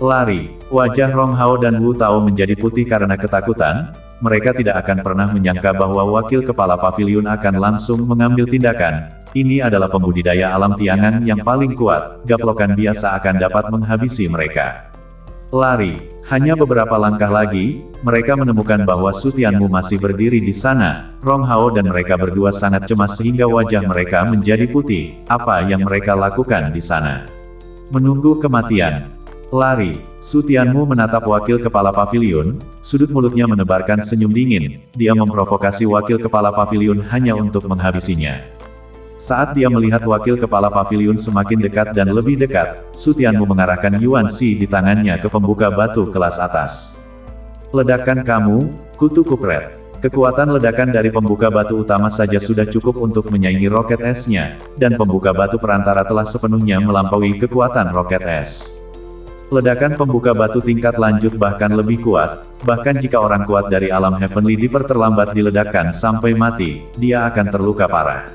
Lari. Wajah Rong Hao dan Wu Tao menjadi putih karena ketakutan, mereka tidak akan pernah menyangka bahwa wakil kepala paviliun akan langsung mengambil tindakan. Ini adalah pembudidaya alam tiangan yang paling kuat, gaplokan biasa akan dapat menghabisi mereka. Lari. Hanya beberapa langkah lagi, mereka menemukan bahwa Su Tianmu masih berdiri di sana. Rong Hao dan mereka berdua sangat cemas sehingga wajah mereka menjadi putih. Apa yang mereka lakukan di sana? Menunggu kematian. Lari. Su Tianmu menatap wakil kepala paviliun, sudut mulutnya menebarkan senyum dingin, dia memprovokasi wakil kepala paviliun hanya untuk menghabisinya. Saat dia melihat wakil kepala paviliun semakin dekat dan lebih dekat, Su Tianmu mengarahkan Yuan Shi di tangannya ke pembuka batu kelas atas. Ledakan kamu, kutu kupret. Kekuatan ledakan dari pembuka batu utama saja sudah cukup untuk menyaingi roket esnya, dan pembuka batu perantara telah sepenuhnya melampaui kekuatan roket es. Ledakan pembuka batu tingkat lanjut bahkan lebih kuat, bahkan jika orang kuat dari alam Heavenly diperterlambat diledakkan sampai mati, dia akan terluka parah.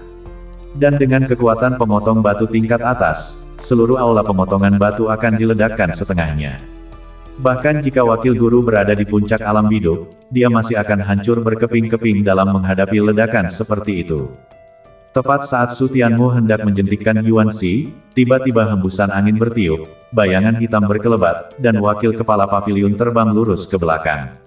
Dan dengan kekuatan pemotong batu tingkat atas, seluruh aula pemotongan batu akan diledakkan setengahnya. Bahkan jika wakil guru berada di puncak alam biduk, dia masih akan hancur berkeping-keping dalam menghadapi ledakan seperti itu. Tepat saat Su Tianmu hendak menjentikkan Yuan Shi, tiba-tiba hembusan angin bertiup, bayangan hitam berkelebat, dan wakil kepala paviliun terbang lurus ke belakang.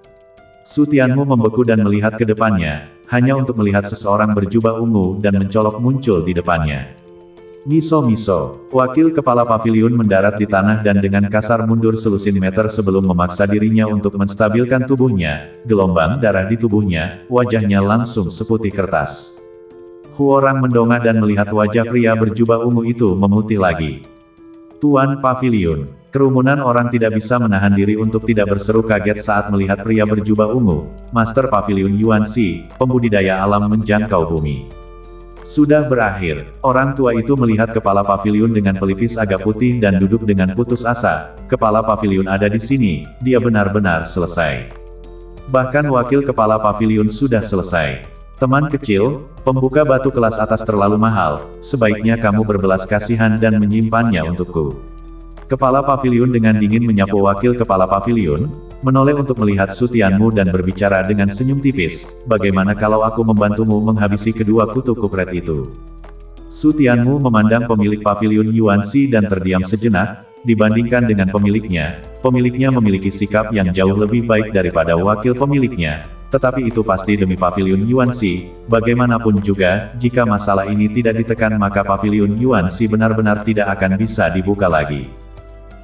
Su Tianmu membeku dan melihat ke depannya, hanya untuk melihat seseorang berjubah ungu dan mencolok muncul di depannya. Miso-miso, wakil kepala paviliun mendarat di tanah dan dengan kasar mundur selusin meter sebelum memaksa dirinya untuk menstabilkan tubuhnya, gelombang darah di tubuhnya, wajahnya langsung seputih kertas. Huorang mendongak dan melihat wajah pria berjubah ungu itu memutih lagi. Tuan Paviliun. Kerumunan orang tidak bisa menahan diri untuk tidak berseru kaget saat melihat pria berjubah ungu, Master Paviliun Yuan Shi, pembudidaya alam menjangkau bumi. Sudah berakhir, orang tua itu melihat kepala paviliun dengan pelipis agak putih dan duduk dengan putus asa. Kepala paviliun ada di sini, dia benar-benar selesai. Bahkan wakil kepala paviliun sudah selesai. Teman kecil, pembuka batu kelas atas terlalu mahal, sebaiknya kamu berbelas kasihan dan menyimpannya untukku. Kepala paviliun dengan dingin menyapu wakil kepala paviliun, menoleh untuk melihat Su Tianmu dan berbicara dengan senyum tipis, bagaimana kalau aku membantumu menghabisi kedua kutu kupret itu? Su Tianmu memandang pemilik paviliun Yuan Shi dan terdiam sejenak, dibandingkan dengan pemiliknya memiliki sikap yang jauh lebih baik daripada wakil pemiliknya. Tetapi itu pasti demi paviliun Yuan Shi, bagaimanapun juga, jika masalah ini tidak ditekan maka paviliun Yuan Shi benar-benar tidak akan bisa dibuka lagi.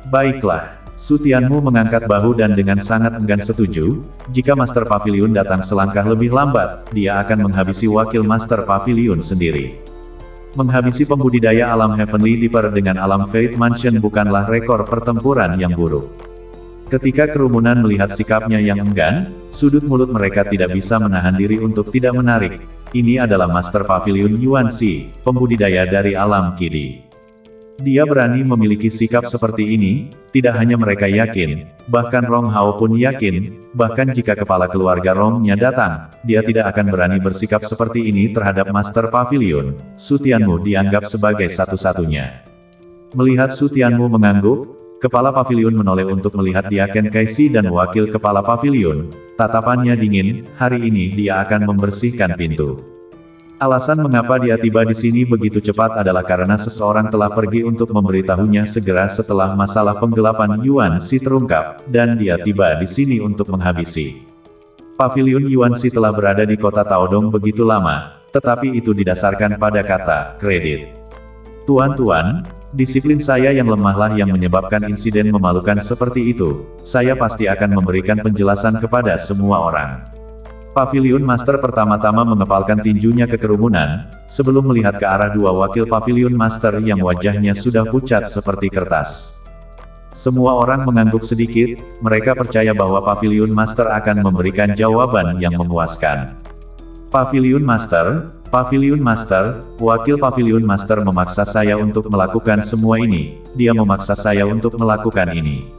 Baiklah, Su Tianmu mengangkat bahu dan dengan sangat enggan setuju, jika Master Paviliun datang selangkah lebih lambat, dia akan menghabisi wakil Master Paviliun sendiri. Menghabisi pembudidaya alam Heavenly Deeper dengan alam Faith Mansion bukanlah rekor pertempuran yang buruk. Ketika kerumunan melihat sikapnya yang enggan, sudut mulut mereka tidak bisa menahan diri untuk tidak menarik. Ini adalah Master Pavilion Yuan Shi, pembudidaya dari alam Kidi. Dia berani memiliki sikap seperti ini, tidak hanya mereka yakin, bahkan Rong Hao pun yakin, bahkan jika kepala keluarga Rong-nya datang, dia tidak akan berani bersikap seperti ini terhadap Master Pavilion. Su Tianmu dianggap sebagai satu-satunya. Melihat Su Tianmu mengangguk, kepala pavilion menoleh untuk melihat dia Ken Kaisi dan wakil kepala pavilion. Tatapannya dingin, hari ini dia akan membersihkan pintu. Alasan mengapa dia tiba di sini begitu cepat adalah karena seseorang telah pergi untuk memberitahunya segera setelah masalah penggelapan Yuan Shi terungkap, dan dia tiba di sini untuk menghabisi. Pavilion Yuan Shi telah berada di kota Taodong begitu lama, tetapi itu didasarkan pada kata kredit. Tuan-tuan, disiplin saya yang lemahlah yang menyebabkan insiden memalukan seperti itu. Saya pasti akan memberikan penjelasan kepada semua orang. Pavilion Master pertama-tama mengepalkan tinjunya ke kerumunan, sebelum melihat ke arah dua wakil Pavilion Master yang wajahnya sudah pucat seperti kertas. Semua orang mengangguk sedikit, mereka percaya bahwa Pavilion Master akan memberikan jawaban yang memuaskan. Pavilion Master, wakil Pavilion Master memaksa saya untuk melakukan semua ini, dia memaksa saya untuk melakukan ini.